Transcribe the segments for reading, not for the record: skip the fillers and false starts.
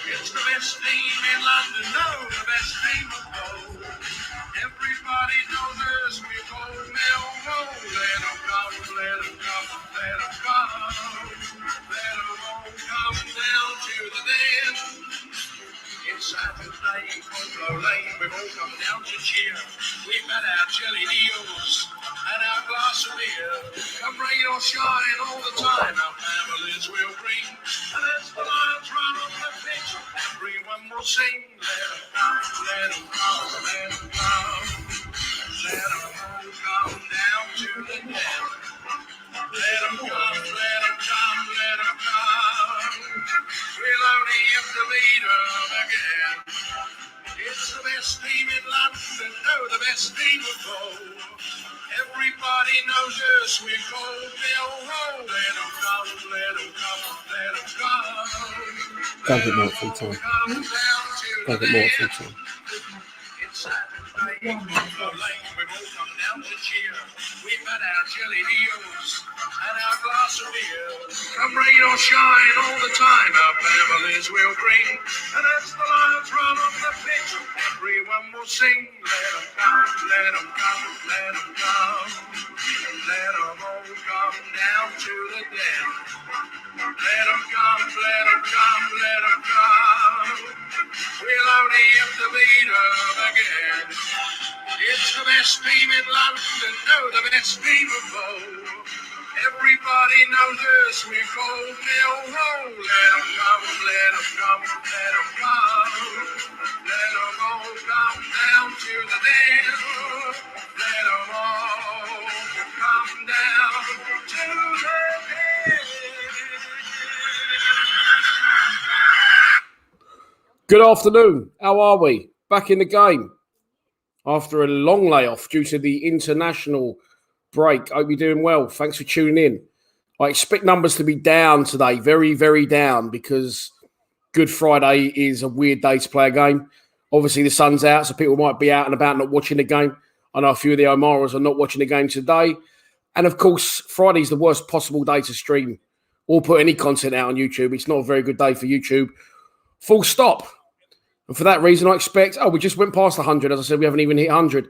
It's the best team in London, no, the best team of all. Everybody knows us, we call Millwall. Let them come, let them come, let them come. Let them all come down to the den. It's Saturday, Polo Lane, we've all come down to cheer. We've had our jelly deals and our glass of beer. Come rain or shine all the time, our families will bring. And as the lions run on the pitch, everyone will sing. Let them come, let them come, let them come. Let them all come down to the den. Let them come, let them come, let them come. We'll only have to beat them again. It's the best team in London, no, the best team of all. Everybody knows us, we're called Millwall. Let them come, let them come, let them come. Don't get more full time. Don't get more full time. It's Saturday, Polo Lane, we've all come down to cheer. We've had our jelly deals and our glass of beer. Come rain or shine all the time, our families will bring. And as the lions run on the pitch, everyone will sing. Let them come, let them come, let them come. Let them all come down to the den. Let them come, let them come, let them come. We'll only have to beat them again. It's the best team in London, no, the best team of all. Everybody knows us, we're called Millwall. Let them come, let them come, let them come. Let them all come down to the den. Let them all come down to the den. Good afternoon. How are we? Back in the game after a long layoff due to the international break. Hope you're doing well. Thanks for tuning in. I expect numbers to be down today, very, very down, because Good Friday is a weird day to play a game. Obviously, the sun's out, so people might be out and about not watching the game. I know a few of the O'Maras are not watching the game today. And, of course, Friday's the worst possible day to stream or put any content out on YouTube. It's not a very good day for YouTube. Full stop. And for that reason, I expect... we just went past 100. As I said, we haven't even hit 100.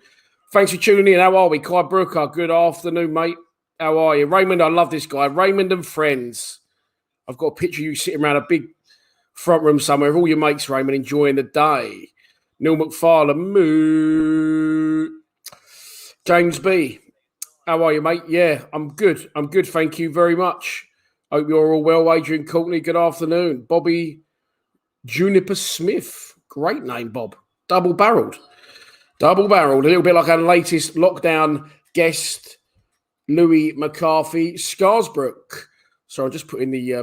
Thanks for tuning in. How are we? Kai Brooker, good afternoon, mate. How are you? Raymond, I love this guy. Raymond and friends. I've got a picture of you sitting around a big front room somewhere with all your mates, Raymond, enjoying the day. Neil McFarlane, moo. James B. How are you, mate? Yeah, I'm good. I'm good, thank you very much. Hope you're all well. Adrian Courtney, good afternoon. Bobby Juniper Smith. Great name, Bob. Double-barreled. A little bit like our latest lockdown guest, Louis McCarthy Scarsbrook. So I'm just putting the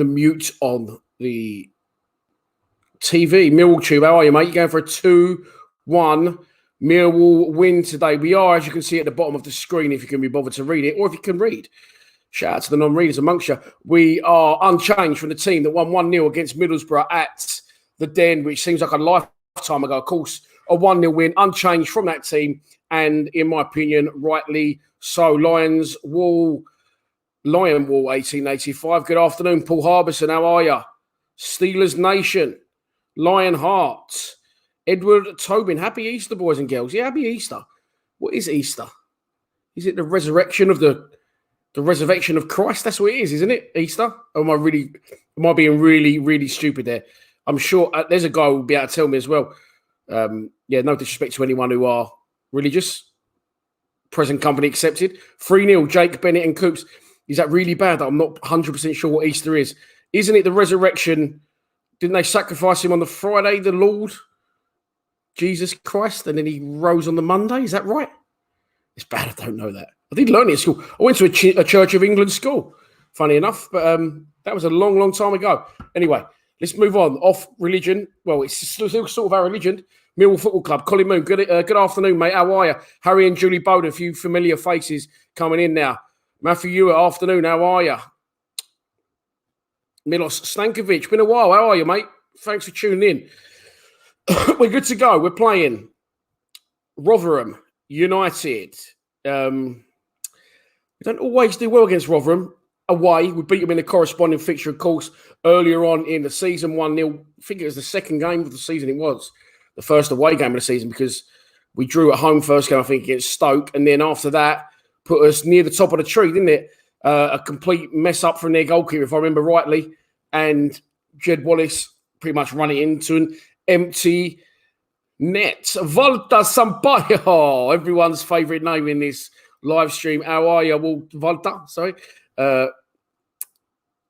mute on the TV. Millwall Tube, how are you, mate? You're going for a 2-1 Millwall win today. We are, as you can see at the bottom of the screen, if you can be bothered to read it, or if you can read. Shout out to the non-readers amongst you. We are unchanged from the team that won 1-0 against Middlesbrough at the Den, which seems like a lifetime ago. Of course, a 1-0 win, unchanged from that team, and in my opinion, rightly so. Lion Wall 1885. Good afternoon, Paul Harbison. How are you? Steelers Nation, Lionheart, Edward Tobin. Happy Easter, boys and girls. Yeah, happy Easter. What is Easter? Is it the resurrection of the resurrection of Christ? That's what it is, isn't it? Easter? Or am I being really, really stupid there? I'm sure there's a guy who will be able to tell me as well. No disrespect to anyone who are religious. Present company accepted. 3-0, Jake Bennett and Coops. Is that really bad that I'm not 100% sure what Easter is? Isn't it the resurrection? Didn't they sacrifice him on the Friday, the Lord Jesus Christ, and then he rose on the Monday? Is that right? It's bad I don't know that. I did learn it at school. I went to a Church of England school, funny enough, but that was a long, long time ago. Anyway, let's move on. Off religion. Well, it's still sort of our religion. Millwall Football Club. Colin Moon, good afternoon, mate. How are you? Harry and Julie Bowden, a few familiar faces coming in now. Matthew Ewart, afternoon. How are you? Milos Stankovic, been a while. How are you, mate? Thanks for tuning in. We're good to go. We're playing Rotherham United. We don't always do well against Rotherham away. We beat them in the corresponding fixture, of course, earlier on in the season, 1-0. I think it was the second game of the season. It was the first away game of the season because we drew at home first game, I think, against Stoke. And then after that, put us near the top of the tree, didn't it? A complete mess up from their goalkeeper, if I remember rightly. And Jed Wallace pretty much run it into an empty net. Volta Sampaio, everyone's favourite name in this live stream. How are you? Well, Volta, sorry.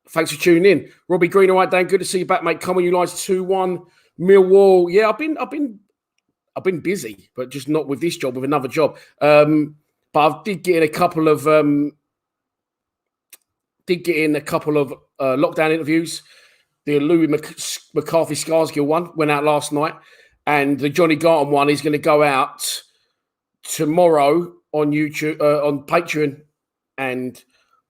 Thanks for tuning in. Robbie Green, all right, Dan. Good to see you back, mate. Come on, you guys, 2-1 Millwall. Yeah, I've been busy, but just not with this job, with another job. But I did get in a couple of lockdown interviews. The Louis McCarthy Scarsgill one went out last night, and the Johnny Garton one is going to go out tomorrow on YouTube, on Patreon, and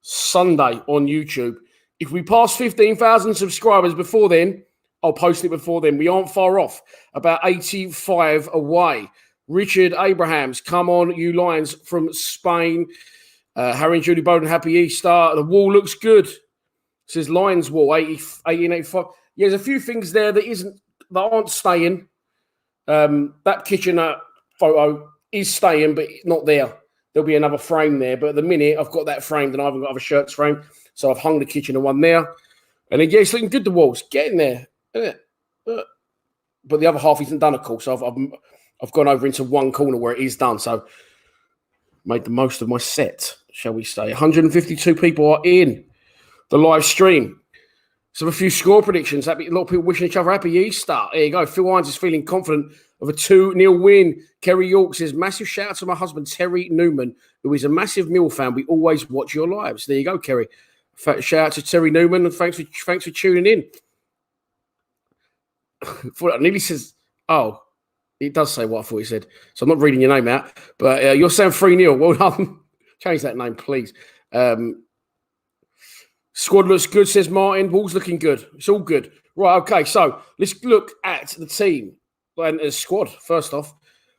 Sunday on YouTube. If we pass 15,000 subscribers before then, I'll post it before then. We aren't far off, about 85 away. Richard Abrahams, come on, you Lions from Spain. Harry and Julie Bowden, happy Easter. The wall looks good. Says Lions wall, 1885. Yeah, there's a few things there that aren't staying. That kitchen photo is staying, but not there. There'll be another frame there. But at the minute, I've got that framed and I haven't got other shirts framed. So I've hung the kitchen and one there. And then, yeah, it's looking good, the walls. Getting there. Isn't it? But the other half isn't done, of course. So I've gone over into one corner where it is done. So made the most of my set, shall we say. 152 people are in the live stream. So a few score predictions. A lot of people wishing each other happy Easter. There you go. Phil Hines is feeling confident of a 2-0 win. Kerry York says, massive shout out to my husband, Terry Newman, who is a massive Mill fan. We always watch your lives. There you go, Kerry. Shout out to Terry Newman, and thanks for tuning in. Nearly says, oh, it does say what I thought he said. So I'm not reading your name out. But you're saying 3-0. Well done. Change that name, please. Squad looks good, says Martin. Ball's looking good. It's all good. Right, okay. So let's look at the team and the squad, first off,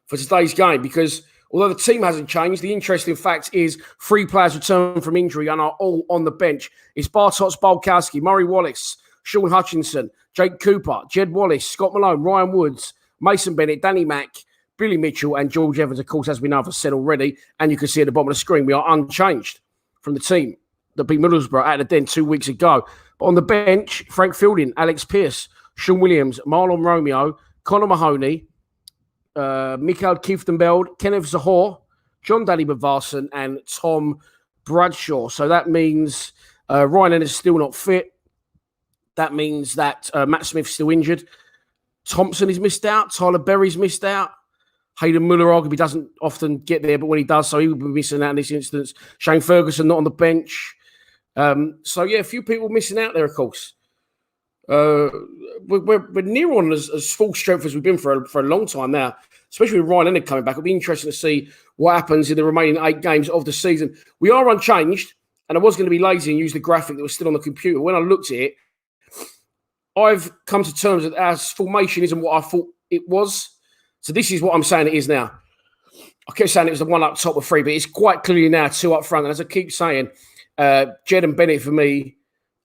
for today's game. Because although the team hasn't changed, the interesting fact is 3 players return from injury and are all on the bench. It's Bartosz Bulkowski, Murray Wallace, Sean Hutchinson, Jake Cooper, Jed Wallace, Scott Malone, Ryan Woods, Mason Bennett, Danny Mack, Billy Mitchell, and George Evans, of course, as we know, I've said already. And you can see at the bottom of the screen, we are unchanged from the team that beat Middlesbrough at the Den 2 weeks ago. But on the bench, Frank Fielding, Alex Pearce, Sean Williams, Marlon Romeo, Conor Mahoney, Mikael Kieftenbeld, Kenneth Zahor, John Daly Bavarsson, and Tom Bradshaw. So that means Ryan Ennis is still not fit. That means that Matt Smith's still injured. Thompson is missed out. Tyler Berry's missed out. Hayden Muller arguably doesn't often get there, but when he does, so he will be missing out in this instance. Shane Ferguson not on the bench. So, yeah, a few people missing out there, of course. We're near on as full strength as we've been for a long time now, especially with Ryan Leonard coming back. It'll be interesting to see what happens in the remaining 8 games of the season. We are unchanged, and I was going to be lazy and use the graphic that was still on the computer. When I looked at it, I've come to terms that our formation isn't what I thought it was. So this is what I'm saying it is now. I kept saying it was the one up top with 3, but it's quite clearly now 2 up front. And as I keep saying, Jed and Bennett for me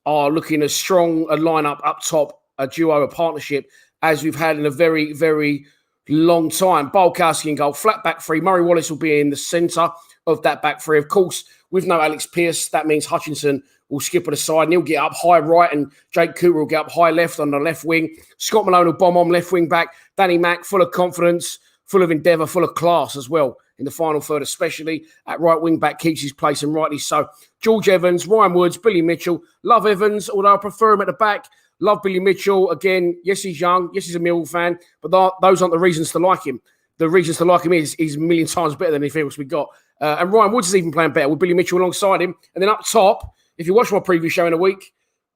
are looking as strong a lineup up top, a duo, a partnership, as we've had in a very, very long time. Bulkowski in goal, flat back 3. Murray Wallace will be in the centre of that back 3. Of course, with no Alex Pearce, that means Hutchinson will skip at the side and he'll get up high right, and Jake Cooper will get up high left on the left wing. Scott Malone will bomb on left wing back. Danny Mack, full of confidence, full of endeavour, full of class as well in the final third, especially at right wing back, keeps his place, and rightly so. George Evans, Ryan Woods, Billy Mitchell. Love Evans, although I prefer him at the back. Love Billy Mitchell. Again, yes, he's young. Yes, he's a Millwall fan, but those aren't the reasons to like him. The reasons to like him is he's a million times better than anything else we got. And Ryan Woods is even playing better with Billy Mitchell alongside him. And then up top, if you watch my preview show in a week,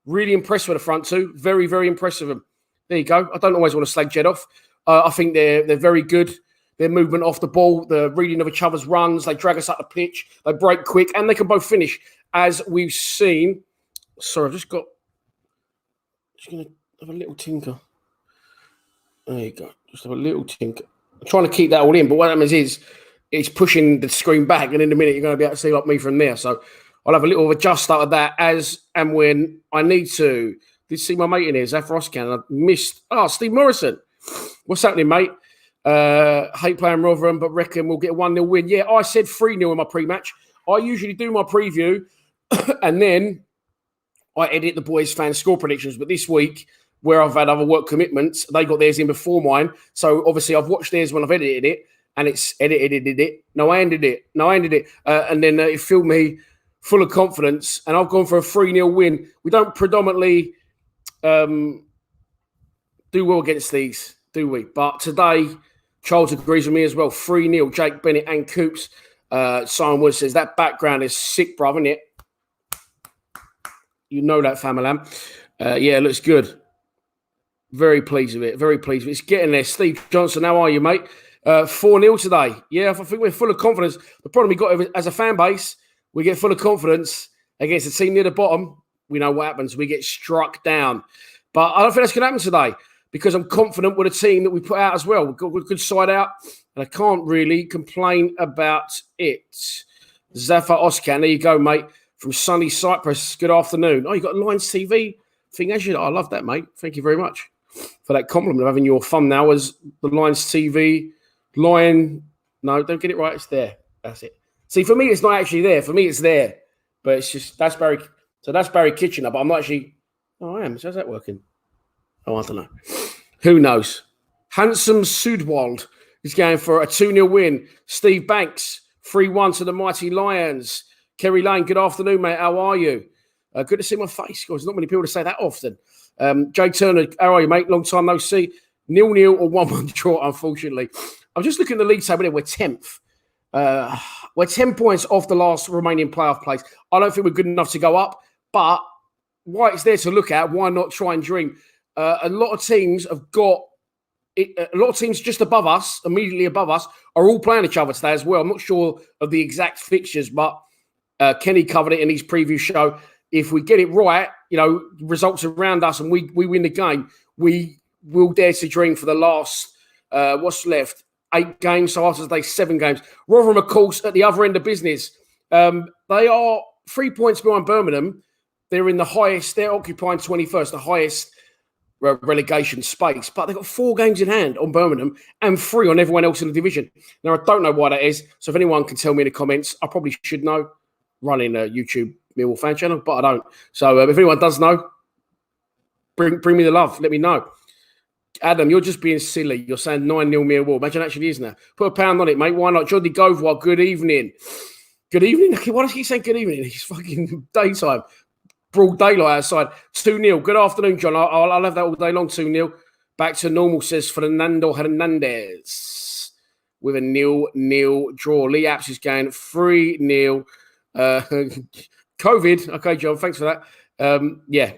really impressed with the front 2. Very, very impressed with them. There you go. I don't always want to slag Jed off. I think they're very good. Their movement off the ball, the reading of each other's runs, they drag us up the pitch, they break quick, and they can both finish, as we've seen. Sorry, I've just going to have a little tinker. There you go. Just have a little tinker. I'm trying to keep that all in, but what happens is it's pushing the screen back, and in a minute you're going to be able to see like me from there. So I'll have a little adjust out of that as and when I need to. Did see my mate in here, Zaf Roscan. I missed. Steve Morrison. What's happening, mate? Hate playing Rotherham, but reckon we'll get a 1-0 win. Yeah, I said 3-0 in my pre-match. I usually do my preview and then I edit the boys' fan score predictions. But this week, where I've had other work commitments, they got theirs in before mine. So obviously, I've watched theirs when I've edited it, and it's edited it. No, I ended it. And then it filled me full of confidence, and I've gone for a 3-0 win. We don't predominantly do well against these, do we? But today, Charles agrees with me as well. 3-0, Jake Bennett and Coops. Simon Wood says, that background is sick, bruv, isn't it? You know that, Famalam. Yeah, it looks good. Very pleased with it. Very pleased with it. It's getting there. Steve Johnson, how are you, mate? 4-0 today. Yeah, I think we're full of confidence. The problem we got as a fan base, we get full of confidence against a team near the bottom. We know what happens. We get struck down. But I don't think that's going to happen today because I'm confident with the team that we put out as well. We've got a good side out, and I can't really complain about it. Zafar Oscan, there you go, mate. From sunny Cyprus, good afternoon. Oh, you got a Lions TV thing, as you know. I love that, mate. Thank you very much for that compliment of having your thumbnail as the Lions TV. Lion, no, don't get it right. It's there. That's it. See, for me, it's not actually there. For me, it's there. But it's just, that's Barry Kitchener, but I'm not actually, I am. So how's that working? Oh, I don't know. Who knows? Handsome Sudwald is going for a 2-0 win. Steve Banks, 3-1 to the mighty Lions. Kerry Lane, good afternoon, mate. How are you? Good to see my face. There's not many people to say that often. Jay Turner, how are you, mate? Long time no see. 0-0 or 1-1 draw, unfortunately. I'm just looking at the league table there. We're 10th. We're 10 points off the last remaining playoff place. I don't think we're good enough to go up, but why it's there to look at, why not try and dream? A lot of teams have got it, a lot of teams just above us, immediately above us, are all playing each other today as well. I'm not sure of the exact fixtures, but Kenny covered it in his preview show. If we get it right, results around us and we win the game, we will dare to dream for the last, what's left, 8 games. So after today, 7 games. Rotherham, of course, at the other end of business. They are 3 points behind Birmingham. They're in the highest, they're occupying 21st, the highest relegation space. But they've got 4 games in hand on Birmingham and 3 on everyone else in the division. Now, I don't know why that is. So if anyone can tell me in the comments, I probably should know. Running a YouTube Millwall fan channel, but I don't. So if anyone does know, bring me the love. Let me know. Adam, you're just being silly. You're saying 9-0 Millwall. Imagine actually is now. Put a pound on it, mate. Why not? Jody Govwa, good evening. Good evening. Why does he say good evening? It's fucking daytime. Broad daylight outside. 2-0. Good afternoon, John. I'll have that all day long. 2-0. Back to normal, says Fernando Hernandez. With a 0-0 draw. Lee Apps is going 3-0. COVID. Okay, John, thanks for that. Yeah.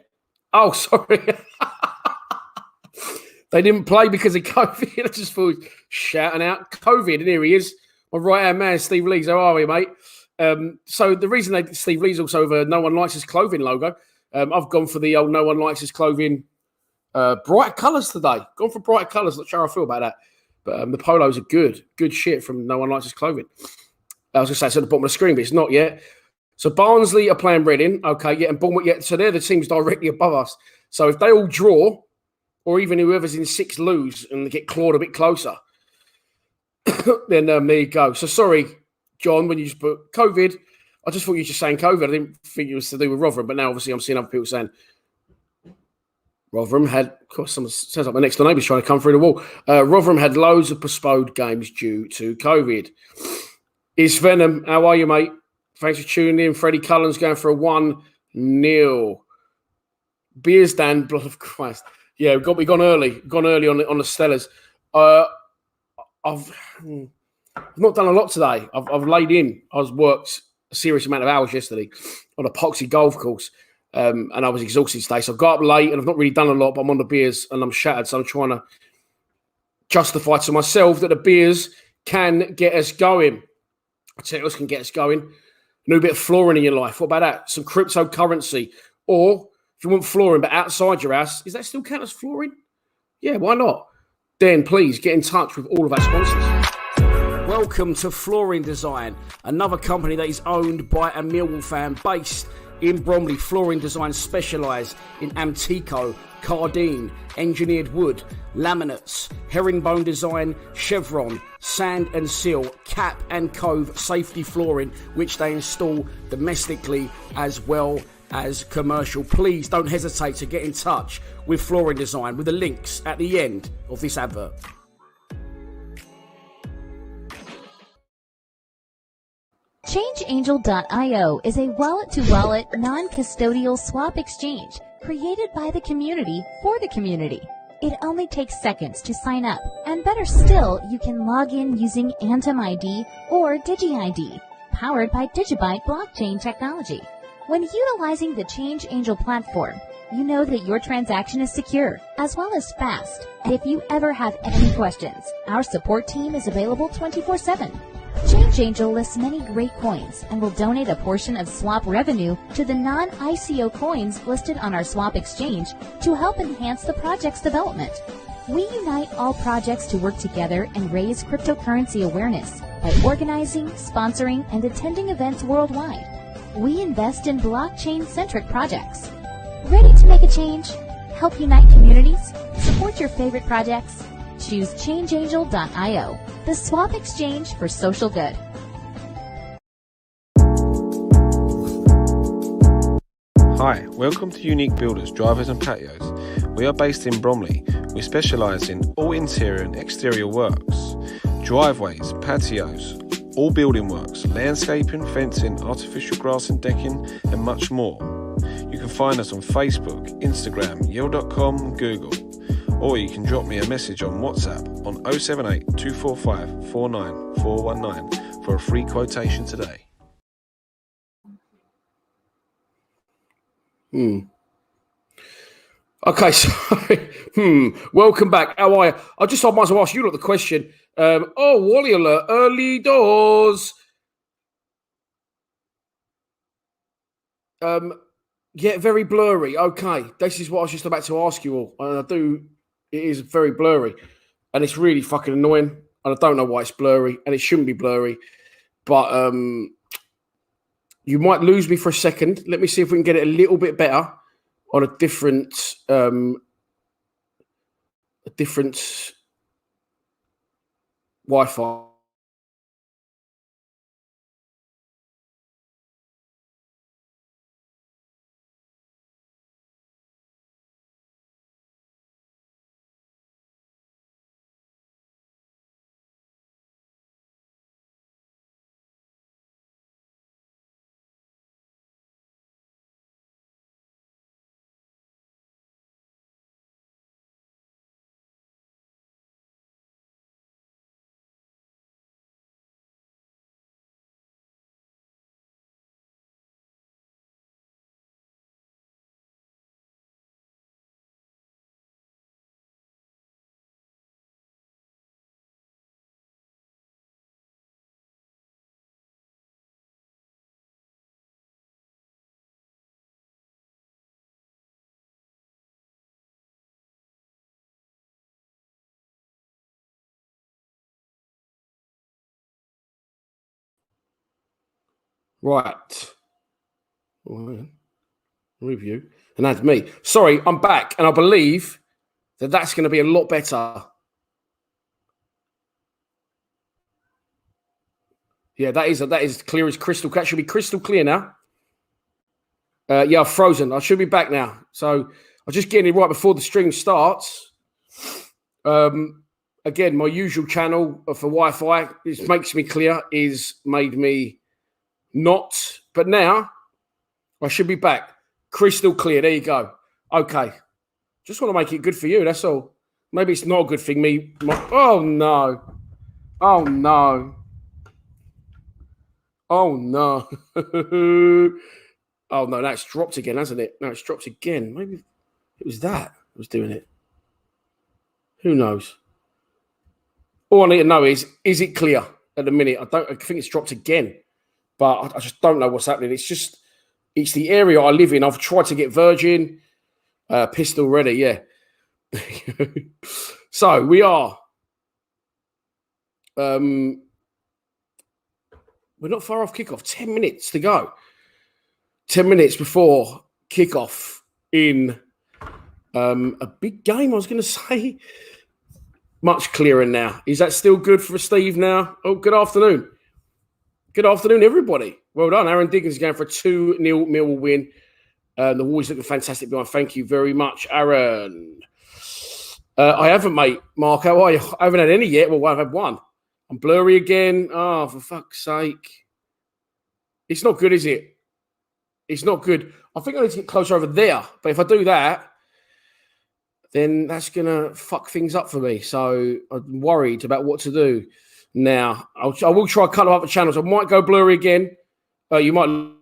Oh, sorry. They didn't play because of COVID. I just thought shouting out COVID. And here he is. My right-hand man, Steve Lees. How are we, mate? So the reason Steve Lees also over No One Likes His Clothing logo, I've gone for the old No One Likes His Clothing bright colours today. Gone for bright colours. Not sure how I feel about that. But the polos are good. Good shit from No One Likes His Clothing. I was going to say it's at the bottom of the screen, but it's not yet. So Barnsley are playing Reading. Okay, yeah, and Bournemouth, yeah. So they're the teams directly above us. So if they all draw, or even whoever's in 6th lose and get clawed a bit closer, then there you go. So sorry, John, when you just put COVID, I just thought you were just saying COVID. I didn't think it was to do with Rotherham, but now obviously I'm seeing other people saying Rotherham had, of course, someone sounds like my next door neighbour's trying to come through the wall. Rotherham had loads of postponed games due to COVID. It's Venom. How are you, mate? Thanks for tuning in. Freddie Cullen's going for a 1-0. Beers, Dan, blood of Christ. Yeah, we've gone early. Gone early on the Stellars. I've not done a lot today. I've laid in. I was worked a serious amount of hours yesterday on a Poxy golf course, and I was exhausted today. So I got up late, and I've not really done a lot, but I'm on the beers, and I'm shattered. So I'm trying to justify to myself that the beers can get us going. I tell you what else can get us going. A new bit of flooring in your life. What about that? Some cryptocurrency. Or if you want flooring, but outside your house, is that still count as flooring? Yeah, why not? then please get in touch with all of our sponsors. Welcome to Flooring Design, another company that is owned by a Millwall fan based in Bromley. Flooring Design specialise in Antico, Cardine, engineered wood, laminates, herringbone design, chevron, sand and seal, cap and cove safety flooring, which they install domestically as well as commercial. Please don't hesitate to get in touch with Flooring Design with the links at the end of this advert. ChangeAngel.io is a wallet-to-wallet, non-custodial swap exchange created by the community for the community. It only takes seconds to sign up, and better still, you can log in using Atom ID or DigiID, powered by Digibyte blockchain technology. When utilizing the ChangeAngel platform, you know that your transaction is secure, as well as fast. And if you ever have any questions, our support team is available 24/7. ChangeAngel lists many great coins and will donate a portion of swap revenue to the non-ICO coins listed on our swap exchange to help enhance the project's development. We unite all projects to work together and raise cryptocurrency awareness by organizing, sponsoring, and attending events worldwide. We invest in blockchain-centric projects. Ready to make a change? Help unite communities? Support your favorite projects? Choose ChangeAngel.io, the swap exchange for social good. Hi, welcome to Unique Builders, Drivers and Patios. We are based in Bromley. We specialise in all interior and exterior works, driveways, patios, all building works, landscaping, fencing, artificial grass and decking, and much more. You can find us on Facebook, Instagram, yale.com, Google, or you can drop me a message on WhatsApp on 078 245 49419 for a free quotation today. Okay, so welcome back. How are you? I might as well ask you the question. Wally alert, early doors. Yeah, very blurry. Okay, this is what I was just about to ask you all. And it is very blurry. And it's really fucking annoying. And I don't know why it's blurry. And it shouldn't be blurry. But you might lose me for a second. Let me see if we can get it a little bit better on a different Wi-Fi. Right. Review. And that's me. Sorry, I'm back. And I believe that's going to be a lot better. Yeah, that is clear as crystal. That should be crystal clear now. Yeah, I've frozen. I should be back now. So I'm just getting it right before the stream starts. Again, my usual channel for Wi-Fi, this makes me clear, is made me not. But now I should be back. Crystal clear. There you go. Okay. Just want to make it good for you. That's all. Maybe it's not a good thing. Oh, no. Oh, no. Oh, no. Oh, no. That's dropped again, hasn't it? No, it's dropped again. Maybe it was that was doing it. Who knows? All I need to know is it clear at the minute? I think it's dropped again. But I just don't know what's happening. It's the area I live in. I've tried to get Virgin, pissed already, yeah. So we are. We're not far off kickoff. 10 minutes to go. 10 minutes before kickoff in a big game, I was going to say. Much clearer now. Is that still good for Steve now? Oh, good afternoon. Good afternoon, everybody. Well done. Aaron Diggins is going for a 2-0 Millwall win. The Wolves looking fantastic behind. Thank you very much, Aaron. I haven't, mate. Mark, how are you? I haven't had any yet. Well, I've had one. I'm blurry again. Oh, for fuck's sake. It's not good, is it? It's not good. I think I need to get closer over there. But if I do that, then that's going to fuck things up for me. So I'm worried about what to do now. I will try a couple of other channels. I might go blurry again. You might.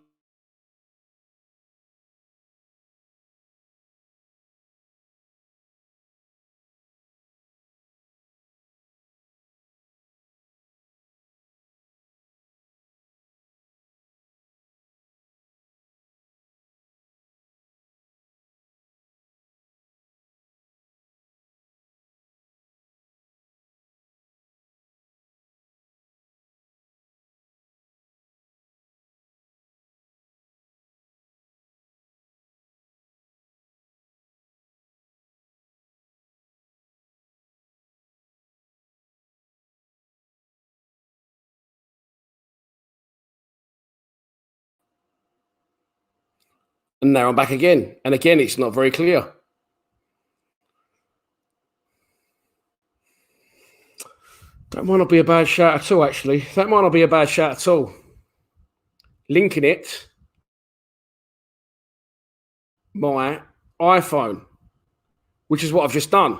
And now I'm back again. And again, it's not very clear. That might not be a bad shout at all, actually. That might not be a bad shout at all. Linking it, my iPhone, which is what I've just done.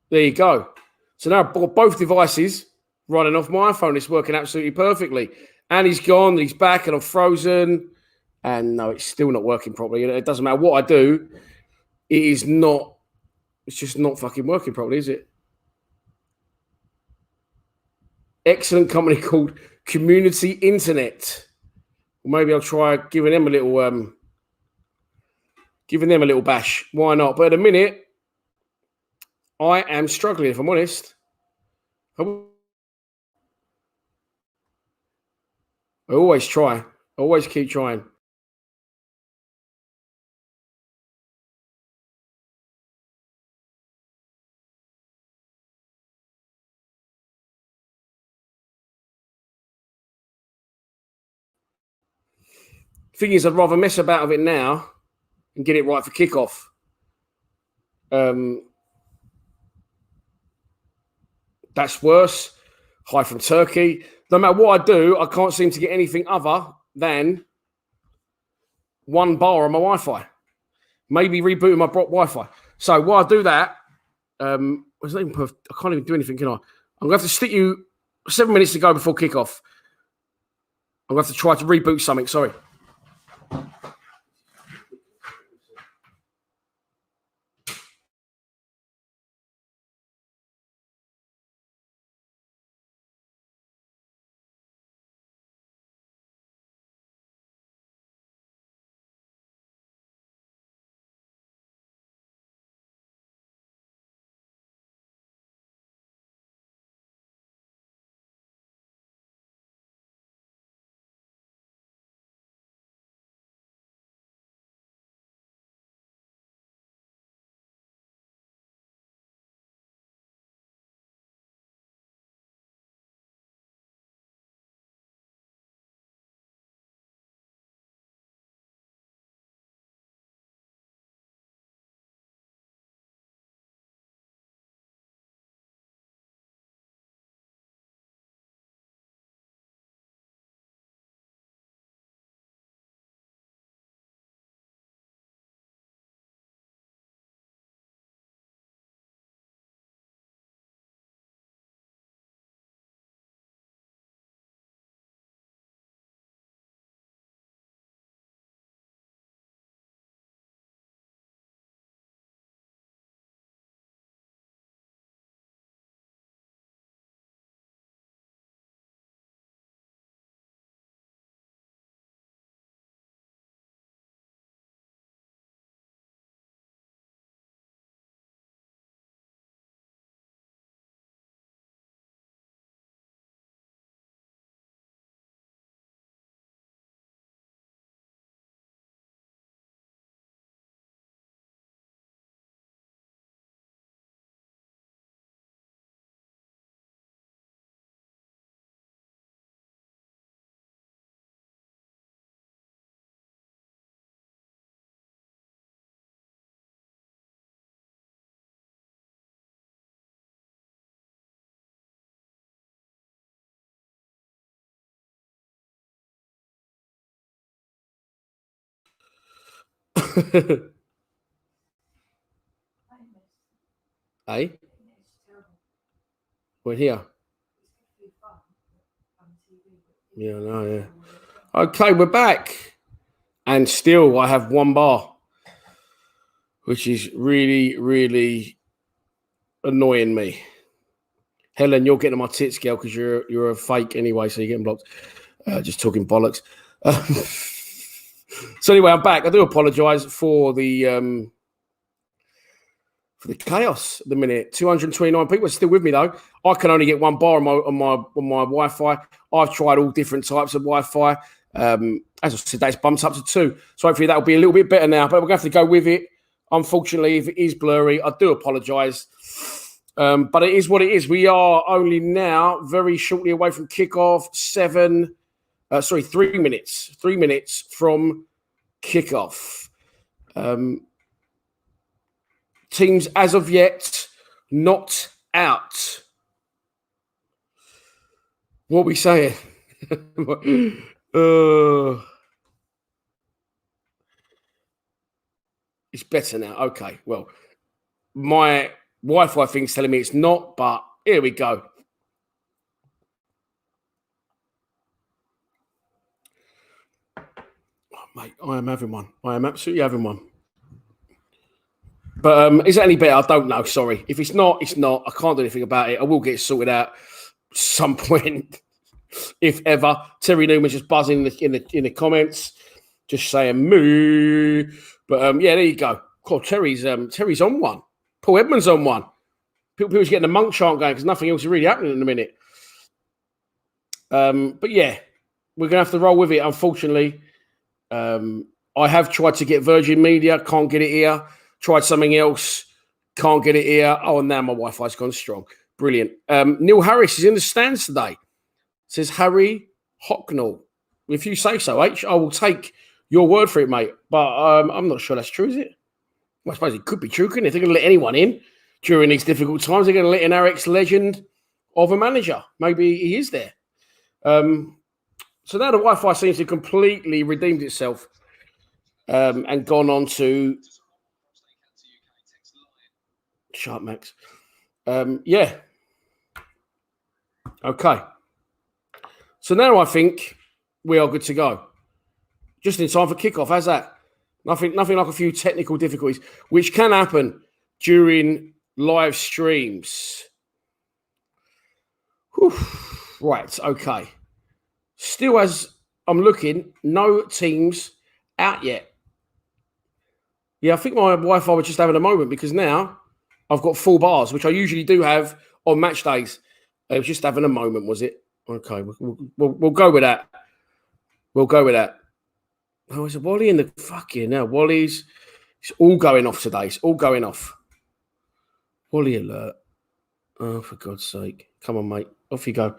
There you go. So now I've got both devices running off my iPhone. It's working absolutely perfectly. And he's gone, he's back, and I'm frozen. And no, it's still not working properly. It doesn't matter what I do. It is not, it's just not fucking working properly, is it? Excellent company called Community Internet. Well, maybe I'll try giving them a little bash. Why not? But at the minute, I am struggling, if I'm honest. I always try. I always keep trying. Thing is, I'd rather mess about with it now and get it right for kickoff. That's worse. Hi from Turkey. No matter what I do, I can't seem to get anything other than one bar on my Wi-Fi. Maybe rebooting my Wi-Fi. So while I do that, I can't even do anything, can I? I'm going to have to stick you 7 minutes to go before kickoff. I'm going to have to try to reboot something. Sorry. Eh? We're here. Yeah, no, yeah. Okay, we're back. And still I have one bar, which is really, really annoying me. Helen, you're getting on my tits, girl, because you're a fake anyway, so you're getting blocked. Just talking bollocks. So anyway, I'm back. I do apologise for the chaos at the minute. 229 people are still with me though. I can only get one bar on my Wi-Fi. I've tried all different types of Wi-Fi. As I said, that's bumped up to 2. So hopefully that will be a little bit better now. But we're going to have to go with it. Unfortunately, if it is blurry, I do apologise. But it is what it is. We are only now very shortly away from kickoff. 3 minutes. 3 minutes from kickoff. Teams as of yet not out. What are we saying? It's better now. Okay, well, my Wi-Fi thing's telling me it's not, but here we go. Oh, mate, I am having one. I am absolutely having one. But is it any better? I don't know. Sorry. If it's not, it's not. I can't do anything about it. I will get it sorted out some point, if ever. Terry Newman's just buzzing in the comments, just saying moo. But yeah, there you go. Cool. Terry's on one. Paul Edmonds on one. People's getting the monk chant going because nothing else is really happening in a minute. But yeah, we're gonna have to roll with it. Unfortunately, I have tried to get Virgin Media, can't get it here. Tried something else, can't get it here. Oh, and now my Wi-Fi's gone strong. Brilliant. Neil Harris is in the stands today. Says Harry Hocknell. If you say so, H, I will take your word for it, mate. But I'm not sure that's true, is it? Well, I suppose it could be true, couldn't it? If they're going to let anyone in during these difficult times, they're going to let in Eric's legend of a manager. Maybe he is there. So now the Wi-Fi seems to completely redeemed itself and gone on to... Shut up, Max. Yeah. Okay. So now I think we are good to go. Just in time for kickoff. How's that? Nothing like a few technical difficulties, which can happen during live streams. Whew. Right. Okay. Still, as I'm looking, no teams out yet. Yeah, I think my Wi-Fi was just having a moment because now I've got 4 bars, which I usually do have on match days. It was just having a moment, was it? Okay, we'll go with that. We'll go with that. Oh, is it Wally in the fucking now? Wally's it's all going off today. It's all going off. Wally alert. Oh, for God's sake. Come on, mate. Off you go.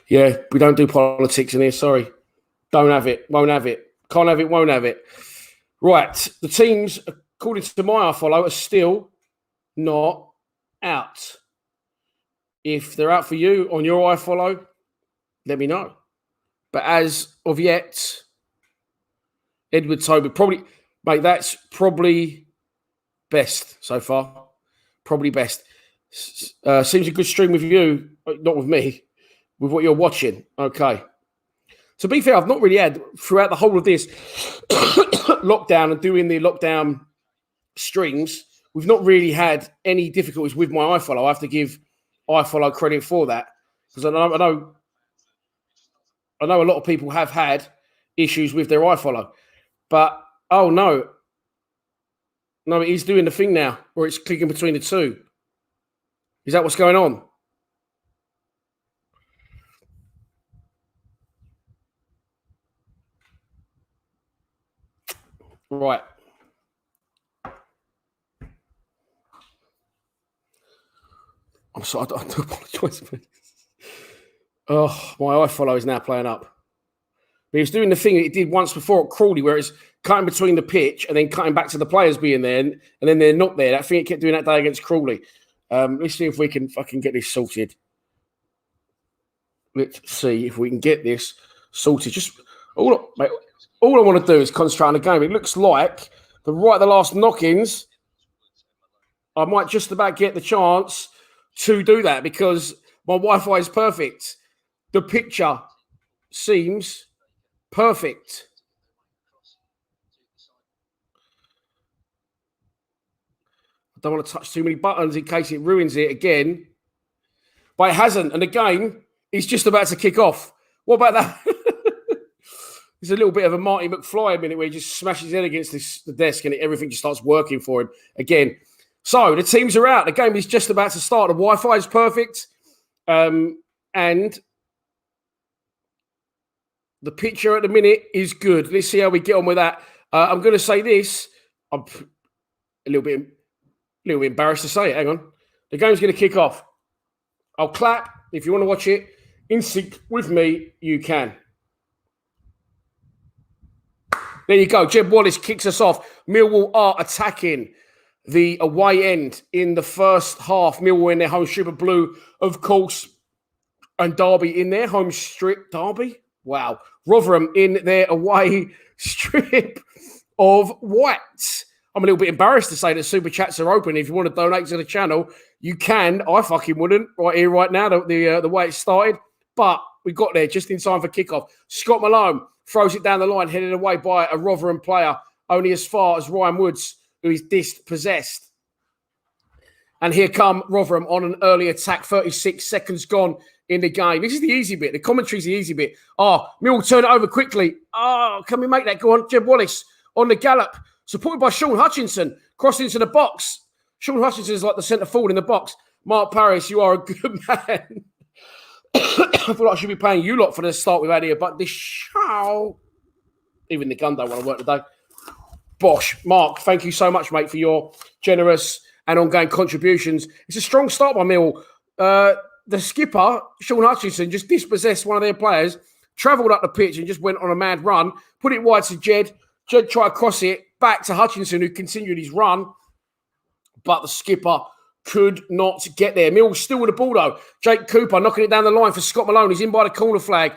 Yeah, we don't do politics in here. Sorry. Don't have it. Won't have it. Can't have it. Won't have it. Right. The teams, according to my follow, are still not out. If they're out for you on your iFollow, let me know. But as of yet, Edward Toby probably, mate, that's probably best so far. Probably best. Seems a good stream with you, not with me, with what you're watching. Okay. To be fair, I've not really had, throughout the whole of this lockdown and doing the lockdown streams, we've not really had any difficulties with my iFollow. I have to give iFollow credit for that because I know a lot of people have had issues with their iFollow. But, oh, no, it is doing the thing now where it's clicking between the two. Is that what's going on? Right. I'm sorry, I do apologise. Oh, my iFollow is now playing up. But it's doing the thing it did once before at Crawley, where it's cutting between the pitch and then cutting back to the players being there, and then they're not there. That thing it kept doing that day against Crawley. Let's see if we can fucking get this sorted. Let's see if we can get this sorted. Just all I want to do is concentrate on the game. It looks like But right at the last knock-ins, I might just about get the chance to do that because my Wi-Fi is perfect. The picture seems perfect. I don't want to touch too many buttons in case it ruins it again. But it hasn't. And the game is just about to kick off. What about that? There's a little bit of a Marty McFly minute where he just smashes his head against the desk and everything just starts working for him again. So the teams are out. The game is just about to start. The Wi-Fi is perfect. And the picture at the minute is good. Let's see how we get on with that. I'm going to say this. I'm a little bit embarrassed to say it. Hang on. The game's going to kick off. I'll clap. If you want to watch it in sync with me, you can. There you go. Jeb Wallace kicks us off. Millwall are attacking the away end in the first half. Millwall in their home strip of blue, of course. And Derby in their home strip. Derby? Wow. Rotherham in their away strip of white. I'm a little bit embarrassed to say that Super Chats are open. If you want to donate to the channel, you can. I fucking wouldn't right here, right now, the way it started. But we got there just in time for kickoff. Scott Malone throws it down the line, headed away by a Rotherham player, only as far as Ryan Woods, who is dispossessed. And here come Rotherham on an early attack, 36 seconds gone in the game. This is the easy bit. The commentary's the easy bit. Mill turn it over quickly. Can we make that go on? Jeb Wallace on the gallop, supported by Sean Hutchinson, crossing into the box. Sean Hutchinson is like the centre forward in the box. Mark Parris, you are a good man. I feel like I should be paying you lot for the start we've had here, but this show, even the gun don't want to work today. Bosh. Mark, thank you so much, mate, for your generous and ongoing contributions. It's a strong start by Mill. The skipper, Sean Hutchinson, just dispossessed one of their players, travelled up the pitch and just went on a mad run, put it wide to Jed. Jed tried to cross it back to Hutchinson, who continued his run, but the skipper could not get there. Mill still with the ball, though. Jake Cooper knocking it down the line for Scott Malone. He's in by the corner flag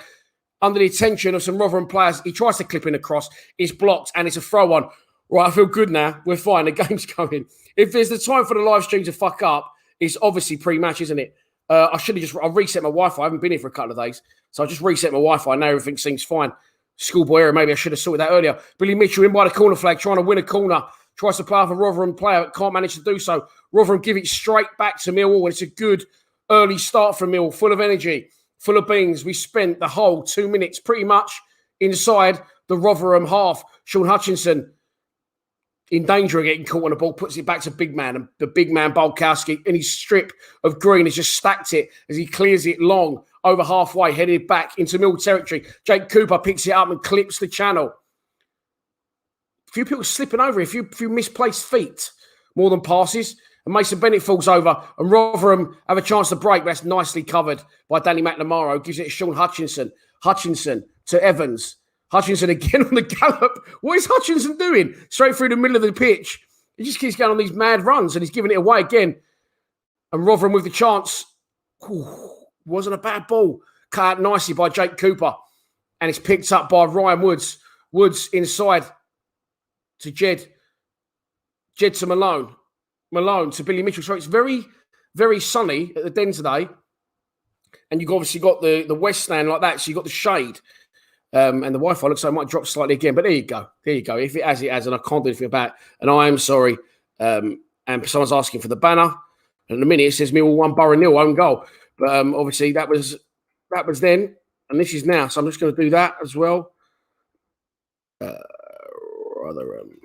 under the attention of some Rotherham players. He tries to clip in across. It's blocked, and it's a throw-on. Right, I feel good now. We're fine. The game's going. If there's the time for the live stream to fuck up, it's obviously pre-match, isn't it? I should have I'll reset my Wi-Fi. I haven't been here for a couple of days. So I just reset my Wi-Fi. Now everything seems fine. Schoolboy error. Maybe I should have sorted that earlier. Billy Mitchell in by the corner flag, trying to win a corner. Tries to play off a Rotherham player, but can't manage to do so. Rotherham give it straight back to Millwall. It's a good early start from Mill, full of energy, full of beans. We spent the whole 2 minutes pretty much inside the Rotherham half. Sean Hutchinson in danger of getting caught on the ball, puts it back to big man. And the big man, Bolkowski, in his strip of green, has just stacked it as he clears it long over halfway, headed back into Mill territory. Jake Cooper picks it up and clips the channel. A few people slipping over, a few misplaced feet, more than passes. And Mason Bennett falls over, and Rotherham have a chance to break. That's nicely covered by Danny McNamara, gives it to Sean Hutchinson. Hutchinson to Evans. Hutchinson again on the gallop. What is Hutchinson doing? Straight through the middle of the pitch. He just keeps going on these mad runs, and he's giving it away again. And Rotherham with the chance. Ooh, wasn't a bad ball. Cut out nicely by Jake Cooper. And it's picked up by Ryan Woods. Woods inside to Jed. Jed to Malone. Malone to Billy Mitchell. So it's very, very sunny at the Den today. And you've obviously got the west stand like that. So you've got the shade. And the Wi-Fi looks like it might drop slightly again. But there you go. There you go. If it has, it has. And I can't do anything about it. And I am sorry. And someone's asking for the banner. And in a minute, it says Millwall 1, Borough 0, own goal. But obviously, that was then. And this is now. So I'm just going to do that as well. Rotherham.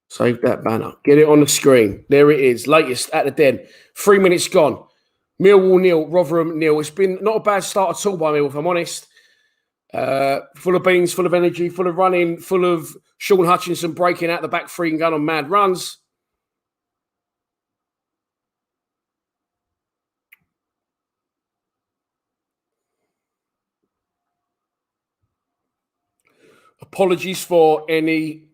Save that banner. Get it on the screen. There it is. Latest at the Den. 3 minutes gone. Millwall 0, Rotherham 0. It's been not a bad start at all by Millwall, if I'm honest. Full of beans, full of energy, full of running, full of Sean Hutchinson breaking out the back free and going on mad runs. Apologies for any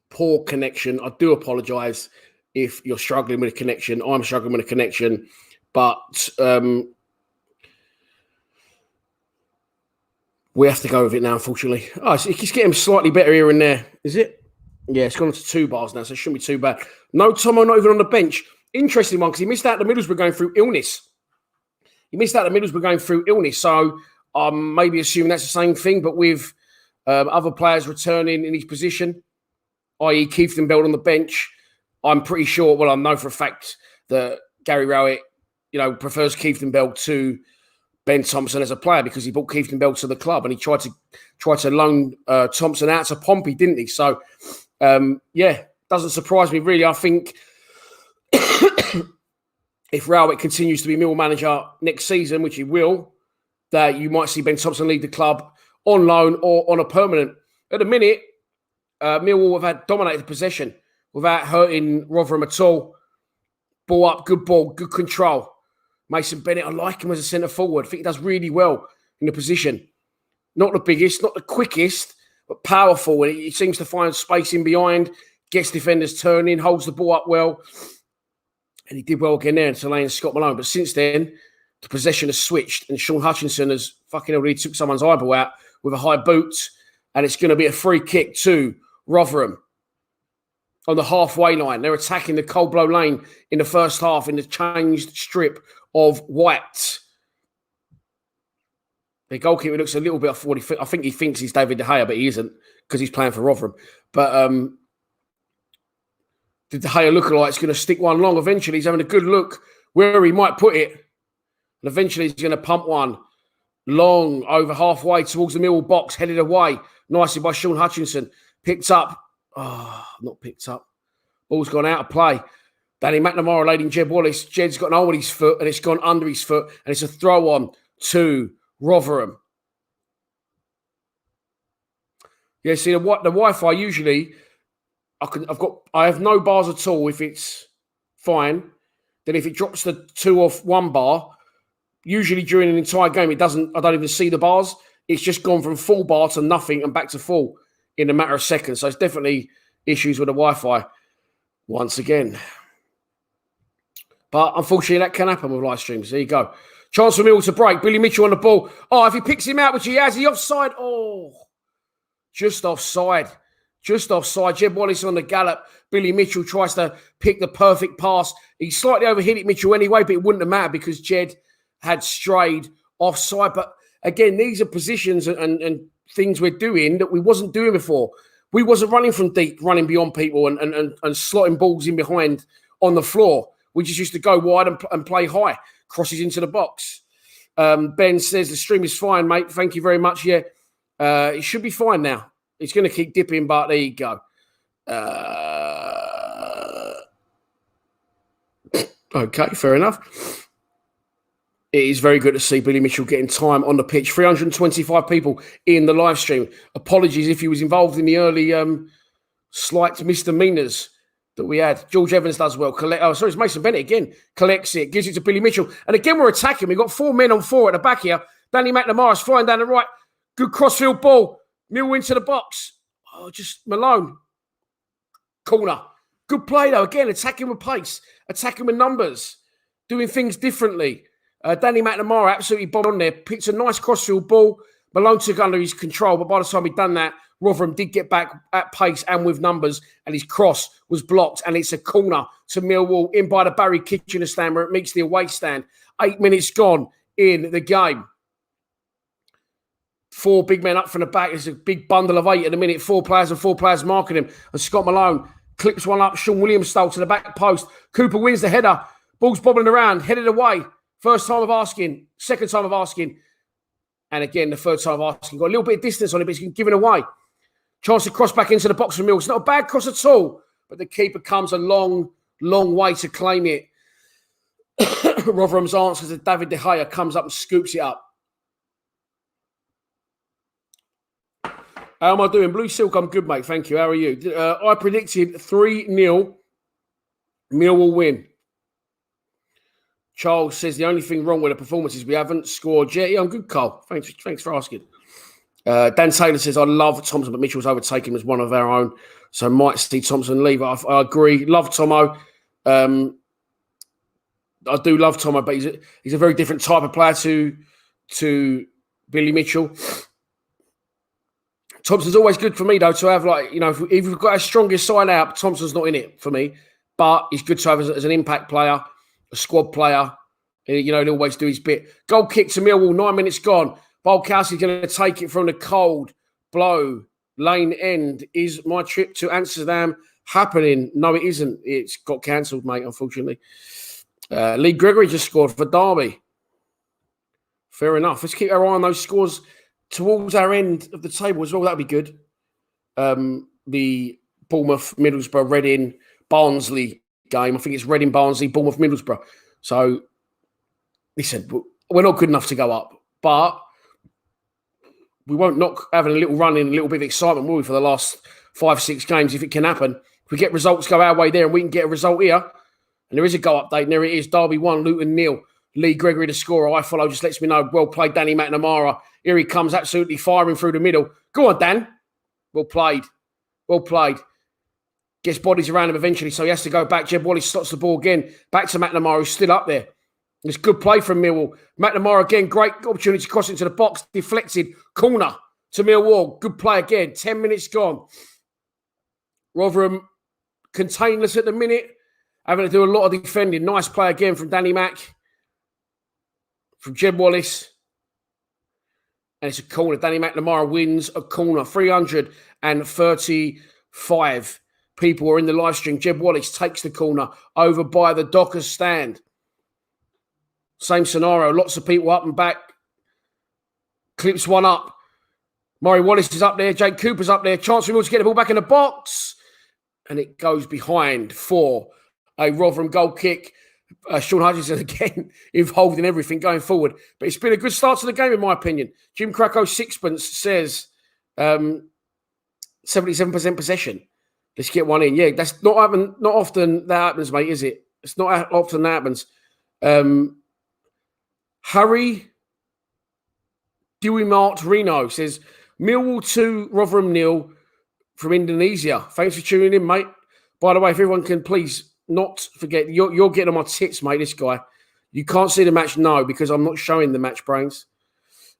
poor connection. I do apologise if you're struggling with a connection. I'm struggling with a connection. But we have to go with it now, unfortunately. Oh, it's getting slightly better here and there. Is it? Yeah, it's gone to 2 bars now, so it shouldn't be too bad. No Tomo, not even on the bench. Interesting one, because he missed out the Middlesbrough going through illness. So maybe assuming that's the same thing, but with other players returning in his position, i.e. Keith Bell on the bench, I'm pretty sure, well, I know for a fact that Gary Rowett, prefers Keith Bell to Ben Thompson as a player because he brought Keith Bell to the club and he tried to loan Thompson out to Pompey, didn't he? So, doesn't surprise me really. I think if Rowett continues to be Millwall manager next season, which he will, that you might see Ben Thompson leave the club on loan or on a permanent. At the minute, Millwall have had dominated possession without hurting Rotherham at all. Ball up, good ball, good control. Mason Bennett, I like him as a centre forward. I think he does really well in the position. Not the biggest, not the quickest, but powerful. And he seems to find space in behind, gets defenders turning, holds the ball up well. And he did well again there until laying Scott Malone. But since then, the possession has switched and Sean Hutchinson has fucking already took someone's eyeball out with a high boot. And it's going to be a free kick to Rotherham on the halfway line. They're attacking the Cold Blow lane in the first half in the changed strip of white. The goalkeeper looks a little bit off what I think he thinks he's David De Gea, but he isn't because he's playing for Rotherham. But the De Gea lookalike is going to stick one long. Eventually, he's having a good look where he might put it. And eventually, he's going to pump one long over halfway towards the Millwall box, headed away nicely by Sean Hutchinson. Picked up. Oh, not picked up. Ball's gone out of play. Danny McNamara leading Jed Wallace. Jed's got an hole in his foot and it's gone under his foot and it's a throw on to Rotherham. Yeah, see, the Wi-Fi usually, I have no bars at all if it's fine. Then if it drops to 2 off 1 bar, usually during an entire game, I don't even see the bars. It's just gone from full bar to nothing and back to full in a matter of seconds. So it's definitely issues with the Wi-Fi once again. But unfortunately, that can happen with live streams. There you go. Chance for Millwall to break. Billy Mitchell on the ball. Oh, if he picks him out, which he has, he offside. Oh, just offside. Just offside. Jed Wallace on the gallop. Billy Mitchell tries to pick the perfect pass. He slightly overhit it, Mitchell, anyway, but it wouldn't have mattered because Jed had strayed offside. But again, these are positions and things we're doing that we wasn't doing before. We wasn't running from deep, running beyond people and slotting balls in behind on the floor. We just used to go wide and play high, crosses into the box. Ben says, the stream is fine, mate. Thank you very much. Yeah, it should be fine now. It's going to keep dipping, but there you go. Okay, fair enough. It is very good to see Billy Mitchell getting time on the pitch. 325 people in the live stream. Apologies if he was involved in the early slight misdemeanors that we had. George Evans does well. It's Mason Bennett again. Collects it, gives it to Billy Mitchell. And again, we're attacking. We've got 4 men on 4 at the back here. Danny McNamara's flying down the right. Good crossfield ball. Mill into the box. Oh, just Malone. Corner. Good play, though. Again, attacking with pace. Attacking with numbers. Doing things differently. Danny McNamara absolutely bombed on there. Picked a nice crossfield ball. Malone took under his control, but by the time he'd done that, Rotherham did get back at pace and with numbers, and his cross was blocked, and it's a corner to Millwall in by the Barry Kitchener stand where it meets the away stand. 8 minutes gone in the game. 4 big men up from the back. It's a big bundle of 8 at the minute. 4 players and 4 players marking him. And Scott Malone clips one up. Sean Williams stole to the back post. Cooper wins the header. Ball's bobbling around, headed away. First time of asking, second time of asking. And again, the third time of asking. Got a little bit of distance on it, but he's given away. Chance to cross back into the box for Mills. Not a bad cross at all, but the keeper comes a long, long way to claim it. Rotherham's answer to David De Gea comes up and scoops it up. How am I doing? Blue Silk, I'm good, mate. Thank you. How are you? I predicted 3-0. Millwall win. Charles says the only thing wrong with the performance is we haven't scored yet. Yeah, I'm good, Carl. Thanks for asking. Dan Taylor says, I love Thompson, but Mitchell's overtaken him as one of our own. So might see Thompson leave. I agree. Love Tomo. I do love Tomo, but he's a very different type of player to Billy Mitchell. Thompson's always good for me, though, to have, like, if we've got our strongest side out, Thompson's not in it for me. But he's good to have as an impact player, a squad player. He'll always do his bit. Goal kick to Millwall, 9 minutes gone. Bolkowski's going to take it from the cold blow lane end. Is my trip to Amsterdam happening? No, it isn't. It's got cancelled, mate, unfortunately. Lee Gregory just scored for Derby. Fair enough. Let's keep our eye on those scores towards our end of the table as well. That'd be good. The Bournemouth, Middlesbrough, Reading, Barnsley game. I think it's Reading, Barnsley, Bournemouth, Middlesbrough. So, listen, we're not good enough to go up, but we won't knock having a little run in, a little bit of excitement, will we, for the last 5-6 games, if it can happen. If we get results go our way there and we can get a result here, and there is a goal update, and there it is, Derby 1, Luton 0. Lee Gregory, the scorer. I follow, just lets me know. Well played, Danny McNamara. Here he comes, absolutely firing through the middle. Go on, Dan. Well played. Well played. Gets bodies around him eventually, so he has to go back. Jeb Wallace slots the ball again. Back to McNamara, who's still up there. It's good play from Millwall. McNamara again, great opportunity to cross into the box. Deflected. Corner to Millwall. Good play again. 10 minutes gone. Rotherham containless at the minute. Having to do a lot of defending. Nice play again from Danny Mack. From Jeb Wallace. And it's a corner. Danny McNamara wins a corner. 335 people are in the live stream. Jeb Wallace takes the corner over by the Dockers stand. Same scenario. Lots of people up and back. Clips one up. Murray Wallace is up there. Jake Cooper's up there. Chance for Mill to get the ball back in the box. And it goes behind for a Rotherham goal kick. Sean Hutchinson again involved in everything going forward. But it's been a good start to the game, in my opinion. Jim Krakow Sixpence says 77% possession. Let's get one in. Yeah, that's not often that happens, mate, is it? It's not often that happens. Harry Dewey Mart Reno says Millwall 2, Rotherham 0 from Indonesia. Thanks for tuning in, mate. By the way, if everyone can please not forget, you're getting on my tits, mate, this guy. You can't see the match, no, because I'm not showing the match, Brains.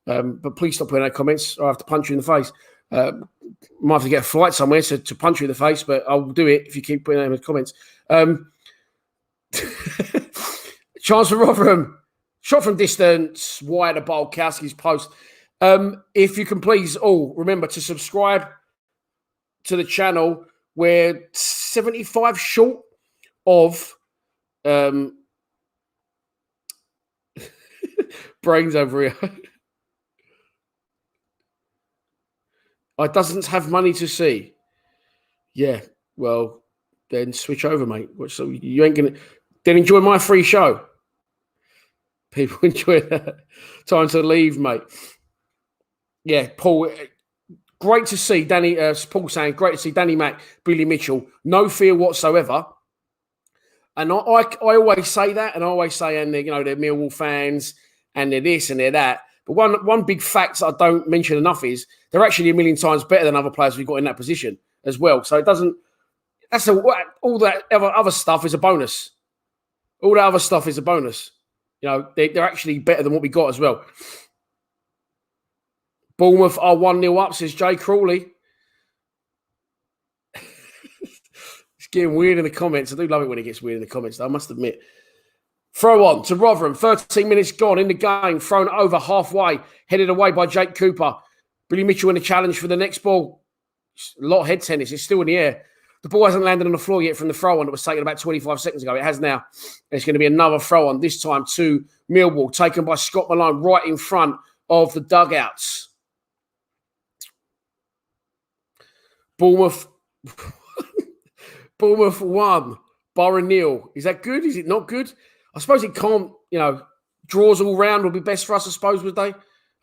But please stop putting out comments or I have to punch you in the face. Might have to get a flight somewhere to punch you in the face, but I'll do it if you keep putting out in the comments. Chance for Rotherham. Shot from distance, wide of Bolkowski's post. If you can please all remember to subscribe to the channel. We're 75 short of Brains over here. I doesn't have money to see. Yeah, well, then switch over, mate. So you ain't gonna then enjoy my free show. People enjoy that. Time to leave, mate. Yeah, Paul. Great to see Danny. Paul saying, great to see Danny Mack, Billy Mitchell. No fear whatsoever. And I always say that, and I always say, and they're Millwall fans, and they're this and they're that. But one big fact that I don't mention enough is they're actually a million times better than other players we've got in that position as well. So it doesn't. All that other stuff is a bonus. All that other stuff is a bonus. They're actually better than what we got as well. Bournemouth are 1-0 up, says Jay Crawley. It's getting weird in the comments. I do love it when it gets weird in the comments, though, I must admit. Throw on to Rotherham. 13 minutes gone in the game. Thrown over halfway. Headed away by Jake Cooper. Billy Mitchell in the challenge for the next ball. A lot of head tennis. It's still in the air. The ball hasn't landed on the floor yet from the throw on that was taken about 25 seconds ago. It has now. It's going to be another throw on, this time to Millwall, taken by Scott Malone right in front of the dugouts. Bournemouth 1, Borough 0. Is that good? Is it not good? I suppose it can't, draws all round would be best for us, I suppose, would they?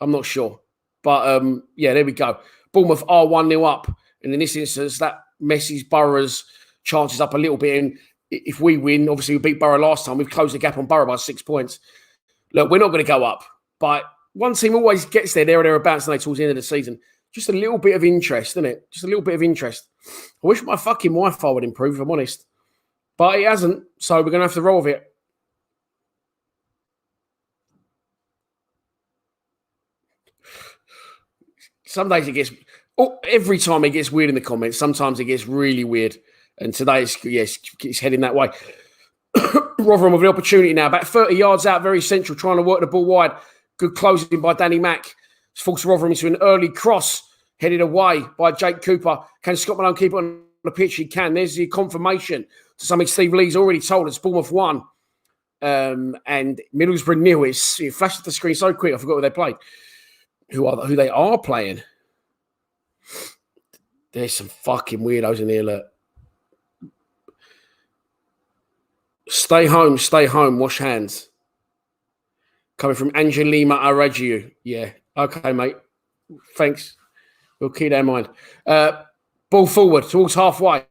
I'm not sure. But, yeah, there we go. Bournemouth are 1-0 up. And in this instance, that messes Borough's chances up a little bit. And if we win, obviously we beat Borough last time. We've closed the gap on Borough by 6 points. Look, we're not going to go up. But one team always gets there or thereabouts towards the end of the season. Just a little bit of interest, isn't it? Just a little bit of interest. I wish my fucking Wi-Fi would improve, if I'm honest. But it hasn't, so we're going to have to roll with it. Some days it gets... every time it gets weird in the comments. Sometimes it gets really weird. And today it's heading that way. Rotherham with an opportunity now. About 30 yards out, very central, trying to work the ball wide. Good closing by Danny Mack. Forced Rotherham into an early cross, headed away by Jake Cooper. Can Scott Malone keep it on the pitch? He can. There's the confirmation to something Steve Lee's already told us. Bournemouth 1 and Middlesbrough 0. It flashed at the screen so quick, I forgot who they played. Who they are playing. There's some fucking weirdos in here, look. Stay home, wash hands. Coming from Angelima Aragiu. Yeah, okay, mate. Thanks. We'll keep that in mind. Ball forward towards halfway.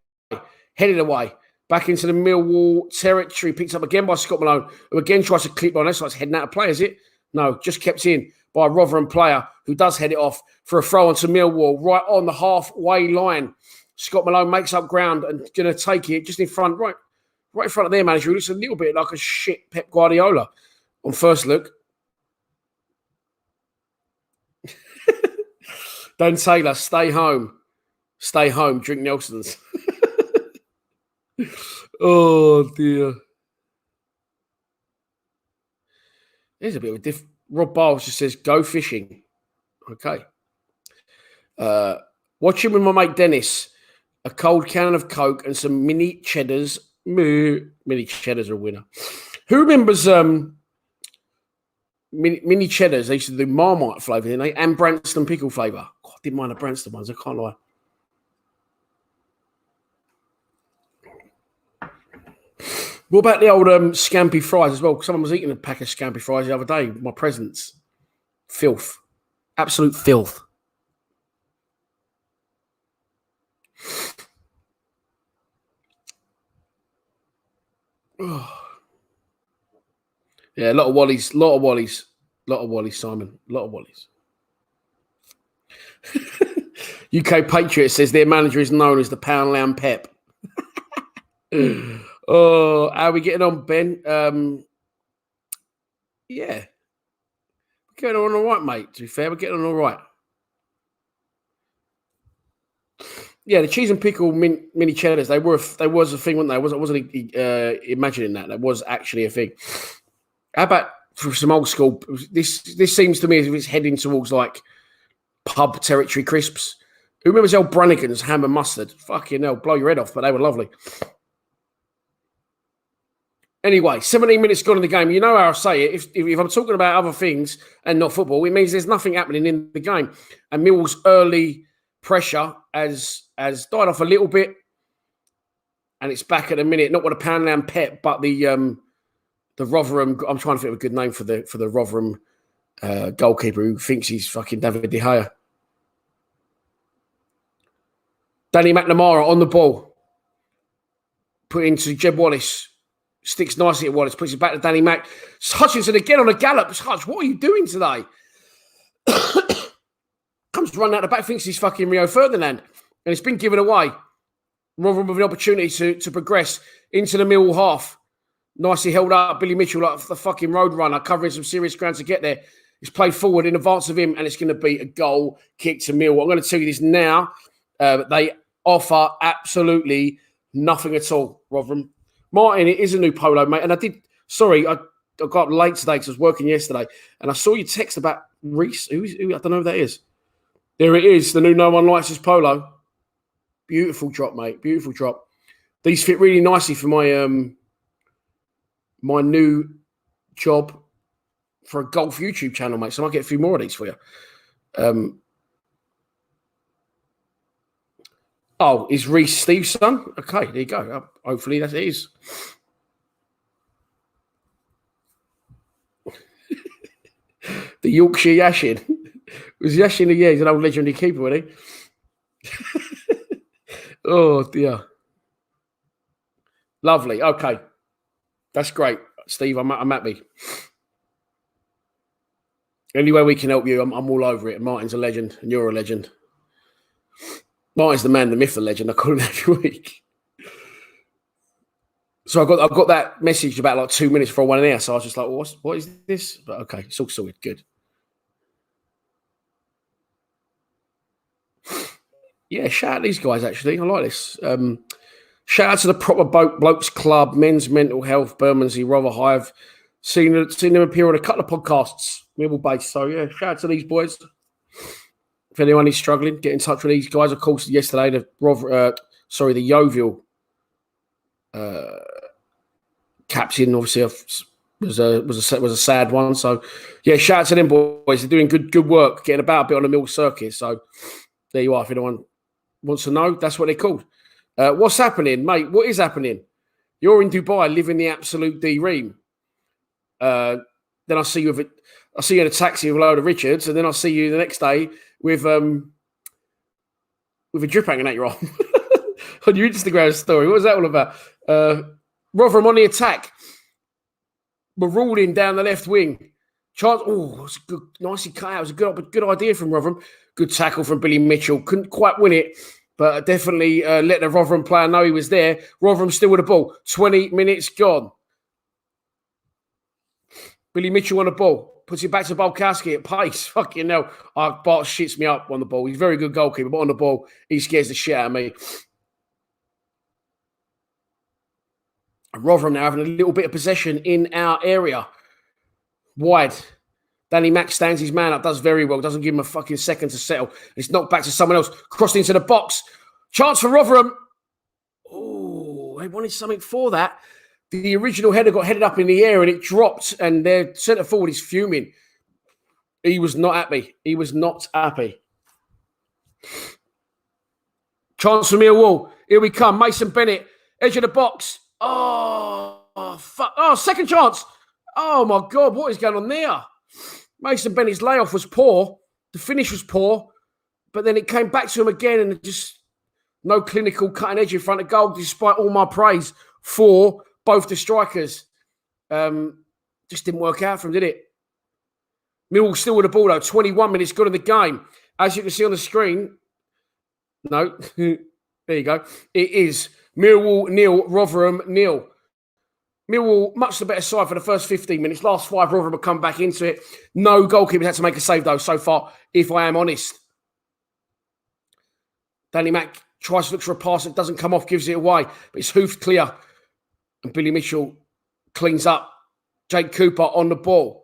Headed away. Back into the Millwall territory. Picked up again by Scott Malone, who again tries to clip on it. So it's heading out of play, is it? No, just kept in by a Rotherham player who does head it off for a throw onto Millwall. Right on the halfway line. Scott Malone makes up ground and going to take it just in front, right in front of their manager, who looks a little bit like a shit Pep Guardiola on first look. Dan Taylor, stay home. Stay home, drink Nelson's. Oh, dear. There's a bit of a Rob Biles just says, go fishing. Okay. Watching with my mate Dennis. A cold can of Coke and some mini cheddars. Mini cheddars are a winner. Who remembers mini cheddars? They used to do Marmite flavour, didn't they? And Branston pickle flavour. God, I didn't mind the Branston ones, I can't lie. What about the old scampi fries as well? Someone was eating a pack of scampi fries the other day. My presents. Filth. Absolute filth. Oh. Yeah, a lot of Wallies, Simon. A lot of Wallies. UK Patriot says their manager is known as the Poundland Pep. Oh, how are we getting on, Ben? Yeah. We're getting on all right, mate. To be fair, we're getting on all right. Yeah, the cheese and pickle mini cheddars, they was a thing, weren't they? I wasn't imagining that. That was actually a thing. How about for some old school? This seems to me as if it's heading towards like pub territory crisps. Who remembers old Brannigan's ham and mustard? Fucking hell, blow your head off, but they were lovely. Anyway, 17 minutes gone in the game. You know how I say it. If I'm talking about other things and not football, it means there's nothing happening in the game. And Mill's early pressure has died off a little bit, and it's back at a minute. Not with a Poundland Pep, but the Rotherham. I'm trying to think of a good name for the Rotherham goalkeeper who thinks he's fucking David De Gea. Danny McNamara on the ball, put into Jeb Wallace. Sticks nicely at Wallace, puts it back to Danny Mack. Hutchinson again on a gallop. Hutch, what are you doing today? Comes to run out the back, thinks he's fucking Rio Ferdinand. And it's been given away. Rotherham with an opportunity to progress into the middle half. Nicely held up. Billy Mitchell, like the fucking road runner, covering some serious ground to get there. It's played forward in advance of him, and it's going to be a goal kick to Millwall. I'm going to tell you this now. They offer absolutely nothing at all, Rotherham. Martin, it is a new polo, mate. And I got late today because I was working yesterday. And I saw your text about Reese. Who I don't know who that is. There it is, the new No One Likes His polo. Beautiful drop, mate. Beautiful drop. These fit really nicely for my my new job for a golf YouTube channel, mate. So I might get a few more of these for you. Oh, is Reese Steve's son? Okay, there you go. Hopefully that is. The Yorkshire Yashin. Was Yashin, yeah, he's an old legendary keeper, wasn't he? Oh, dear. Lovely. Okay. That's great. Steve, I'm happy. Any way we can help you, I'm all over it. Martin's a legend, and you're a legend. Martin's the man, the myth, the legend. I call him every week. So I got that message about like 2 minutes before I went in there. So I was just like, well, what is this? But okay, it's all sorted. Good. Yeah, shout out these guys, actually. I like this. Shout out to the Proper Blokes Club, Men's Mental Health, Bermondsey, Rotherham. Seen them appear on a couple of podcasts, Millwall based. So, yeah, shout out to these boys. If anyone is struggling, get in touch with these guys. Of course, yesterday, the Yeovil captain, obviously, was a sad one. So, yeah, shout out to them boys. They're doing good work, getting about a bit on the Mill circuit. So, there you are. If anyone wants to know, that's what they're called. What's happening, mate? What is happening? You're in Dubai, living the absolute dream. Then I see you in a taxi with a load of Richards, and then I see you the next day with a drip hanging out your arm on your Instagram story. What was that all about? Rotherham on the attack. Marauding down the left wing. Chance. Oh, it's good. Nicely cut out. It was a good idea from Rotherham. Good tackle from Billy Mitchell. Couldn't quite win it, but definitely let the Rotherham player know he was there. Rotherham still with the ball. 20 minutes gone. Billy Mitchell on the ball. Puts it back to Balkowski at pace. Fucking hell. Bart shits me up on the ball. He's a very good goalkeeper, but on the ball, he scares the shit out of me. And Rotherham now having a little bit of possession in our area. Wide. Danny Mack stands his man up, does very well, doesn't give him a fucking second to settle. It's knocked back to someone else, crossed into the box. Chance for Rotherham. Oh, they wanted something for that. The original header got headed up in the air and it dropped, and their centre forward is fuming. He was not happy. Chance for Millwall. Here we come. Mason Bennett, edge of the box. Oh, fuck. Oh, second chance. Oh, my God. What is going on there? Mason Bennett's layoff was poor. The finish was poor. But then it came back to him again, and just no clinical cutting edge in front of goal, despite all my praise for both the strikers. Just didn't work out for him, did it? Millwall still with the ball, though. 21 minutes gone in the game. As you can see on the screen, no, there you go. It is Millwall 0, Rotherham 0. Millwall, much the better side for the first 15 minutes. Last 5, Rotherham have come back into it. No goalkeepers had to make a save, though, so far, if I am honest. Danny Mack tries to look for a pass that doesn't come off, gives it away, but it's hoofed clear. And Billy Mitchell cleans up. Jake Cooper on the ball.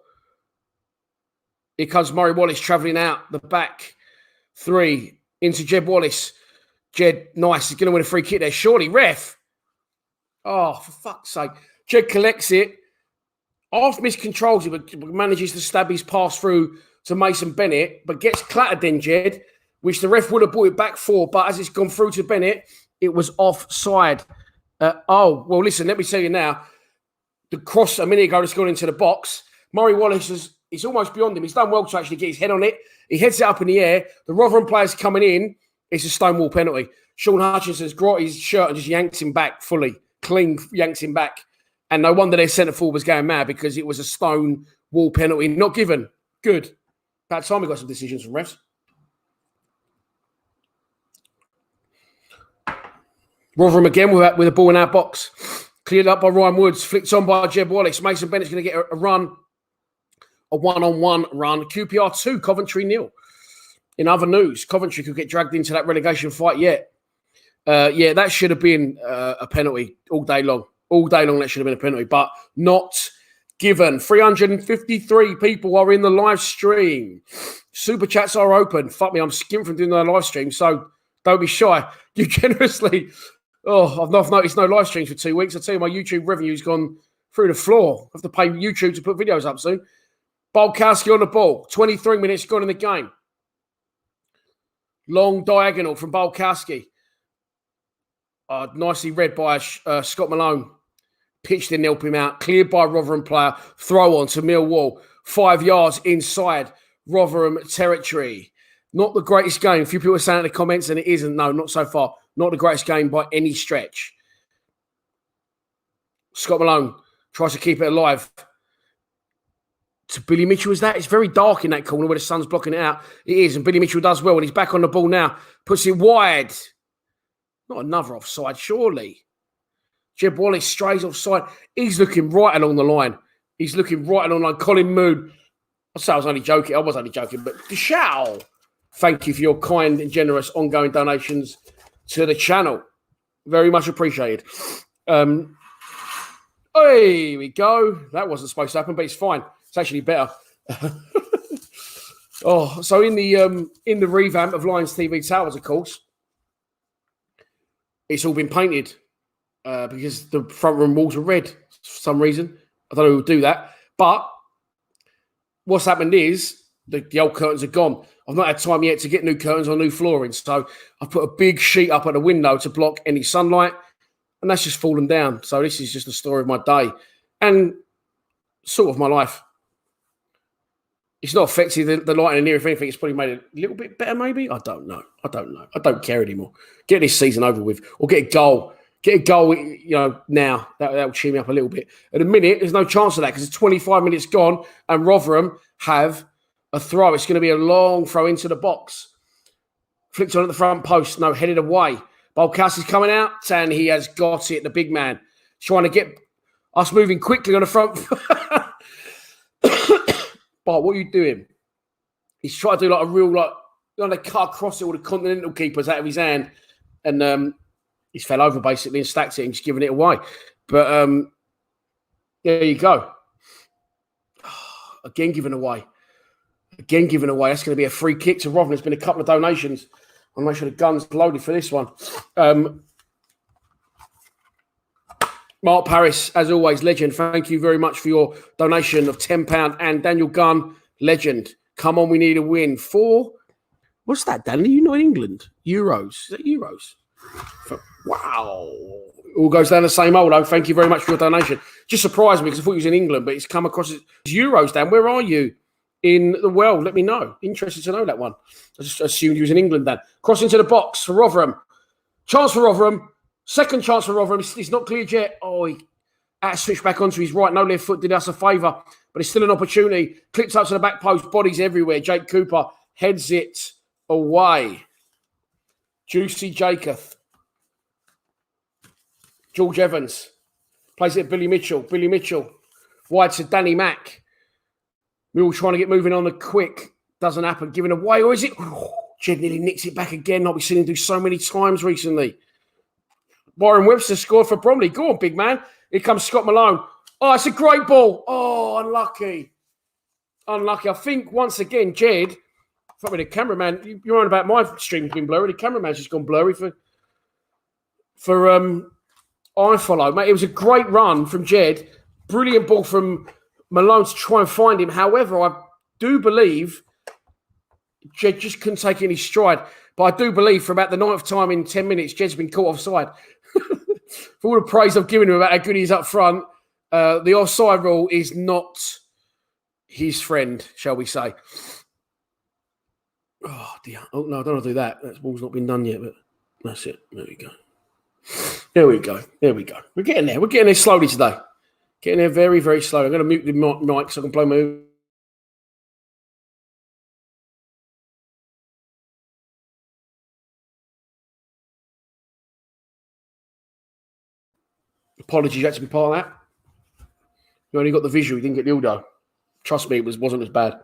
Here comes Murray Wallace travelling out the back 3 into Jed Wallace. Jed, nice. He's going to win a free kick there. Surely, ref. Oh, for fuck's sake. Jed collects it. Half miscontrols it, but manages to stab his pass through to Mason Bennett, but gets clattered then, Jed, which the ref would have brought it back for, but as it's gone through to Bennett, it was offside. Well, listen, let me tell you now. The cross a minute ago that's gone into the box. Murray Wallace he's almost beyond him. He's done well to actually get his head on it. He heads it up in the air. The Rotherham player's coming in. It's a stonewall penalty. Sean Hutchinson's got his shirt and just yanks him back fully. Clean yanks him back. And no wonder their centre forward was going mad, because it was a stone wall penalty. Not given. Good. About time we got some decisions from refs. Rotherham again with a ball in our box. Cleared up by Ryan Woods. Flicked on by Jeb Wallace. Mason Bennett's going to get a run. A one-on-one run. QPR 2, Coventry 0. In other news, Coventry could get dragged into that relegation fight yet. Yeah, that should have been a penalty all day long. All day long, that should have been a penalty, but not given. 353 people are in the live stream. Super chats are open. Fuck me, I'm skimmed from doing the live stream, so don't be shy. You generously... Oh, I've noticed no live streams for 2 weeks. I tell you, my YouTube revenue's gone through the floor. I have to pay YouTube to put videos up soon. Balkowski on the ball. 23 minutes gone in the game. Long diagonal from Balkowski. Nicely read by Scott Malone. Pitched in, help him out. Cleared by Rotherham player. Throw on to Millwall. 5 yards inside Rotherham territory. Not the greatest game. A few people are saying in the comments, and it isn't. No, not so far. Not the greatest game by any stretch. Scott Malone tries to keep it alive. To Billy Mitchell, is that? It's very dark in that corner where the sun's blocking it out. It is, and Billy Mitchell does well, and he's back on the ball now. Puts it wide. Not another offside, surely. Jeb Wallace strays offside. He's looking right along the line. Colin Moon. I was only joking. But Deshow. Thank you for your kind and generous ongoing donations to the channel. Very much appreciated. Here we go. That wasn't supposed to happen, but it's fine. It's actually better. So in the revamp of Lions TV Towers, of course, it's all been painted because the front room walls are red for some reason. I don't know who will do that. But what's happened is the old curtains are gone. I've not had time yet to get new curtains or new flooring. So I've put a big sheet up at the window to block any sunlight. And that's just fallen down. So this is just the story of my day and sort of my life. It's not affected the lighting in here. If anything, it's probably made it a little bit better, maybe. I don't know. I don't care anymore. Get this season over with or get a goal. Get a goal, now. That'll cheer me up a little bit. At the minute, there's no chance of that because it's 25 minutes gone and Rotherham have a throw. It's going to be a long throw into the box. Flicked on at the front post. No, headed away. Bolkas is coming out and he has got it. The big man trying to get us moving quickly on the front. But what are you doing? He's trying to do like a real, to cut across it all the continental keepers out of his hand. And he's fell over basically and stacked it and just giving it away. But there you go. Again given away. That's going to be a free kick to Rotherham. There's been a couple of donations. I'll make sure the gun's loaded for this one. Mark Paris, as always, legend. Thank you very much for your donation of £10. And Daniel Gunn, legend. Come on, we need a win. What's that, Dan? Are you not in England? Euros. Is that Euros? Wow. All goes down the same old. Thank you very much for your donation. Just surprised me because I thought you was in England, but it's come across as Euros, Dan. Where are you in the world? Let me know. Interested to know that one. I just assumed you was in England, Dan. Crossing to the box for Rotherham. Chance for Rotherham. Second chance for Rotherham. It's not cleared yet. Oh, he had to switch back onto his right. No left foot did us a favour, but it's still an opportunity. Clips up to the back post. Bodies everywhere. Jake Cooper heads it away. Juicy Jacob. George Evans plays it at Billy Mitchell. Billy Mitchell wide to Danny Mack. Millwall trying to get moving on the quick. Doesn't happen. Giving away. Or is it? Jed nearly nicks it back again. Not we've seen him do so many times recently. Warren Webster scored for Bromley. Go on, big man. Here comes Scott Malone. Oh, it's a great ball. Oh, unlucky. I think, once again, Jed, probably the cameraman, you're on about my stream being blurry. The cameraman's just gone blurry for iFollow. Mate, it was a great run from Jed. Brilliant ball from Malone to try and find him. However, I do believe Jed just couldn't take any stride. But I do believe for about the 9th time in 10 minutes, Jed's been caught offside. For all the praise I've given him about how good he is up front, the offside rule is not his friend, shall we say. Oh, dear. Oh, no, I don't want to do that. That ball's not been done yet, but that's it. There we go. We're getting there. We're getting there slowly today. Getting there very, very slowly. I'm going to mute the mic so I can blow my... Apologies, you had to be part of that. You only got the visual, you didn't get the audio. Trust me, it wasn't as bad.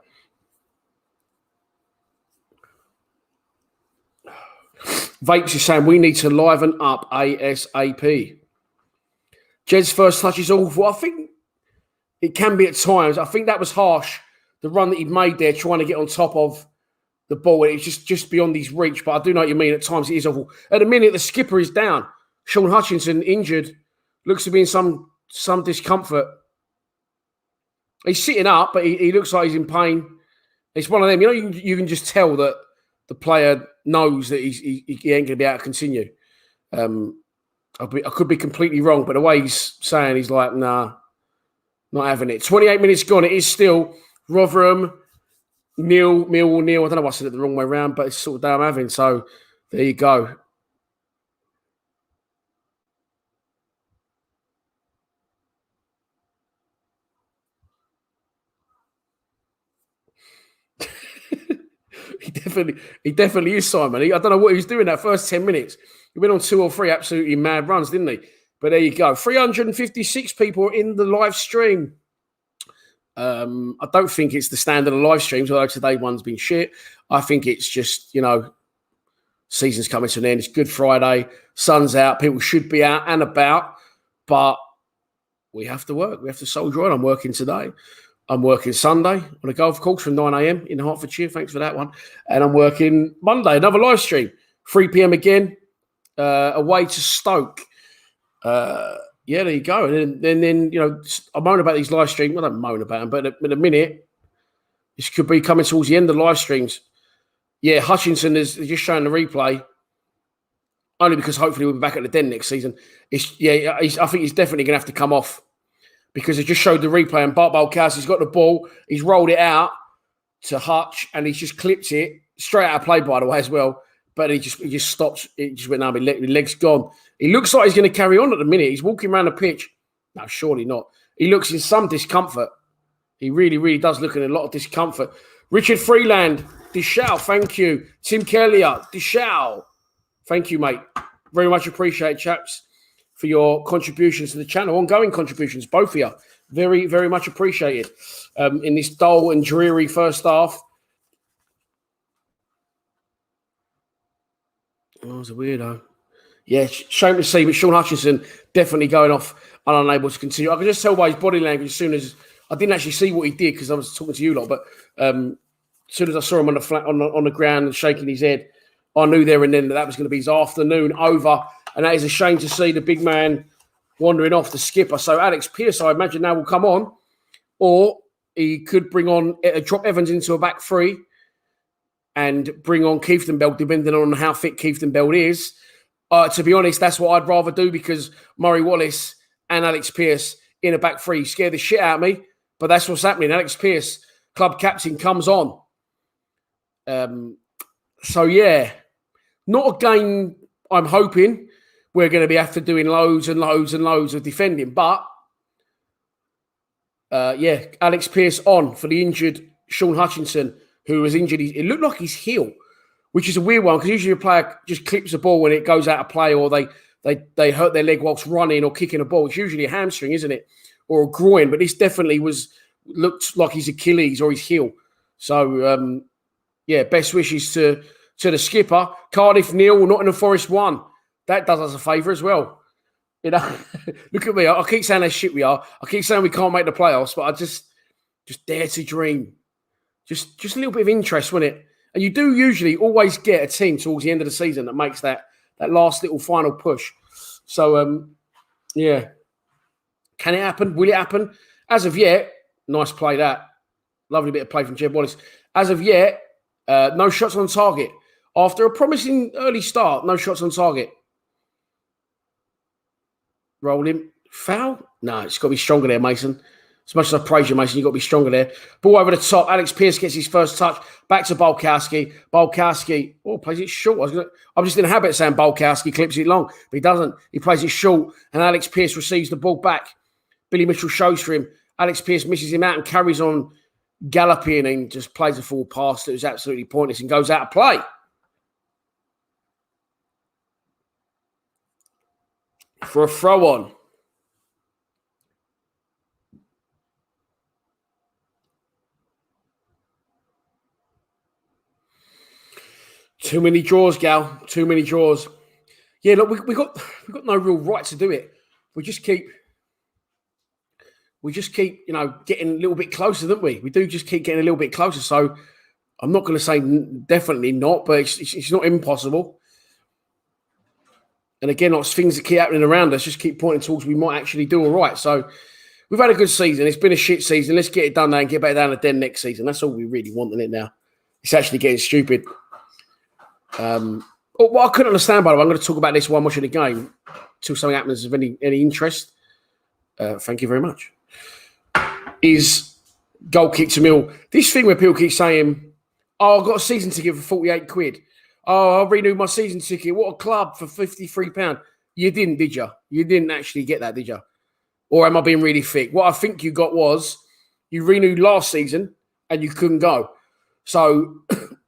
Vapes is saying we need to liven up ASAP. Jed's first touch is awful. I think it can be at times. I think that was harsh, the run that he'd made there, trying to get on top of the ball. It's just beyond his reach, but I do know what you mean. At times it is awful. At the minute, the skipper is down. Sean Hutchinson, injured. Looks to be in some discomfort. He's sitting up, but he looks like he's in pain. It's one of them. You can just tell that the player knows that he ain't going to be able to continue. I could be completely wrong, but the way he's saying, he's like, nah, not having it. 28 minutes gone. It is still Rotherham, Millwall. I don't know why I said it the wrong way around, but it's sort of damn having. So there you go. He definitely is, Simon. I don't know what he was doing that first 10 minutes. He went on 2 or 3 absolutely mad runs, didn't he? But there you go. 356 people in the live stream. I don't think it's the standard of live streams, although today one's been shit. I think it's just, season's coming to an end. It's Good Friday, sun's out, people should be out and about, but we have to work. We have to soldier on. I'm working today. I'm working Sunday on a golf course from 9 a.m. in Hertfordshire. Thanks for that one. And I'm working Monday, another live stream, 3 p.m. again, away to Stoke. Yeah, there you go. And then I moan about these live streams. I don't moan about them, but in a minute, this could be coming towards the end of the live streams. Yeah, Hutchinson is just showing the replay, only because hopefully we'll be back at the Den next season. I think he's definitely going to have to come off because it just showed the replay and Bart Balkowski's got the ball. He's rolled it out to Hutch and he's just clipped it straight out of play, by the way, as well. But he just stopped. It just went down. His leg's gone. He looks like he's going to carry on at the minute. He's walking around the pitch. No, surely not. He looks in some discomfort. He really, really does look in a lot of discomfort. Richard Freeland, Dishal, thank you. Tim Kellier, Dishal, thank you, mate. Very much appreciate, chaps, for your contributions to the channel. Ongoing contributions, both of you. Very, very much appreciated. In this dull and dreary first half. Oh, it's a weirdo. Yeah, shame to see, but Sean Hutchinson definitely going off and unable to continue. I could just tell by his body language as soon as I didn't actually see what he did because I was talking to you lot, but as soon as I saw him on the ground and shaking his head, I knew there and then that was going to be his afternoon over. And that is a shame to see the big man wandering off the skipper. So Alex Pearce, I imagine now will come on, or he could drop Evans into a back three and bring on Kieftenbeld, depending on how fit Kieftenbeld is. To be honest, that's what I'd rather do because Murray Wallace and Alex Pearce in a back three scare the shit out of me. But that's what's happening. Alex Pearce, club captain, comes on. So, yeah, not a game I'm hoping we're going to be after doing loads and loads and loads of defending. But, Alex Pearce on for the injured Sean Hutchinson, who was injured. It looked like his heel, which is a weird one because usually a player just clips the ball when it goes out of play or they hurt their leg whilst running or kicking a ball. It's usually a hamstring, isn't it? Or a groin, but this definitely looked like his Achilles or his heel. So, best wishes to the skipper. Cardiff 0, Nottingham Forest 1. That does us a favour as well. Look at me. I keep saying how shit we are. I keep saying we can't make the playoffs, but I just dare to dream. Just a little bit of interest, wouldn't it? And you do usually always get a team towards the end of the season that makes that last little final push. So, can it happen? Will it happen? As of yet, nice play that. Lovely bit of play from Jeb Wallace. As of yet, no shots on target. After a promising early start, no shots on target. Rolling. Foul? No, it's got to be stronger there, Mason. As much as I praise you, Mason, you've got to be stronger there. Ball over the top. Alex Pearce gets his first touch. Back to Balkowski. Balkowski, plays it short. I'm just in a habit of saying Balkowski clips it long, but he doesn't. He plays it short, and Alex Pearce receives the ball back. Billy Mitchell shows for him. Alex Pearce misses him out and carries on galloping and just plays a full pass that was absolutely pointless and goes out of play. For a throw on. Too many draws, Gal. Too many draws. Yeah, look, we got no real right to do it. We just keep, getting a little bit closer, don't we? We do just keep getting a little bit closer. So I'm not going to say definitely not, but it's not impossible. And again, lots of things that keep happening around us just keep pointing towards we might actually do all right. So we've had a good season. It's been a shit season. Let's get it done now and get back down the Den next season. That's all we really want in it now. It's actually getting stupid. What I couldn't understand, by the way, I'm going to talk about this while I'm watching the game until something happens of any interest. Thank you very much. Is goal kick to Mill. This thing where people keep saying, I've got a season ticket for 48 quid. Oh, I renewed my season ticket. What a club for £53. You didn't, did you? You didn't actually get that, did you? Or am I being really thick? What I think you got was you renewed last season and you couldn't go. So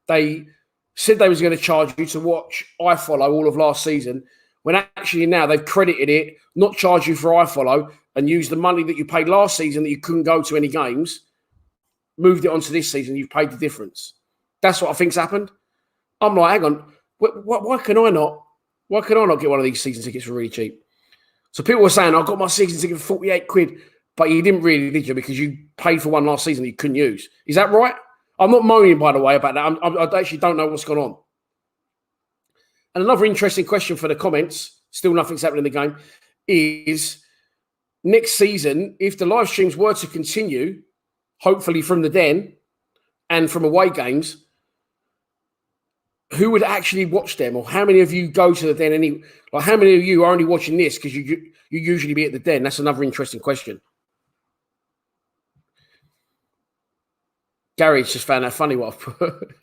they said they was going to charge you to watch iFollow all of last season, when actually now they've credited it, not charge you for iFollow, and use the money that you paid last season that you couldn't go to any games, moved it onto this season, you've paid the difference. That's what I think's happened. I'm like, hang on, why can I not get one of these season tickets for really cheap? So people were saying, I got my season ticket for 48 quid, but you didn't really, did you? Because you paid for one last season that you couldn't use. Is that right? I'm not moaning, by the way, about that. I actually don't know what's gone on. And another interesting question for the comments, still nothing's happening in the game, is next season, if the live streams were to continue, hopefully from the Den and from away games, who would actually watch them? Or how many of you go to the Den? How many of you are only watching this because you usually be at the Den? That's another interesting question. Gary's just found that funny what I've put.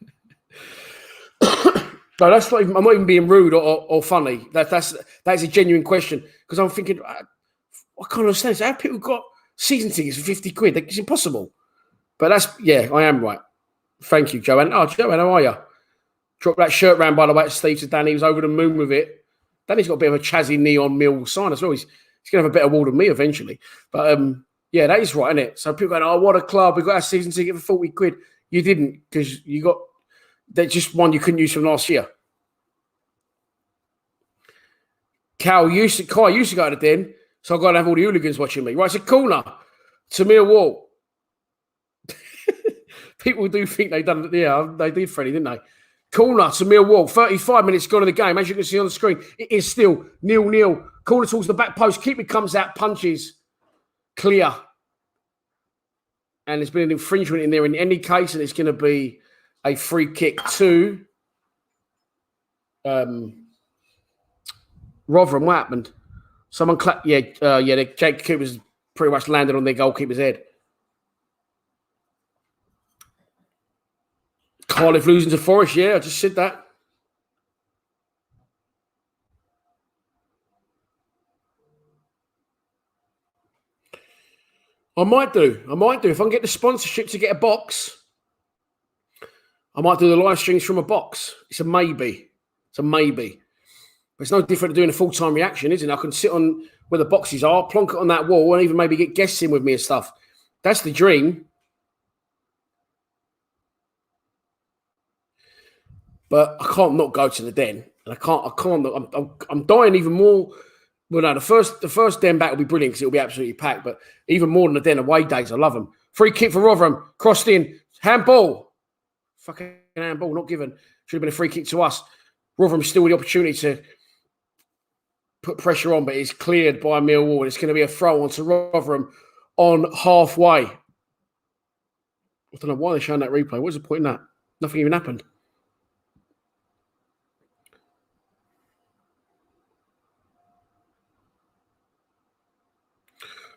No, that's not even, I'm not even being rude or funny. That's a genuine question because I'm thinking, I can't understand. So how people got season tickets for 50 quid? It's impossible. But I am right. Thank you, Joanne. Oh, Joanne, how are you? Dropped that shirt round, by the way, to Steve to Danny. He was over the moon with it. Danny's got a bit of a chazzy neon Mill sign as well. He's going to have a better wall than me eventually. But yeah, that is right, isn't it? So people going, oh, what a club. We got our season ticket for 40 quid. You didn't because you got there's just one you couldn't use from last year. Kai used to go to the Den, so I've got to have all the hooligans watching me. Right, it's a corner to Millwall. People do think they done it. Yeah, they did, Freddie, didn't they? Corner to Millwall. 35 minutes gone in the game. As you can see on the screen, it is still 0-0. Corner towards the back post. Keeper comes out, punches. Clear. And there's been an infringement in there in any case, and it's going to be a free kick to Rotherham. What happened? Someone clapped. Yeah. Jake Cooper's pretty much landed on their goalkeeper's head. Cardiff losing to Forest. Yeah, I just said that. I might do. If I can get the sponsorship to get a box, I might do the live streams from a box. It's a maybe. But it's no different to doing a full-time reaction, isn't it? I can sit on where the boxes are, plonk it on that wall, and even maybe get guests in with me and stuff. That's the dream. But I can't not go to the Den. And I'm dying even more. Well, no, the first Den back will be brilliant because it'll be absolutely packed. But even more than the Den away days, I love them. Free kick for Rotherham. Crossed in. Handball. Fucking handball, not given. Should have been a free kick to us. Rotherham still with the opportunity to put pressure on, but it's cleared by Millwall. It's going to be a throw onto Rotherham on halfway. I don't know why they're showing that replay. What's the point in that? Nothing even happened.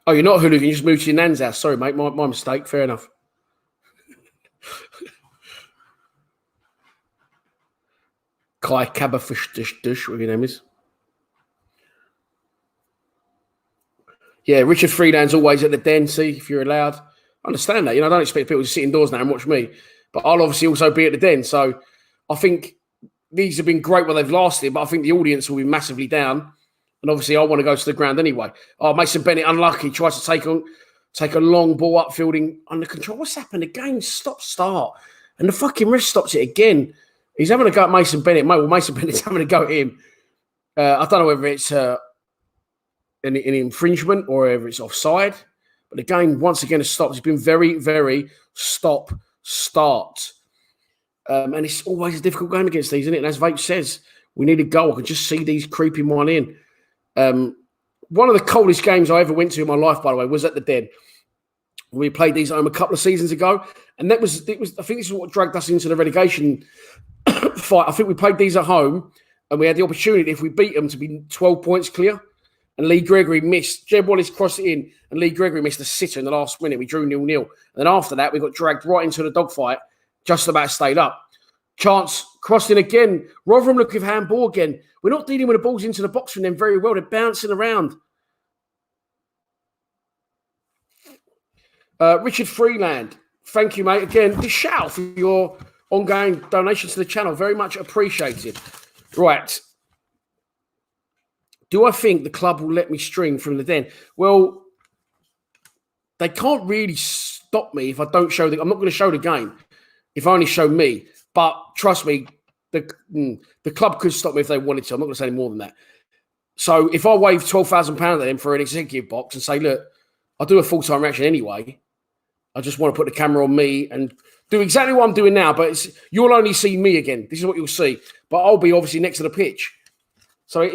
Oh, you're not a hooligan. You just moved to your nan's house. Sorry, mate. My mistake. Fair enough. Kai Kabafish, whatever your name is. Yeah, Richard Freeland's always at the Den. See, if you're allowed. I understand that. I don't expect people to sit indoors now and watch me. But I'll obviously also be at the Den. So I think these have been great while they've lasted. But I think the audience will be massively down. And obviously, I want to go to the ground anyway. Oh, Mason Bennett, unlucky. Tries to take a long ball up, fielding under control. What's happened? The game start. And the fucking ref stops it again. He's having a go at Mason Bennett. Well, Mason Bennett's having a go at him. I don't know whether it's an infringement or whether it's offside. But the game, once again, has stopped. It's been very, very stop-start. And it's always a difficult game against these, isn't it? And as Vape says, we need a goal. I can just see these creeping one in. One of the coldest games I ever went to in my life, by the way, was at the Den. We played these at home a couple of seasons ago, and it was. I think this is what dragged us into the relegation fight. I think we played these at home, and we had the opportunity, if we beat them, to be 12 points clear. And Lee Gregory missed. Jeb Wallace crossed it in, and Lee Gregory missed a sitter in the last minute. We drew 0-0. And then after that, we got dragged right into the dogfight, just about stayed up. Chance crossed in again. Rotherham look with handball again. We're not dealing with the balls into the box from them very well. They're bouncing around. Richard Freeland, thank you, mate. Again, this shout for your ongoing donations to the channel. Very much appreciated. Right. Do I think the club will let me stream from the Den? Well, they can't really stop me if I don't show I'm not going to show the game if I only show me. But trust me, the club could stop me if they wanted to. I'm not going to say any more than that. So if I wave £12,000 at them for an executive box and say, look, I'll do a full-time reaction anyway. I just want to put the camera on me and do exactly what I'm doing now, but you'll only see me again. This is what you'll see. But I'll be obviously next to the pitch. So it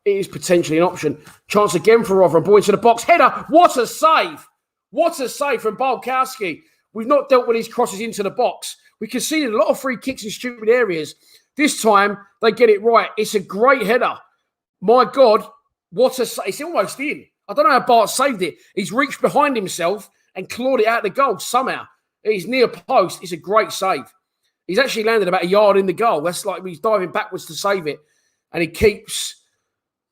is potentially an option. Chance again for Rotherham. Ball into the box. Header. What a save. What a save from Bulkowski. We've not dealt with his crosses into the box. We conceded a lot of free kicks in stupid areas. This time, they get it right. It's a great header. My God, what a save. It's almost in. I don't know how Bart saved it. He's reached behind himself and clawed it out of the goal somehow. He's near post. It's a great save. He's actually landed about a yard in the goal. That's like he's diving backwards to save it. And he keeps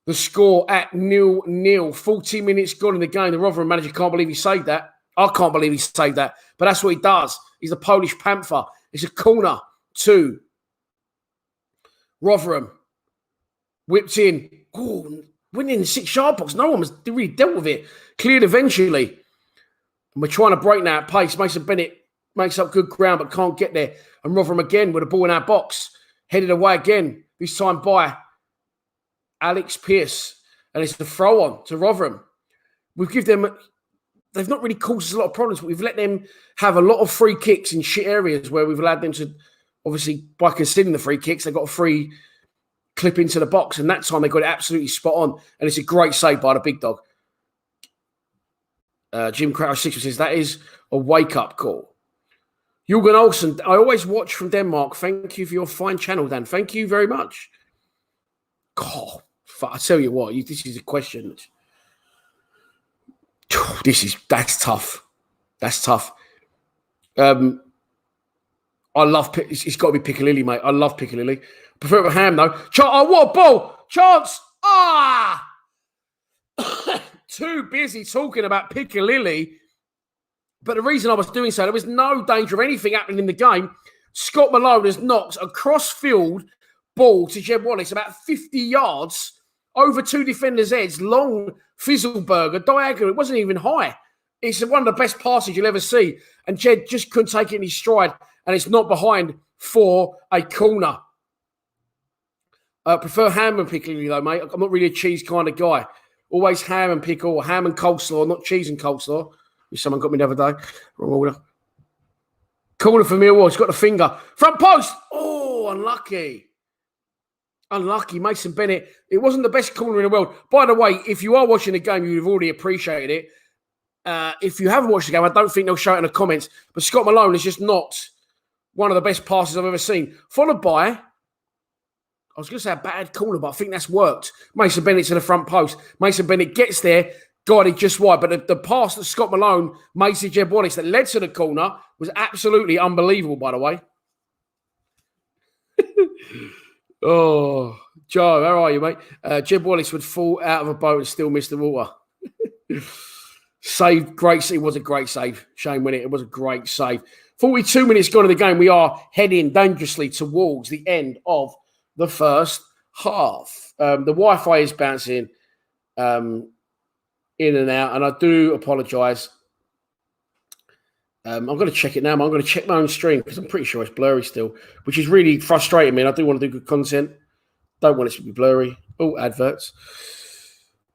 the score at 0-0. 40 minutes gone in the game. The Rotherham manager can't believe he saved that. I can't believe he saved that. But that's what he does. He's a Polish Panther. It's a corner to Rotherham. Whipped in. Oh, went in the 6-yard box. No one was really dealt with it. Cleared eventually. And we're trying to break now at pace. Mason Bennett makes up good ground but can't get there. And Rotherham again with a ball in our box. Headed away again. This time by Alex Pearce. And it's the throw on to Rotherham. We've given them... They've not really caused us a lot of problems, but we've let them have a lot of free kicks in shit areas where we've allowed them to... Obviously, by conceding the free kicks, they got a free clip into the box. And that time they got it absolutely spot on. And it's a great save by the big dog. Jim Crouch 6 says, that is a wake-up call. Jürgen Olsen, I always watch from Denmark. Thank you for your fine channel, Dan. Thank you very much. God, I tell you what, this is a question. That's tough. That's tough. I love, it's got to be Piccalilli, mate. I love Piccalilli. Prefer it with Ham, though. What a ball! Chance! Too busy talking about Piccalilli. But the reason I was doing so, there was no danger of anything happening in the game. Scott Malone has knocked a cross-field ball to Jed Wallace about 50 yards over two defenders' heads. Long Fizzleberger, diagonal. It wasn't even high. It's one of the best passes you'll ever see. And Jed just couldn't take it in his stride. And it's not behind for a corner. Prefer ham and pickle, though, mate. I'm not really a cheese kind of guy. Always ham and pickle, or ham and coleslaw, not cheese and coleslaw. Which someone got me the other day. Wrong order. Corner for Millwall. He's got the finger. Front post. Oh, unlucky. Unlucky. Mason Bennett. It wasn't the best corner in the world. By the way, if you are watching the game, you've already appreciated it. If you haven't watched the game, I don't think they'll show it in the comments. But Scott Malone is just not one of the best passes I've ever seen. Followed by, I was going to say a bad corner, but I think that's worked. Mason Bennett to the front post. Mason Bennett gets there. Got it just wide. But the pass that Scott Malone made to Jeb Wallace that led to the corner was absolutely unbelievable, by the way. Oh, Joe, how are you, mate? Jeb Wallace would fall out of a boat and still miss the water. Save, great. It was a great save. Shame when it was a great save. 42 minutes gone in the game. We are heading dangerously towards the end of the first half. The Wi-Fi is bouncing in and out, and I do apologise. I'm going to check it now. I'm going to check my own stream because I'm pretty sure it's blurry still, which is really frustrating me. And I do want to do good content. Don't want it to be blurry. Oh, adverts.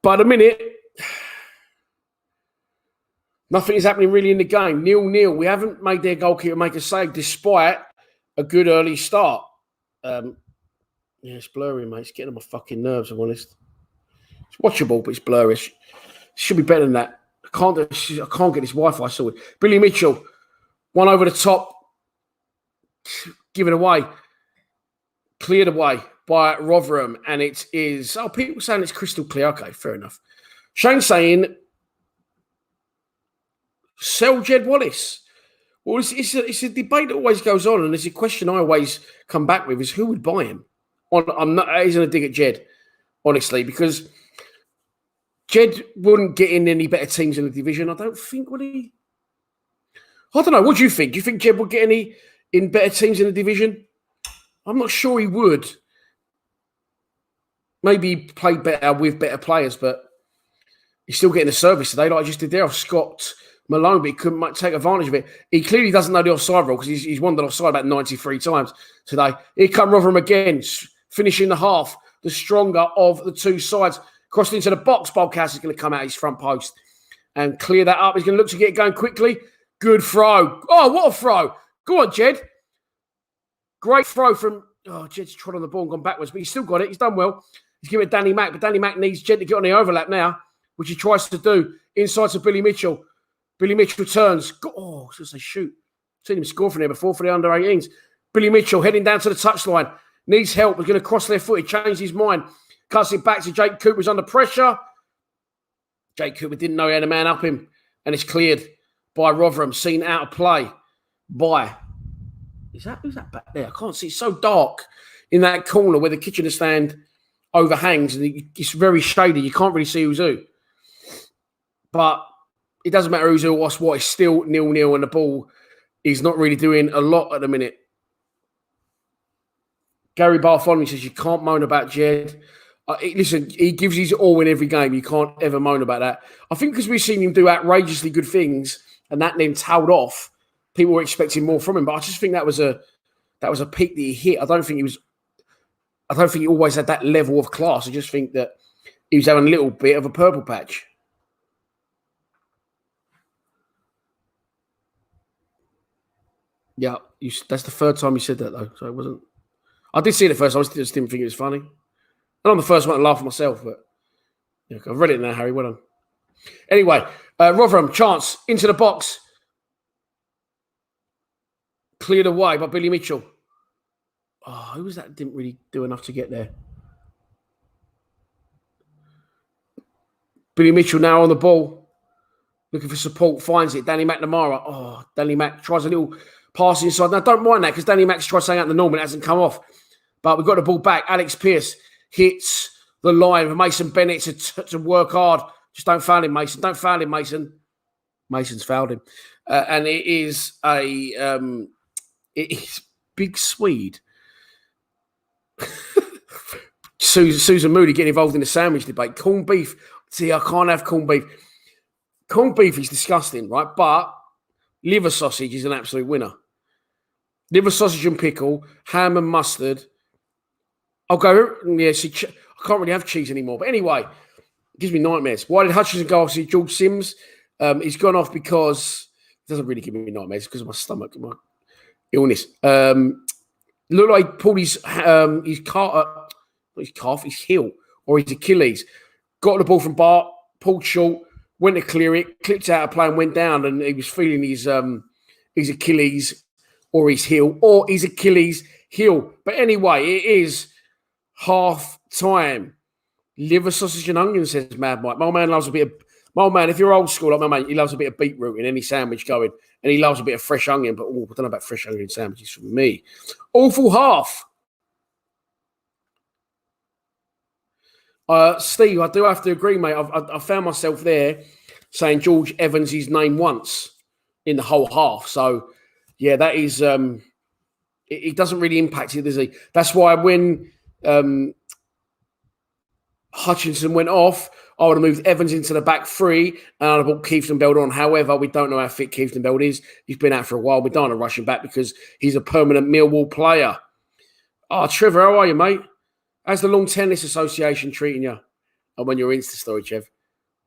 But a minute, nothing is happening really in the game. 0-0. We haven't made their goalkeeper make a save despite a good early start. Yeah, it's blurry, mate. It's getting on my fucking nerves, I'm honest. It's watchable, but it's blurry. It should be better than that. I can't get this Wi-Fi sorted. Billy Mitchell, one over the top, given away, cleared away by Rotherham, and it is. Oh, people saying it's crystal clear. Okay, fair enough. Shane saying, sell Jed Wallace. Well, it's a debate that always goes on, and it's a question I always come back with: is who would buy him? I'm not. It isn't a dig at Jed, honestly, because Jed wouldn't get in any better teams in the division. I don't think, would he? I don't know. What do you think? Do you think Jed would get any in better teams in the division? I'm not sure he would. Maybe he played better with better players, but he's still getting the service today, like I just did there. Scott Malone, but he couldn't take advantage of it. He clearly doesn't know the offside rule because he's wandered offside about 93 times today. Here come Rotherham again, finishing the half, the stronger of the two sides. Crossed into the box, Bolkas is going to come out his front post and clear that up. He's going to look to get it going quickly. Good throw. Oh, what a throw. Go on, Jed. Great throw from... Oh, Jed's trod on the ball and gone backwards, but he's still got it. He's done well. He's given it Danny Mack, but Danny Mack needs Jed to get on the overlap now, which he tries to do inside to Billy Mitchell. Billy Mitchell turns. Oh, I was going to say shoot. Seen him score from there before for the under-18s. Billy Mitchell heading down to the touchline. Needs help. He's going to cross their foot. He changed his mind. Cuts it back to Jake Cooper. Who's under pressure. Jake Cooper didn't know he had a man up him. And it's cleared by Rotherham. Seen out of play by... Who's that back there? I can't see. It's so dark in that corner where the kitchen stand overhangs. And it's very shady. You can't really see who's who. But it doesn't matter who's who or what's what. It's still 0-0 and the ball is not really doing a lot at the minute. Gary Bartholomew says you can't moan about Jed. Listen, he gives his all in every game. You can't ever moan about that. I think because we've seen him do outrageously good things and that then tailed off, people were expecting more from him. But I just think that was a peak that he hit. I don't think he always had that level of class. I just think that he was having a little bit of a purple patch. Yeah, that's the third time you said that though. So it wasn't. I did see it the first time. I just didn't think it was funny. And I'm the first one to laugh at myself, but yeah, I've read it now, Harry. Well done. Anyway, Rotherham, chance into the box. Cleared away by Billy Mitchell. Oh, who was that? Didn't really do enough to get there. Billy Mitchell now on the ball. Looking for support. Finds it. Danny McNamara. Oh, Danny Mac tries a little pass inside. Now, don't mind that because Danny Mac's tried saying out the normal. It hasn't come off. But we've got the ball back. Alex Pearce hits the line for Mason Bennett to work hard. Just don't foul him, Mason. Don't foul him, Mason. Mason's fouled him. And it is Big Swede. Susan Moody getting involved in the sandwich debate. Corned beef. See, I can't have corned beef. Corned beef is disgusting, right? But liver sausage is an absolute winner. Liver sausage and pickle, ham and mustard. I'll go, yeah, see, I can't really have cheese anymore. But anyway, it gives me nightmares. Why did Hutchinson go off? See, George Sims, he's gone off because it doesn't really give me nightmares because of my stomach and my illness. Looked like he pulled his calf, his heel, or his Achilles. Got the ball from Bart, pulled short, went to clear it, clipped out of play and went down, and he was feeling his Achilles or his heel or his Achilles heel. But anyway, it is half time. Liver, sausage and onion, says Mad Mike. My man loves a bit of... My man, if you're old school like my mate, he loves a bit of beetroot in any sandwich going. And he loves a bit of fresh onion. But I don't know about fresh onion sandwiches for me. Awful half. Steve, I do have to agree, mate. I found myself there saying George Evans' name once in the whole half. So, yeah, that is... it doesn't really impact it, does he? That's why when Hutchinson went off, I would have moved Evans into the back three and I'd have brought Kieftenbeld on. However, we don't know how fit Kieftenbeld is. He's been out for a while. We don't want to rush him back because he's a permanent Millwall player. Oh, Trevor, how are you, mate? How's the Lawn Tennis Association treating you? Oh, when your Insta story, Trev.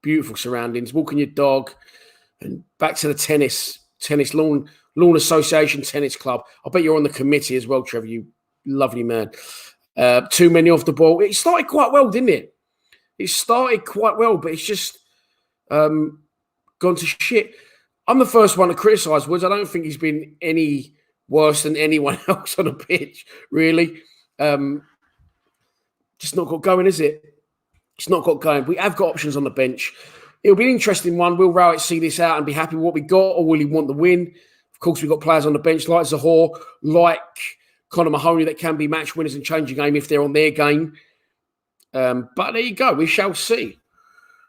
Beautiful surroundings. Walking your dog and back to the tennis lawn association tennis club. I bet you're on the committee as well, Trevor. You lovely man. Too many off the ball. It started quite well, didn't it? It started quite well, but it's just gone to shit. I'm the first one to criticise Woods. I don't think he's been any worse than anyone else on the pitch, really. Just not got going, is it? It's not got going. We have got options on the bench. It'll be an interesting one. Will Rowett see this out and be happy with what we got, or will he want the win? Of course, we've got players on the bench like Zahor, like Conor Mahoney that can be match winners and change a game if they're on their game. But there you go. We shall see.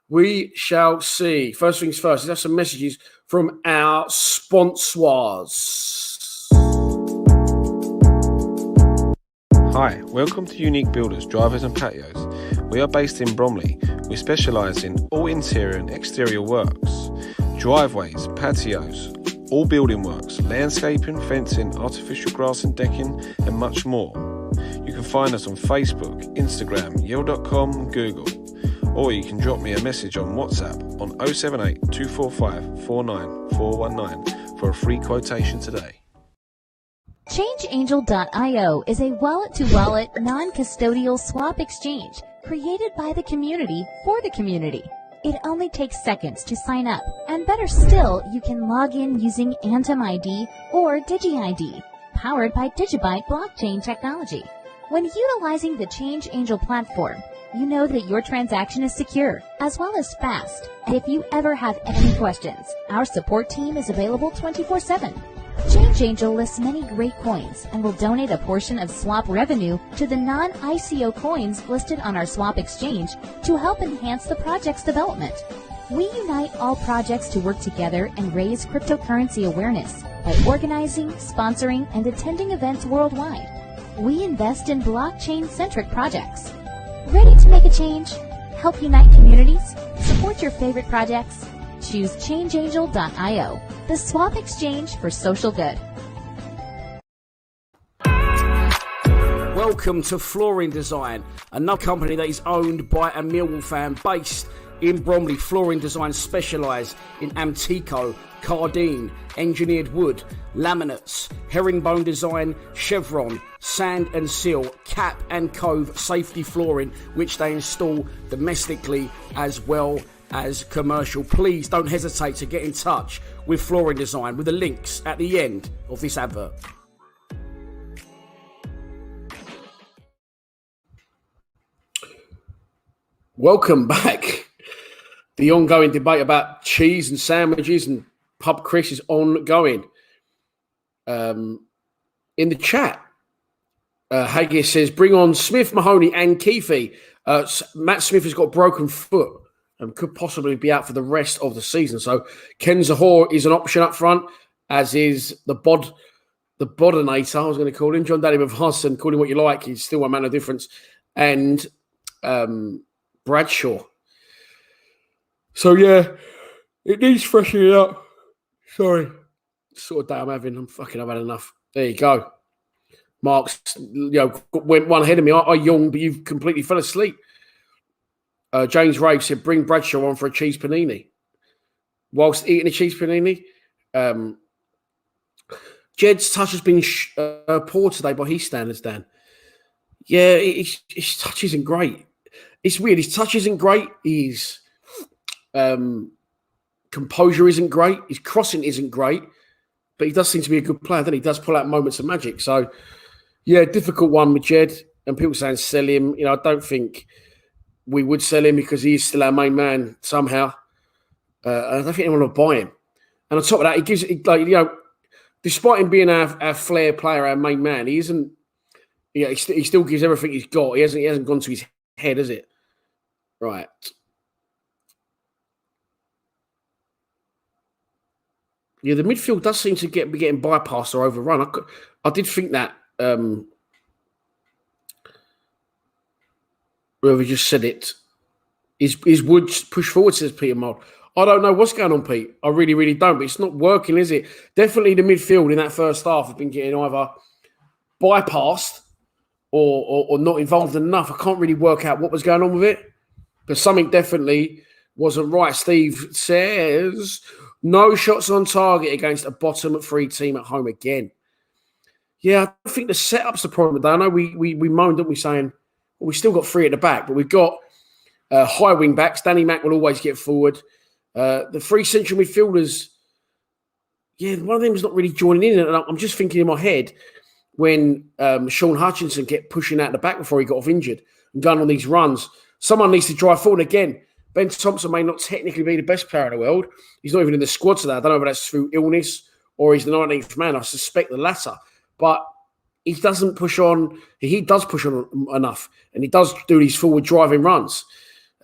We shall see. First things first, let's have some messages from our sponsors. Hi, welcome to Unique Builders, Drivers and Patios. We are based in Bromley. We specialise in all interior and exterior works. driveways, patios, all building works, landscaping, fencing, artificial grass and decking, and much more. You can find us on Facebook, Instagram, yell.com, Google, or you can drop me a message on WhatsApp on 078 245 49419 for a free quotation today. ChangeAngel.io is a wallet-to-wallet, non-custodial swap exchange created by the community for the community. It only takes seconds to sign up, and better still, you can log in using Atom ID or DigiID, powered by Digibyte blockchain technology. When utilizing the ChangeAngel platform, you know that your transaction is secure, as well as fast. And if you ever have any questions, our support team is available 24/7. ChangeAngel lists many great coins and will donate a portion of swap revenue to the non-ICO coins listed on our swap exchange to help enhance the project's development. We unite all projects to work together and raise cryptocurrency awareness by organizing, sponsoring, and attending events worldwide. We invest in blockchain-centric projects. Ready to make a change? Help unite communities? Support your favorite projects? Choose ChangeAngel.io, the swap exchange for social good. Welcome to Flooring Design, another company that is owned by a Millwall fan based in Bromley. Flooring Design specialise in Antico, Cardine, engineered wood, laminates, herringbone design, chevron, sand and seal, cap and cove safety flooring, which they install domestically as well as commercial. Please don't hesitate to get in touch with Flooring Design with the links at the end of this advert. Welcome back. The ongoing debate about cheese and sandwiches and pub Chris is ongoing. In the chat, Haggis says, bring on Smith, Mahoney and Keefe. Matt Smith has got a broken foot and could possibly be out for the rest of the season. So Ken Zahor is an option up front, as is the Bodinator, I was going to call him. John Daly with Hudson, call him what you like. He's still a man of difference. And Bradshaw. So, yeah, it needs freshening up. Sorry. Sort of day I'm having. I've had enough. There you go. Mark's, went one ahead of me. I yawned, but you've completely fell asleep. James Rave said, bring Bradshaw on for a cheese panini. Whilst eating a cheese panini, Jed's touch has been poor today by his standards, Dan. Yeah, his touch isn't great. It's weird. His touch isn't great. His composure isn't great. His crossing isn't great. But he does seem to be a good player, doesn't he? He does pull out moments of magic. So, yeah, difficult one with Jed. And people saying sell him. I don't think we would sell him because he is still our main man somehow. I don't think anyone will buy him. And on top of that, he gives despite him being our flair player, our main man, he isn't. Yeah, he still gives everything he's got. He hasn't gone to his head, has it? Right. Yeah, the midfield does seem to be getting bypassed or overrun. I did think that. Whoever just said it, is Wood push forward, says Peter Mold. I don't know what's going on, Pete. I really, really don't. But it's not working, is it? Definitely the midfield in that first half have been getting either bypassed or not involved enough. I can't really work out what was going on with it. But something definitely wasn't right. Steve says, no shots on target against a bottom three team at home again. Yeah, I think the setup's the problem. I know we moaned, didn't we, saying, well, we still got three at the back, but we've got high wing backs. Danny Mack will always get forward. The three central midfielders, yeah, one of them is not really joining in. And I'm just thinking in my head when Sean Hutchinson kept pushing out the back before he got off injured and going on these runs. Someone needs to drive forward again. Ben Thompson may not technically be the best player in the world. He's not even in the squad today. I don't know if that's through illness or he's the 19th man. I suspect the latter. But he doesn't push on. He does push on enough. And he does do these forward driving runs.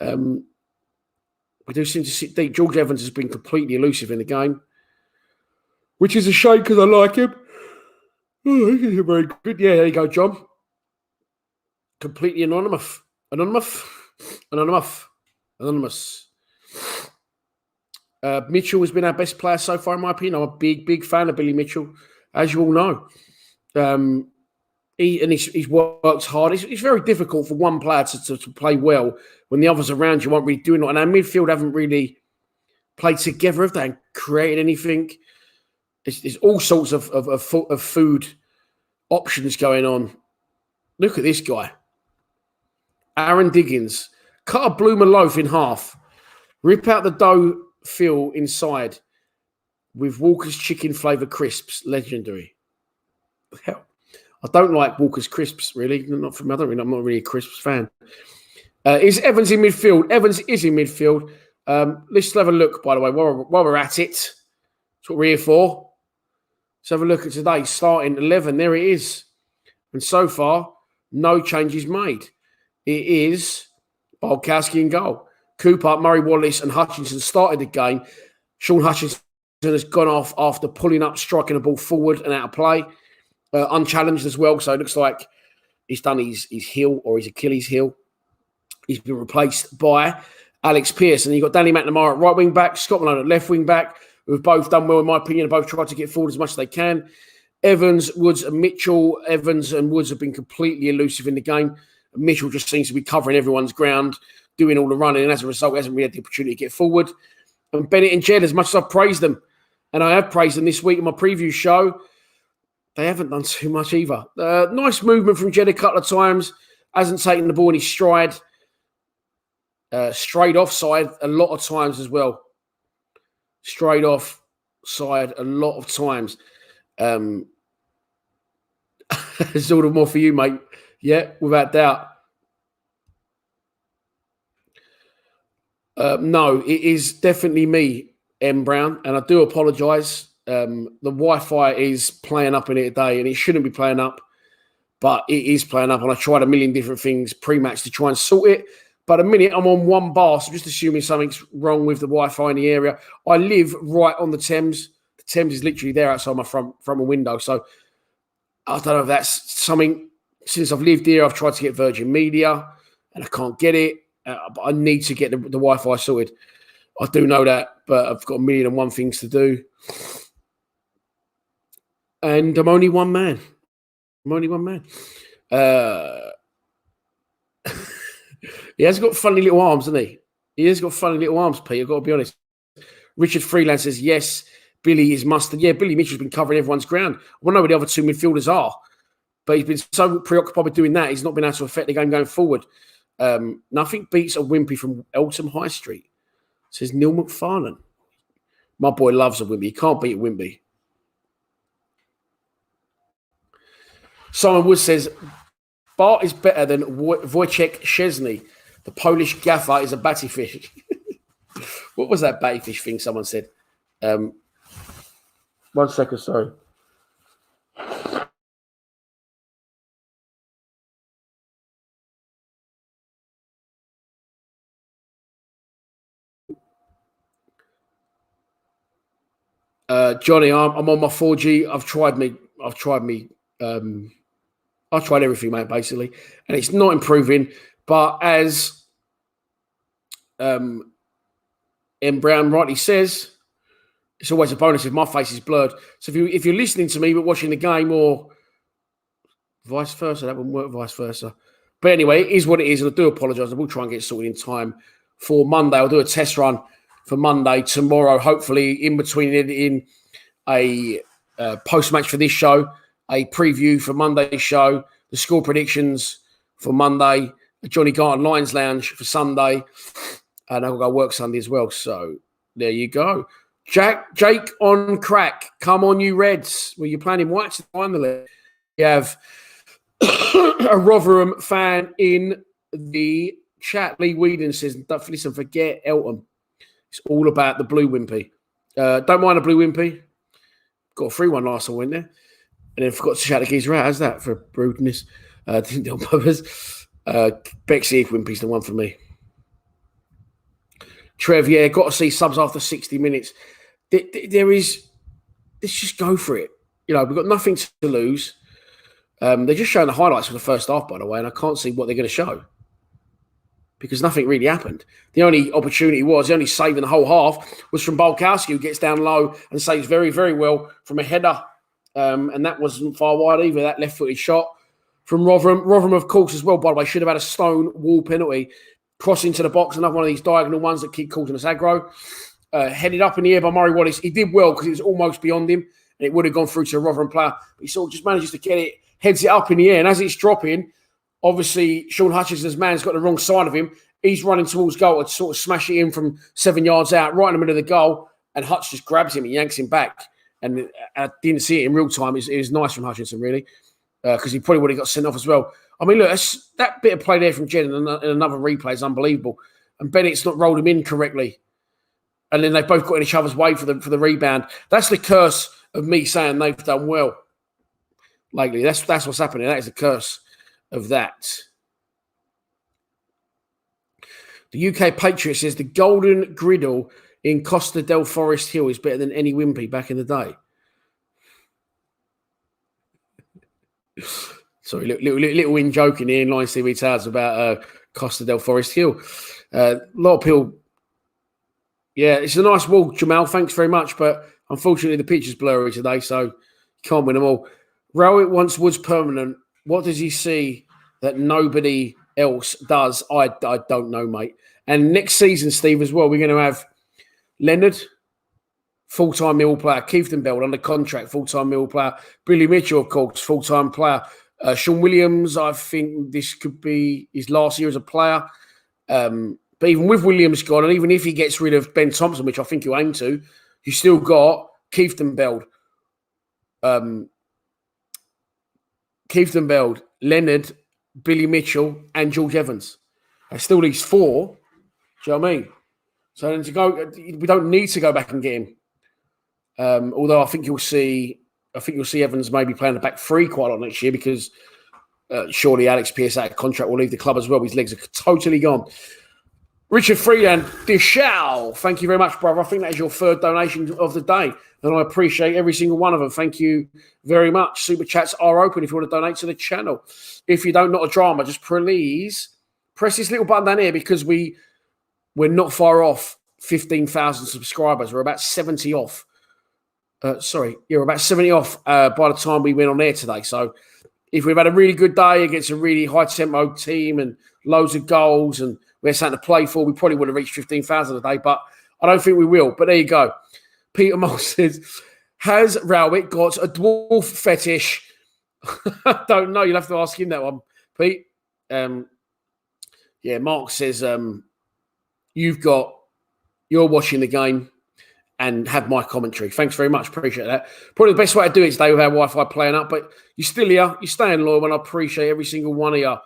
We do seem to sit deep. George Evans has been completely elusive in the game, which is a shame because I like him. Oh, he's very good. Yeah, there you go, John. Completely anonymous. Mitchell has been our best player so far, in my opinion. I'm a big fan of Billy Mitchell, as you all know. He's worked hard. It's very difficult for one player to play well when the others around you aren't really doing it. And our midfield haven't really played together, have they? And created anything. There's all sorts of food options going on. Look at this guy. Aaron Diggins. Cut a bloomer loaf in half. Rip out the dough fill inside with Walker's chicken flavoured crisps. Legendary. Hell, I don't like Walker's crisps, really. I'm not really a crisps fan. Is Evans in midfield? Evans is in midfield. Let's have a look, by the way, while we're at it. That's what we're here for. Let's have a look at today's starting 11. There it is. And so far, no changes made. It is Bolkowski in goal. Cooper, Murray Wallace and Hutchinson started the game. Sean Hutchinson has gone off after pulling up, striking the ball forward and out of play. Unchallenged as well, so it looks like he's done his heel or his Achilles heel. He's been replaced by Alex Pearce. And you've got Danny McNamara at right wing back, Scott Malone at left wing back, who've both done well, in my opinion. Both tried to get forward as much as they can. Evans, Woods and Mitchell. Evans and Woods have been completely elusive in the game. Mitchell just seems to be covering everyone's ground, doing all the running, and as a result, hasn't really had the opportunity to get forward. And Bennett and Jed, as much as I've praised them, and I have praised them this week in my preview show, they haven't done too much either. Nice movement from Jed a couple of times. Hasn't taken the ball in his stride. Straight offside a lot of times as well. Straight offside a lot of times. It's all the more for you, mate. Yeah, without doubt. No, it is definitely me, M. Brown, and I do apologise. The Wi-Fi is playing up in it today, and it shouldn't be playing up, but it is playing up, and I tried a million different things pre-match to try and sort it. But at the minute, I'm on one bar, so just assuming something's wrong with the Wi-Fi in the area. I live right on the Thames. The Thames is literally there outside my front window, so I don't know if that's something. Since I've lived here, I've tried to get Virgin Media, and I can't get it. But I need to get the Wi-Fi sorted. I do know that, but I've got 1,000,001 things to do. And I'm only one man. He has got funny little arms, hasn't he? He has got funny little arms, Pete. I've got to be honest. Richard Freeland says, yes, Billy is mustard. Yeah, Billy Mitchell's been covering everyone's ground. I want to know where the other two midfielders are. But he's been so preoccupied with doing that, he's not been able to affect the game going forward. Nothing beats a wimpy from Eltham High Street, says Neil McFarlane. My boy loves a wimpy. He can't beat a wimpy. Simon Wood says, Bart is better than Wojciech Szczesny. The Polish gaffer is a batty fish. What was that batty fish thing someone said? 1 second, sorry. Johnny, I'm on my 4G. I've tried everything, mate, basically, and it's not improving. But as M. Brown rightly says, it's always a bonus if my face is blurred. So if you're listening to me but watching the game, or vice versa, that wouldn't work. Vice versa. But anyway, it is what it is, and I do apologise. I will try and get it sorted in time for Monday. I'll do a test run for Monday tomorrow. Hopefully, in between editing a post-match for this show, a preview for Monday's show, the score predictions for Monday, a Johnny Garton Lions Lounge for Sunday, and I'll go work Sunday as well. So there you go. Jake on crack. Come on, you Reds. Well, you're playing in whites finally. You have a Rotherham fan in the chat. Lee Whedon says, listen, forget Eltham. It's all about the blue wimpy. Don't mind a blue wimpy. Got a free one last time, went there. And then forgot to shout the geezer out. How's that for rudeness? Didn't do on purpose. Bexley Wimpy's the one for me. Trev, yeah, got to see subs after 60 minutes. There is, let's just go for it. You know, we've got nothing to lose. They're just showing the highlights for the first half, by the way, and I can't see what they're going to show. because nothing really happened. The only opportunity the only save in the whole half was from Bulkowski, who gets down low and saves very, very well from a header. And that wasn't far wide either, that left-footed shot from Rotherham. Rotherham, of course, as well, by the way, should have had a stone wall penalty. Crossing to the box, another one of these diagonal ones that keep causing us aggro. Headed up in the air by Murray Wallace. He did well because it was almost beyond him, and it would have gone through to a Rotherham player. But he sort of just manages to get it, heads it up in the air, and as it's dropping, obviously Sean Hutchinson's man's got the wrong side of him. He's running towards goal to sort of smash it in from 7 yards out, right in the middle of the goal, and Hutch just grabs him and yanks him back. And I didn't see it in real time. It was nice from Hutchinson, really, because he probably would have got sent off as well. I mean, look, that bit of play there from Jed in another replay is unbelievable. And Bennett's not rolled him in correctly. And then they've both got in each other's way for the rebound. That's the curse of me saying they've done well lately. That's what's happening. That is the curse of that. The UK Patriot says the golden griddle in Costa del Forest Hill is better than any Wimpy back in the day. Sorry, little in joking here in Lions TV Towers about Costa del Forest Hill. A lot of people. Yeah, it's a nice walk, Jamal. Thanks very much. But unfortunately, the pitch is blurry today, so you can't win them all. Rowett wants Woods permanent. What does he see that nobody else does? I don't know, mate. And next season, Steve, as well, we're going to have Leonard, full-time Millwall player. Kieftenbeld under contract, full-time Millwall player. Billy Mitchell, of course, full-time player. Sean Williams, I think this could be his last year as a player. But even with Williams gone, and even if he gets rid of Ben Thompson, which I think he'll aim to, you still got Kieftenbeld, Leonard, Billy Mitchell, and George Evans. There's still these four. Do you know what I mean? So then to go, we don't need to go back and get him. Although I think you'll see Evans maybe playing the back three quite a lot next year because surely Alex Pearce out of contract will leave the club as well. His legs are totally gone. Richard Freeland, Dishal, thank you very much, brother. I think that is your third donation of the day, and I appreciate every single one of them. Thank you very much. Super chats are open if you want to donate to the channel. If you don't, not a drama, just please press this little button down here because we're not far off 15,000 subscribers. We're about 70 off. We're about 70 off by the time we went on air today. So if we've had a really good day against a really high-tempo team and loads of goals and we had something to play for, we probably would have reached 15,000 a day, but I don't think we will. But there you go. Peter Moll says, has Rowett got a dwarf fetish? I don't know. You'll have to ask him that one, Pete. Mark says, you're watching the game and have my commentary. Thanks very much. Appreciate that. Probably the best way to do it today with our Wi-Fi playing up, but you're still here. You're staying loyal, and I appreciate every single one of you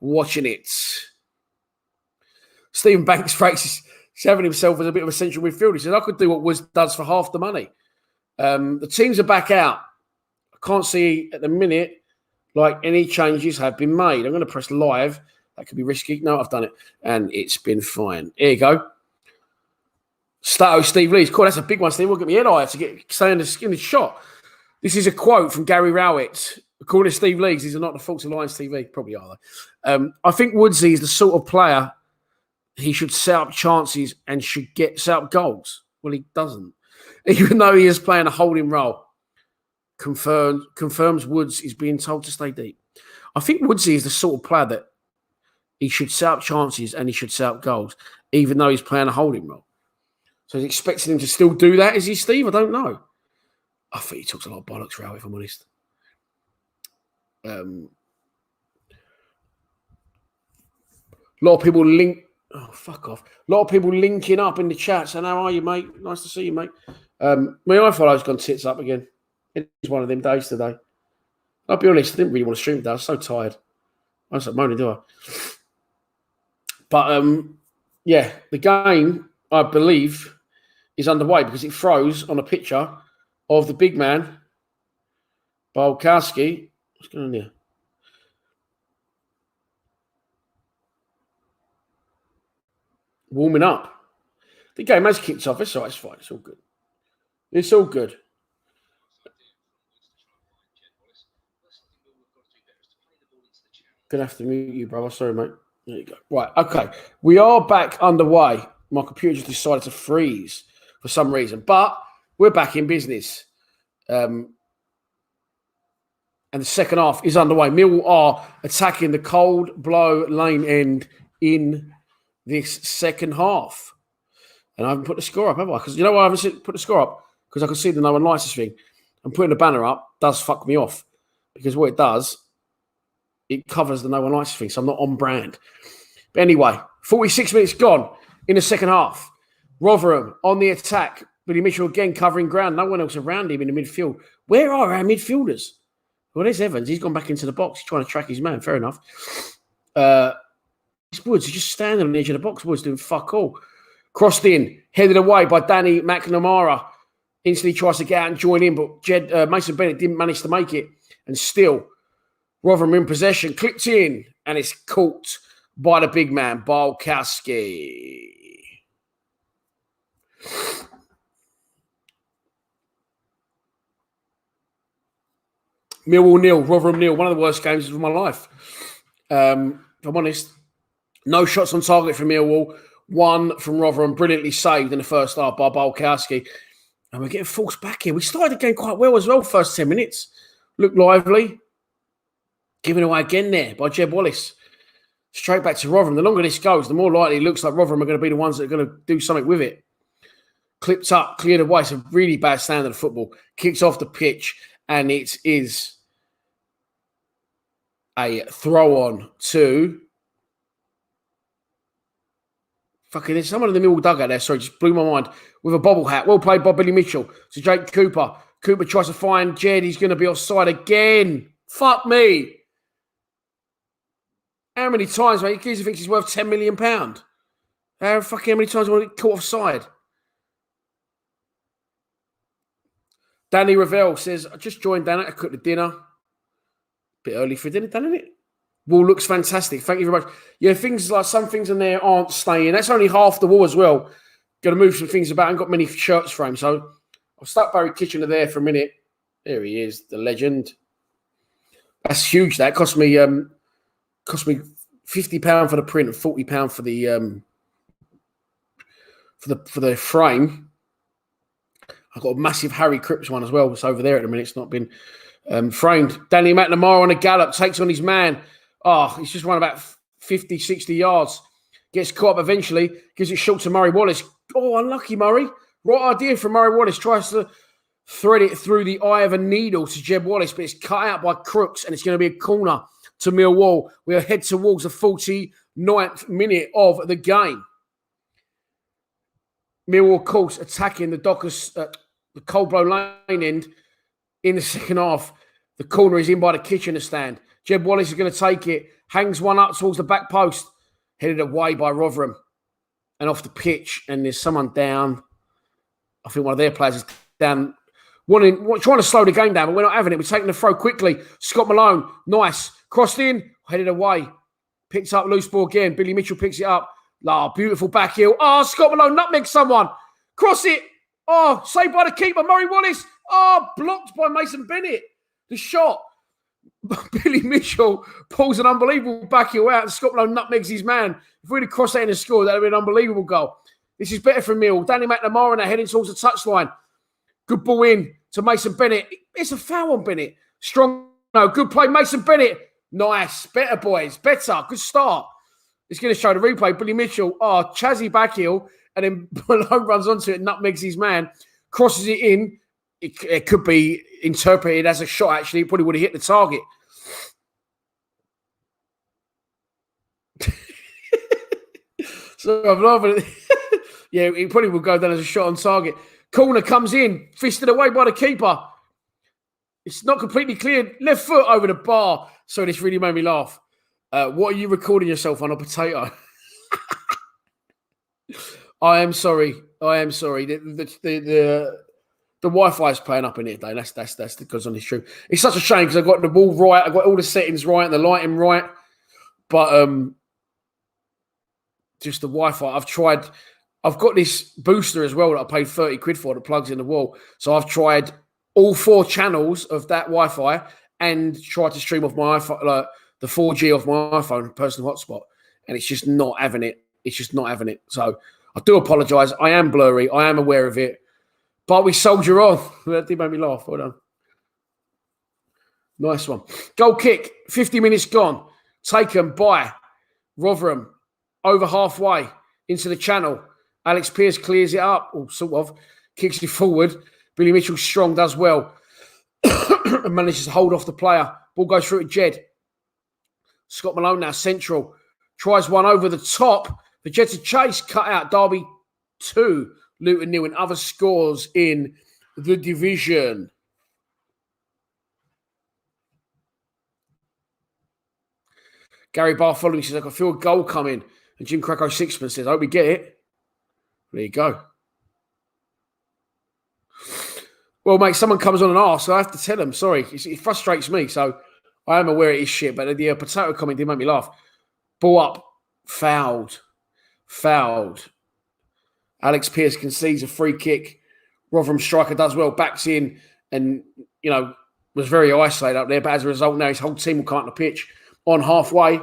watching it. Stephen Banks Frakes is having himself as a bit of a central midfielder. He says, I could do what Woods does for half the money. The teams are back out. I can't see at the minute like any changes have been made. I'm going to press live. That could be risky. No, I've done it. And it's been fine. Here you go. Steve Lee's. Cool, that's a big one, Steve. We'll get me head eye to stay in the shot. This is a quote from Gary Rowett. According to Steve Lees, these are not the faults of Lions TV. Probably are, though. I think Woodsy is the sort of player he should set up chances and should set up goals. Well, he doesn't. Even though he is playing a holding role. Confirms Woods is being told to stay deep. I think Woodsy is the sort of player that he should set up chances and he should set up goals, even though he's playing a holding role. So he's expecting him to still do that, is he, Steve? I don't know. I think he talks a lot of bollocks, Row, if I'm honest. A lot of people Oh, fuck off. A lot of people linking up in the chat saying, how are you, mate? Nice to see you, mate. My iFollow's gone tits up again. It's one of them days today. I'll be honest, I didn't really want to stream today. I was so tired. I was like moaning, do I? But, the game, I believe, is underway because it froze on a picture of the big man, Bulkowski. What's going on here? Warming up. The game has kicked off. It's all right. It's fine. It's all good. It's all good. Gonna have to mute you, brother. Sorry, mate. There you go. Right, okay. We are back underway. My computer just decided to freeze for some reason, but we're back in business. And the second half is underway. Millwall are attacking the Cold Blow Lane end in this second half. And I haven't put the score up, have I? Because you know why I haven't put the score up? Because I can see the no one likes this thing. And putting the banner up does fuck me off. Because what it does, it covers the no one likes this thing. So I'm not on brand. But anyway, 46 minutes gone in the second half. Rotherham on the attack. Billy Mitchell again covering ground. No one else around him in the midfield. Where are our midfielders? Well, there's Evans. He's gone back into the box. He's trying to track his man. Fair enough. Woods is just standing on the edge of the box. Woods doing fuck all. Crossed in, headed away by Danny McNamara. Instantly tries to get out and join in, but Mason Bennett didn't manage to make it. And still, Rotherham in possession. Clipped in, and it's caught by the big man, Balkowski. Millwall 0, Rotherham 0. One of the worst games of my life. If I'm honest, no shots on target from Millwall. One from Rotherham, brilliantly saved in the first half by Balkowski. And we're getting forced back here. We started the game quite well as well, first 10 minutes. Looked lively. Given away again there by Jeb Wallace. Straight back to Rotherham. The longer this goes, the more likely it looks like Rotherham are going to be the ones that are going to do something with it. Clipped up, cleared away. It's a really bad standard of football. Kicks off the pitch, and it is a throw-on to... Fucking, there's someone in the Millwall dugout there. Sorry, just blew my mind. With a bobble hat. Well played by Billy Mitchell. To Jake Cooper. Cooper tries to find Jed. He's going to be offside again. Fuck me. How many times, mate? He thinks he's worth £10 million. How many times will he get caught offside? Danny Ravel says, I just joined Dan. I cooked the dinner. Bit early for dinner, isn't it? Wall looks fantastic. Thank you very much. Yeah, things like some things in there aren't staying. That's only half the wall as well. Got to move some things about. I haven't got many shirts framed, so I'll stuck Barry Kitchener there for a minute. There he is, the legend. That's huge. That cost me £50 for the print and £40 for the frame. I've got a massive Harry Cripps one as well. It's over there at the minute. It's not been framed. Danny McNamara on a gallop takes on his man. Oh, he's just run about 50, 60 yards. Gets caught up eventually. Gives it short to Murray Wallace. Oh, unlucky Murray. Right idea from Murray Wallace. Tries to thread it through the eye of a needle to Jeb Wallace, but it's cut out by Crooks, and it's going to be a corner to Millwall. We'll head towards the 49th minute of the game. Millwall, of course, attacking the Dockers, the Cold Blow Lane end in the second half. The corner is in by the Kitchener stand. Jeb Wallace is going to take it. Hangs one up towards the back post. Headed away by Rotherham. And off the pitch. And there's someone down. I think one of their players is down. Trying to slow the game down, but we're not having it. We're taking the throw quickly. Scott Malone. Nice. Crossed in. Headed away. Picks up loose ball again. Billy Mitchell picks it up. Oh, beautiful back heel. Oh, Scott Malone nutmeg someone. Cross it. Oh, saved by the keeper. Murray Wallace. Oh, blocked by Mason Bennett. The shot. Billy Mitchell pulls an unbelievable back heel out and Scott Malone nutmegs his man. If we'd have crossed that in the score, that would have been an unbelievable goal. This is better for Mill. Danny McNamara now heading towards the touchline. Good ball in to Mason Bennett. It's a foul on Bennett. Strong. No, good play. Mason Bennett. Nice. Better, boys. Better. Good start. It's going to show the replay. Billy Mitchell. Oh, Chazzy back heel. And then Malone runs onto it, nutmegs his man. Crosses it in. It could be interpreted as a shot, actually. It probably would have hit the target. So I'm laughing. Yeah, it probably will go down as a shot on target. Corner comes in, fisted away by the keeper. It's not completely cleared. Left foot over the bar. So this really made me laugh. What are you recording yourself on, a potato? I am sorry. The Wi-Fi is playing up in here, Dave. That's because on this true. It's such a shame because I've got the wall right, I've got all the settings right and the lighting right, but just the Wi-Fi. I've got this booster as well that I paid 30 quid for that plugs in the wall. So I've tried all 4 channels of that Wi-Fi and tried to stream off my iPhone, the 4G off my iPhone, personal hotspot, and it's just not having it. It's just not having it. So I do apologise. I am blurry. I am aware of it. But we soldier on. That did make me laugh. Well done. Nice one. Goal kick. 50 minutes gone. Taken by Rotherham. Over halfway into the channel. Alex Pearce clears it up. Or sort of. Kicks it forward. Billy Mitchell strong does well. And manages to hold off the player. Ball goes through to Jed. Scott Malone now central. Tries one over the top. The Jets of Chase cut out. Derby 2. Luton 0 and other scores in the division. Gary Bartholomew says, I can feel a goal coming. And Jim Cracko Sixpence says, I hope we get it. There you go. Well, mate, someone comes on and asks, so I have to tell them. Sorry, it frustrates me. So I am aware it is shit, but the potato comment did make me laugh. Ball up, fouled. Alex Pearce concedes a free kick. Rotherham striker does well, backs in and, was very isolated up there. But as a result, now his whole team will come out on the pitch on halfway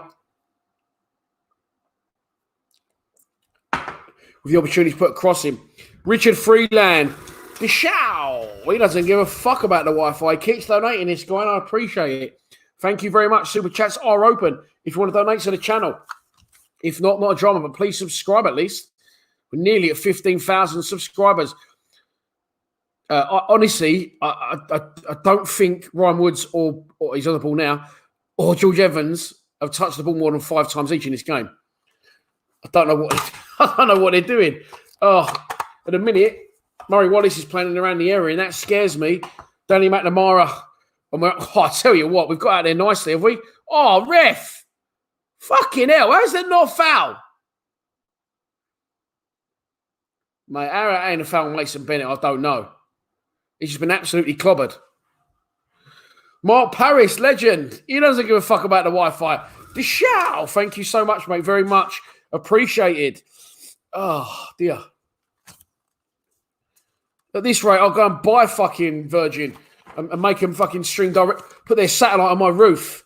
with the opportunity to put a cross in. Richard Freeland, the show. He doesn't give a fuck about the Wi-Fi. Keeps donating this guy, and I appreciate it. Thank you very much. Super chats are open if you want to donate to the channel. If not, not a drama, but please subscribe at least. We're nearly at 15,000 subscribers. Honestly, I don't think Ryan Woods or he's on the ball now, or George Evans have touched the ball more than 5 times each in this game. I don't know what they're doing. Oh, at a minute, Murray Wallace is playing around the area, and that scares me. Danny McNamara. I tell you what, we've got out there nicely, have we? Oh, ref! Fucking hell, how is that not a foul? Mate, how ain't a foul on Mason Bennett? I don't know. He's just been absolutely clobbered. Mark Paris, legend. He doesn't give a fuck about the Wi-Fi. The show. Thank you so much, mate. Very much appreciated. Oh, dear. At this rate, I'll go and buy fucking Virgin and make them fucking stream direct. Put their satellite on my roof.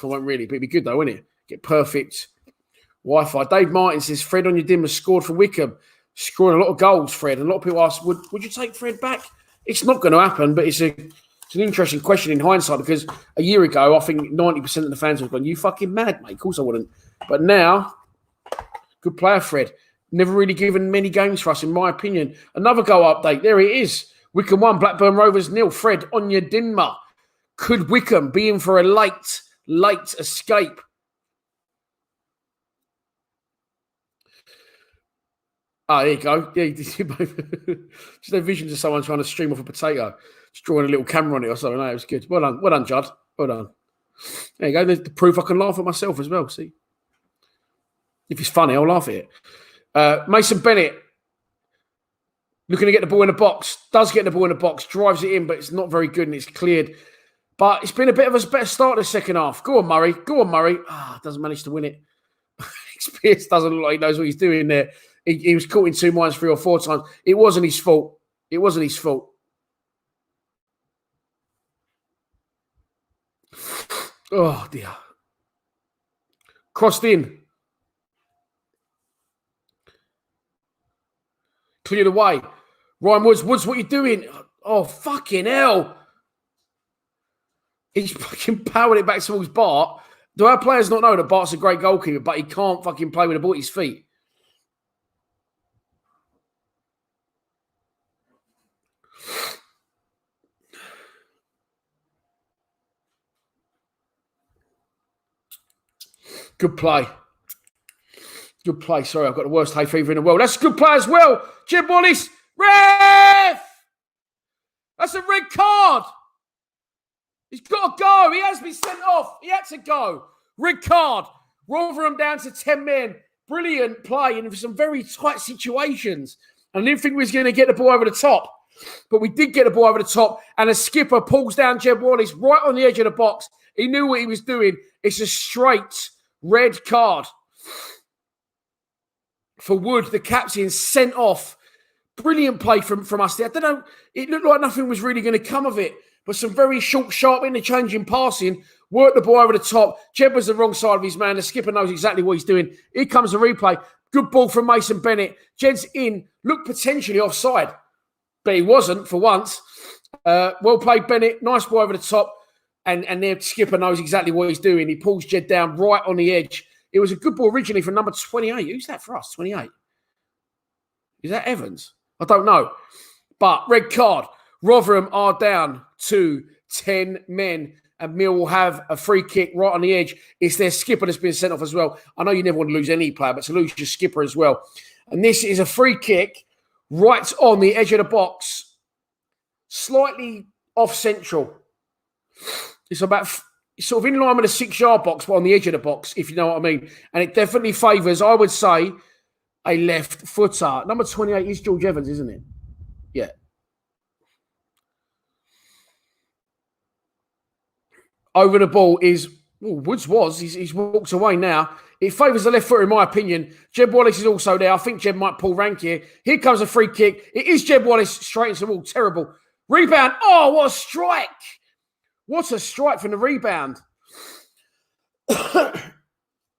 I won't really, but it'd be good though, wouldn't it? Get perfect Wi-Fi. Dave Martin says, Fred Onyedinma scored for Wickham. Scoring a lot of goals, Fred. And a lot of people ask, would you take Fred back? It's not going to happen, but it's an interesting question in hindsight because a year ago, I think 90% of the fans would have gone, you fucking mad, mate. Of course I wouldn't. But now, good player, Fred. Never really given many games for us, in my opinion. Another goal update. There it is. Wickham 1, Blackburn Rovers 0. Fred Onyedinma. Could Wickham be in for a late escape? Oh, there you go. Yeah, just a vision of someone trying to stream off a potato. Just drawing a little camera on it or something. No, it was good. Well done, Judd. Well done. There you go. There's the proof I can laugh at myself as well, see? If it's funny, I'll laugh at it. Mason Bennett, looking to get the ball in the box. Does get the ball in the box. Drives it in, but it's not very good and it's cleared. But it's been a bit of a better start in the second half. Go on, Murray. Doesn't manage to win it. Pierce doesn't look like he knows what he's doing there. He was caught in 2 minds 3 or 4 times. It wasn't his fault. Oh, dear. Crossed in. Cleared away. Ryan Woods, what are you doing? Oh, fucking hell. He's fucking powered it back towards Bart. Do our players not know that Bart's a great goalkeeper, but he can't fucking play with the ball at his feet? Good play. Sorry, I've got the worst hay fever in the world. That's a good play as well. Jim Wallace. Ref! That's a red card. He's got to go. He has been sent off. He had to go. Red card. Rotherham down to 10 men. Brilliant play in some very tight situations. I didn't think we was going to get the ball over the top. But we did get the ball over the top. And a skipper pulls down Jeb Wallace right on the edge of the box. He knew what he was doing. It's a straight red card for Wood, the captain, sent off. Brilliant play from us there. I don't know. It looked like nothing was really going to come of it. But some very short, sharp interchanging passing. Work the ball over the top. Jed was the wrong side of his man. The skipper knows exactly what he's doing. Here comes the replay. Good ball from Mason Bennett. Jed's in. Looked potentially offside, but he wasn't for once. Well played, Bennett. Nice ball over the top. And their skipper knows exactly what he's doing. He pulls Jed down right on the edge. It was a good ball originally from number 28. Who's that for us? 28. Is that Evans? I don't know. But red card. Rotherham are down to 10 men. And Mill will have a free kick right on the edge. It's their skipper that's been sent off as well. I know you never want to lose any player, but to lose your skipper as well. And this is a free kick right on the edge of the box. Slightly off central. It's sort of in line with the 6-yard box, but on the edge of the box, if you know what I mean. And it definitely favours, I would say, a left footer. Number 28 is George Evans, isn't it? Yeah. Over the ball is Woods was. He's walked away now. It favours the left footer, in my opinion. Jed Wallace is also there. I think Jed might pull rank here. Here comes a free kick. It is Jed Wallace straight into the wall. Terrible. Rebound. Oh, what a strike. What a strike from the rebound.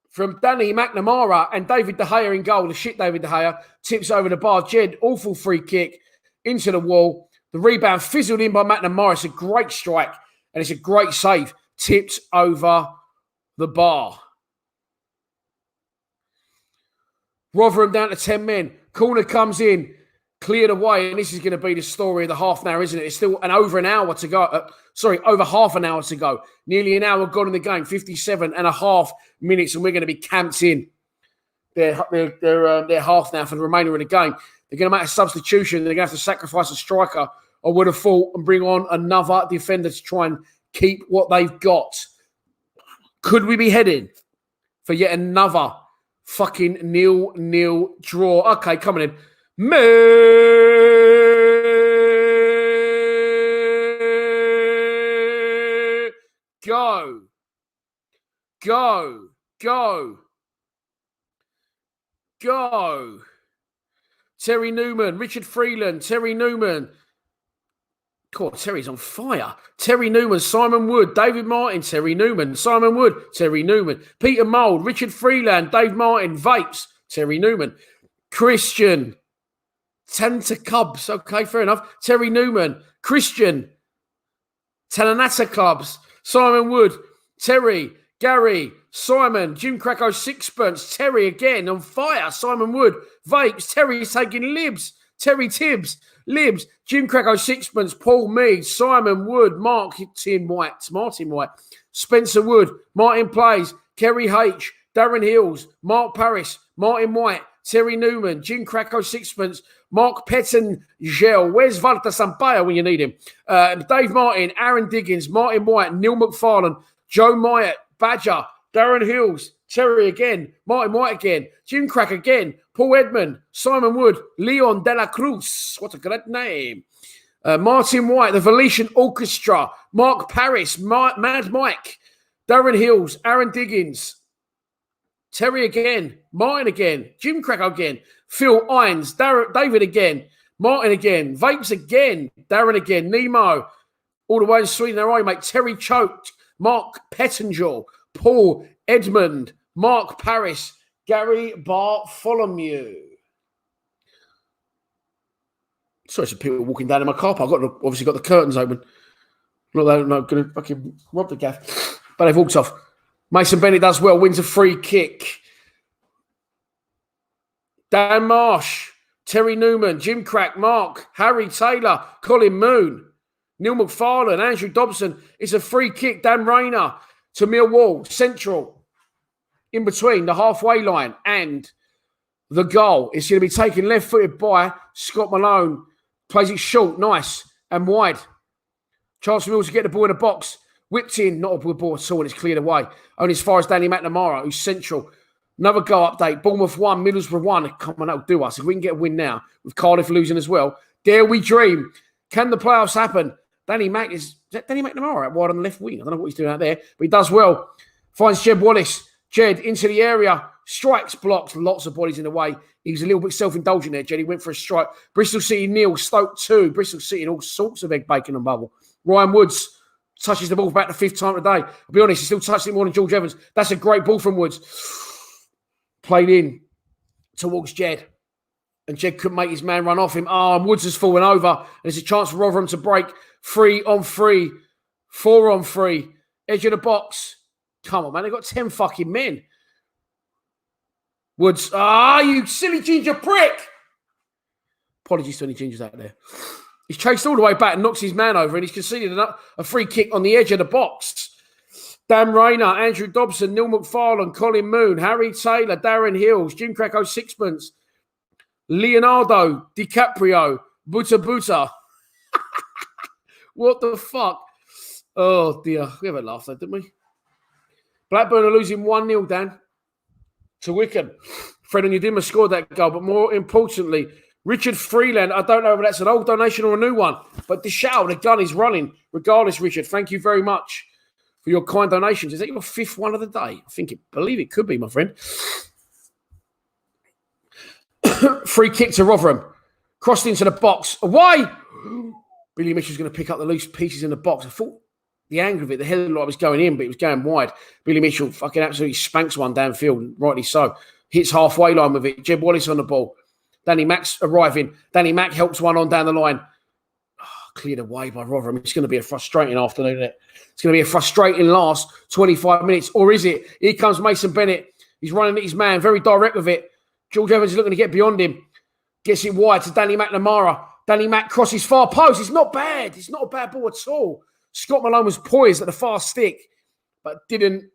From Danny McNamara and David De Gea in goal. The shit David De Gea tips over the bar. Jed, awful free kick into the wall. The rebound fizzled in by McNamara. It's a great strike and it's a great save. Tipped over the bar. Rotherham down to 10 men. Corner comes in. Cleared away, and this is going to be the story of the half now, isn't it? It's still over half an hour to go. Nearly an hour gone in the game, 57 and a half minutes, and we're going to be camped in their half now for the remainder of the game. They're going to make a substitution. They're going to have to sacrifice a striker, I would have thought, and bring on another defender to try and keep what they've got. Could we be heading for yet another fucking 0-0 draw? Okay, coming in. Go. Terry Newman, Richard Freeland, Terry Newman. God, Terry's on fire. Terry Newman, Simon Wood, David Martin, Terry Newman, Simon Wood, Terry Newman, Peter Mould, Richard Freeland, Dave Martin, Vapes, Terry Newman, Christian, Tanta Cubs, okay, fair enough. Terry Newman, Christian, Tananata Clubs, Simon Wood, Terry, Gary, Simon, Jim Krakow Sixpence, Terry again on fire, Simon Wood, Vapes, Terry's taking libs, Terry Tibbs, libs, Jim Krakow Sixpence, Paul Mead, Simon Wood, Martin White, Spencer Wood, Martin Plays, Kerry H, Darren Hills, Mark Paris, Martin White, Terry Newman, Jim Krakow Sixpence, Mark Pettengel. Where's Walter Sampaio when you need him? Dave Martin, Aaron Diggins, Martin White, Neil McFarlane, Joe Myatt, Badger, Darren Hills, Terry again, Martin White again, Jim Crack again, Paul Edmond, Simon Wood, Leon De La Cruz. What a great name. Martin White, the Valetian Orchestra, Mark Paris, Mad Mike, Darren Hills, Aaron Diggins, Terry again, Martin again, Jim Crack again, Phil Ines, David again, Martin again, Vapes again, Darren again, Nemo, all the way in Sweden. All right, mate. Terry Choked, Mark Pettengel, Paul Edmond, Mark Paris, Gary Bartholomew. Sorry, some people walking down in my car park. I've obviously got the curtains open. Not that I'm not going to fucking rob the gaff, but they've walked off. Mason Bennett does well, wins a free kick. Dan Marsh, Terry Newman, Jim Crack, Mark, Harry Taylor, Colin Moon, Neil McFarlane, Andrew Dobson. It's a free kick. Dan Rayner to Millwall, central, in between the halfway line and the goal. It's going to be taken left-footed by Scott Malone. Plays it short, nice, and wide. Charles Mills to get the ball in the box. Whipped in, not a good ball at all, and it's cleared away. Only as far as Danny McNamara, who's central. Another goal update. Bournemouth 1, Middlesbrough 1. Come on, that'll do us. If we can get a win now, with Cardiff losing as well, dare we dream. Can the playoffs happen? Is that Danny McNamara out wide on the left wing? I don't know what he's doing out there, but he does well. Finds Jed Wallace. Jed into the area. Strikes, blocks, lots of bodies in the way. He was a little bit self-indulgent there, Jed. He went for a strike. Bristol City 0, Stoke 2. Bristol City in all sorts of egg, bacon and bubble. Ryan Woods touches the ball for about the 5th time today. I'll be honest, he still touched it more than George Evans. That's a great ball from Woods. Played in towards Jed. And Jed couldn't make his man run off him. And Woods has fallen over. And there's a chance for Rotherham to break. 3 on 3. 4 on 3. Edge of the box. Come on, man. They've got 10 fucking men. Woods. You silly ginger prick. Apologies to any gingers out there. He's chased all the way back and knocks his man over, and he's conceded a free kick on the edge of the box. Dan Rayner, Andrew Dobson, Neil McFarlane, Colin Moon, Harry Taylor, Darren Hills, Jim Cracko Sixpence, Leonardo DiCaprio, Buta Buta. What the fuck? Oh, dear. We haven't laughed, didn't we? Blackburn are losing 1-0, Dan, to Wycombe. Fred and Udima scored that goal, but more importantly, Richard Freeland, I don't know if that's an old donation or a new one, but the gun is running. Regardless, Richard, thank you very much for your kind donations. Is that your 5th one of the day? Believe it could be, my friend. Free kick to Rotherham. Crossed into the box. Why? Billy Mitchell's going to pick up the loose pieces in the box. I thought the angle of it, the headlight was going in, but it was going wide. Billy Mitchell fucking absolutely spanks one downfield, rightly so. Hits halfway line with it. Jeb Wallace on the ball. Danny Mack's arriving. Danny Mack helps one on down the line. Cleared away by Rotherham. It's going to be a frustrating afternoon, isn't it? It's going to be a frustrating last 25 minutes. Or is it? Here comes Mason Bennett. He's running at his man, very direct with it. George Evans is looking to get beyond him. Gets it wide to Danny McNamara. Danny Mack crosses far post. It's not bad. It's not a bad ball at all. Scott Malone was poised at the far stick, but didn't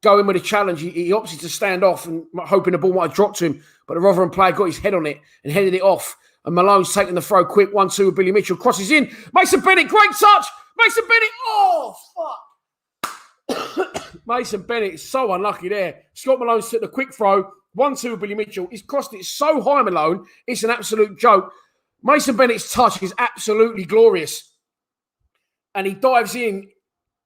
go in with a challenge. He opted to stand off and hoping the ball might have dropped to him, but the Rotherham player got his head on it and headed it off. And Malone's taking the throw quick. 1-2 with Billy Mitchell. Crosses in. Mason Bennett, great touch. Mason Bennett. Oh, fuck. Mason Bennett is so unlucky there. Scott Malone took the quick throw. 1-2 with Billy Mitchell. He's crossed it so high, Malone. It's an absolute joke. Mason Bennett's touch is absolutely glorious. And he dives in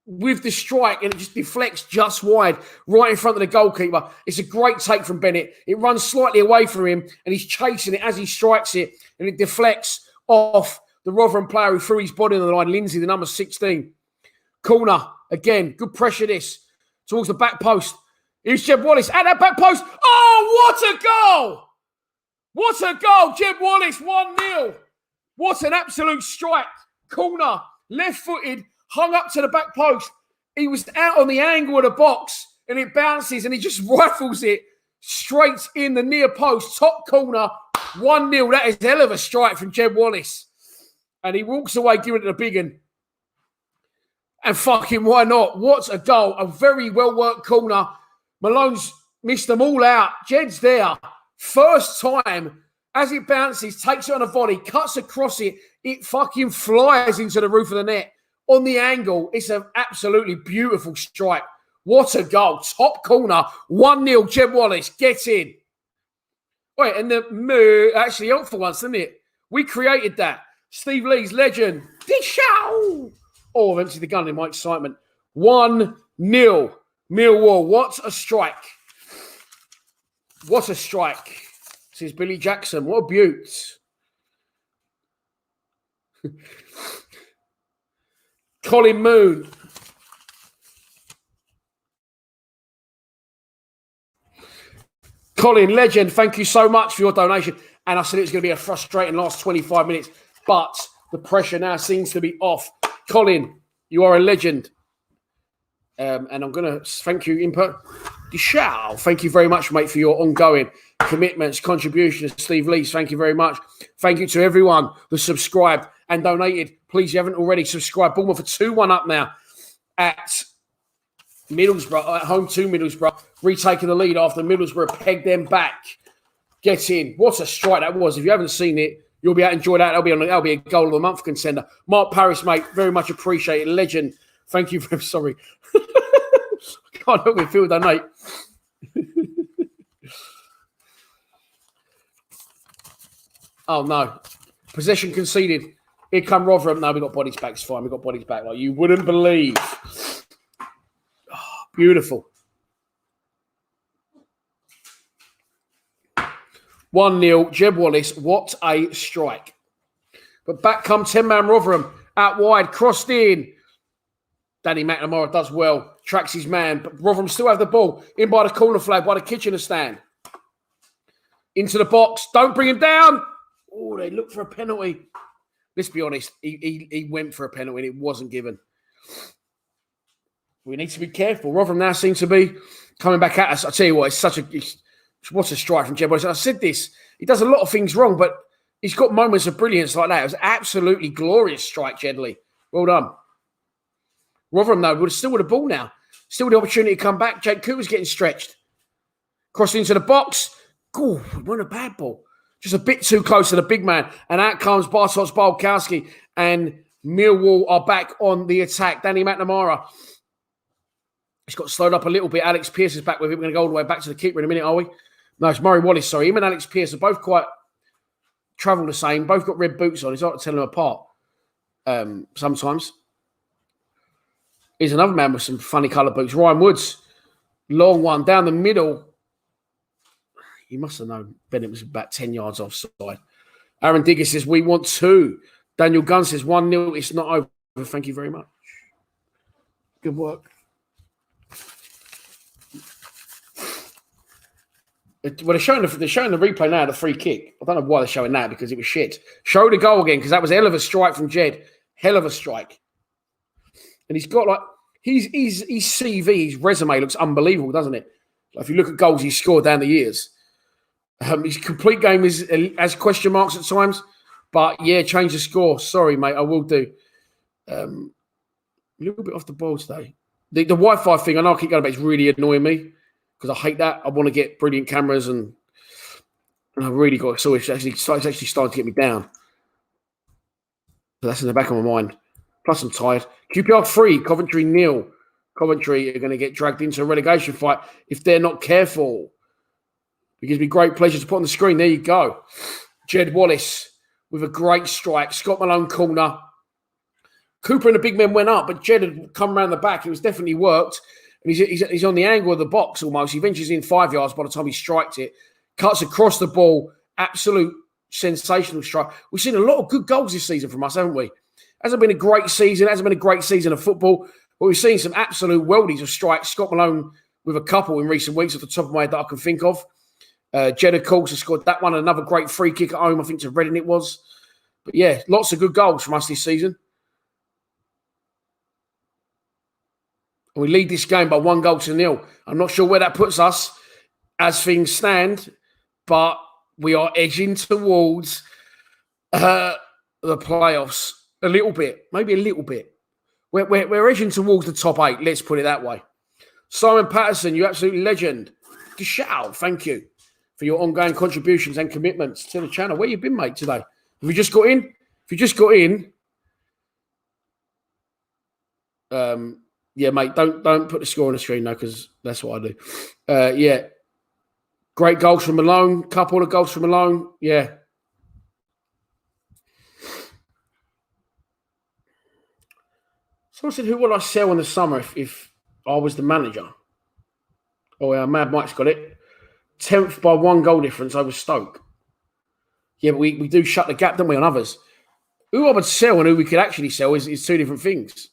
with the strike and it just deflects just wide, right in front of the goalkeeper. It's a great take from Bennett. It runs slightly away from him and he's chasing it as he strikes it and it deflects off the Rotherham player who threw his body on the line, Lindsay, the number 16. Corner, again, good pressure this, towards the back post. Here's Jeb Wallace at that back post. Oh, what a goal! What a goal, Jeb Wallace, 1-0. What an absolute strike. Corner, left-footed, hung up to the back post. He was out on the angle of the box and it bounces and he just rifles it straight in the near post. Top corner, 1-0. That is a hell of a strike from Jeb Wallace. And he walks away giving it a big one. And fucking why not? What a goal. A very well-worked corner. Malone's missed them all out. Jed's there. First time, as it bounces, takes it on a volley, cuts across it. It fucking flies into the roof of the net. On the angle, it's an absolutely beautiful strike. What a goal. Top corner, 1-0, Jeb Wallace. Get in. Wait, and the actually helped for once, didn't it? We created that. Steve Lee's legend. Dishow! Oh, I've emptied the gun in my excitement. 1-0. Millwall. What a strike. What a strike. This is Billy Jackson. What a beaut. Colin Moon. Colin, legend, thank you so much for your donation. And I said it was going to be a frustrating last 25 minutes, but the pressure now seems to be off. Colin, you are a legend. And I'm going to thank you, Input. Thank you very much, mate, for your ongoing commitments, contributions. Steve Lees, thank you very much. Thank you to everyone who subscribed and donated. Please, if you haven't already subscribed. Bournemouth are 2-1 up now at Middlesbrough, at home to Middlesbrough, retaking the lead after Middlesbrough pegged them back. Get in. What a strike that was. If you haven't seen it, you'll be able to enjoy that. That'll be a goal of the month contender. Mark Parris, mate, very much appreciated. Legend. Thank you very sorry. Can't help me feel that, mate. Oh, no. Possession conceded. Here come Rotherham. No, we got bodies back. It's fine. We got bodies back. Like you wouldn't believe. Oh, beautiful. 1-0. Jeb Wallace. What a strike. But back come 10-man Rotherham. Out wide. Crossed in. Danny McNamara does well, tracks his man, but Rotherham still have the ball in by the corner flag, by the Kitchener stand. Into the box, don't bring him down. Oh, they look for a penalty. Let's be honest, he went for a penalty and it wasn't given. We need to be careful. Rotherham now seem to be coming back at us. I tell you what, what's a strike from Jed Wallace. I said this, he does a lot of things wrong, but he's got moments of brilliance like that. It was absolutely glorious strike, Jedley. Well done. Rotherham, though, would still with the ball now. Still with the opportunity to come back. Jake Cooper's getting stretched. Crossed into the box. Oh, it wasn't a bad ball. Just a bit too close to the big man. And out comes Bartosz Balkowski. And Millwall are back on the attack. Danny McNamara. He's got slowed up a little bit. Alex Pearce is back with it. We're going to go all the way back to the keeper in a minute, are we? No, it's Murray Wallace, sorry. Him and Alex Pearce are both quite travel the same. Both got red boots on. It's hard to tell them apart sometimes. Here's another man with some funny coloured boots. Ryan Woods. Long one down the middle. He must have known Bennett was about 10 yards offside. Aaron Digger says, we want 2. Daniel Gunn says, 1-0. It's not over. Thank you very much. Good work. Well, they're showing the replay now, the free kick. I don't know why they're showing that, because it was shit. Show the goal again, because that was a hell of a strike from Jed. Hell of a strike. And he's got his CV, his resume looks unbelievable, doesn't it? Like, if you look at goals he's scored down the years. His complete game has question marks at times. But, yeah, change the score. Sorry, mate, I will do. A little bit off the ball today. The Wi-Fi thing, I know I keep going about, it's really annoying me, because I hate that. I want to get brilliant cameras, and I've really got so it's actually starting to get me down. So that's in the back of my mind. Plus, I'm tired. QPR 3, Coventry 0. Coventry are going to get dragged into a relegation fight if they're not careful. It gives me great pleasure to put on the screen. There you go. Jed Wallace with a great strike. Scott Malone corner. Cooper and the big men went up, but Jed had come around the back. It was definitely worked. And he's on the angle of the box almost. He ventures in 5 yards by the time he strikes it. Cuts across the ball. Absolute sensational strike. We've seen a lot of good goals this season from us, haven't we? Hasn't been a great season. Hasn't been a great season of football. But we've seen some absolute worldies of strikes. Scott Malone with a couple in recent weeks off the top of my head that I can think of. Jed, of course, has scored that one. Another great free kick at home, I think, to Reading it was. But, yeah, lots of good goals from us this season. And we lead this game by 1-0. I'm not sure where that puts us as things stand, but we are edging towards the playoffs a little bit, maybe a little bit. We're edging towards the top 8, let's put it that way. Simon Patterson, you absolute legend. Gishow, thank you for your ongoing contributions and commitments to the channel. Where you been, mate, today? Have you just got in? If you just got in, yeah, mate, don't put the score on the screen, though, because that's what I do. Yeah. Great goals from Malone. Couple of goals from Malone. Yeah. Someone said, who will I sell in the summer if I was the manager? Oh, yeah, Mad Mike's got it. 10th by 1 goal difference over Stoke. Yeah, but we do shut the gap, don't we, on others? Who I would sell and who we could actually sell is 2 different things.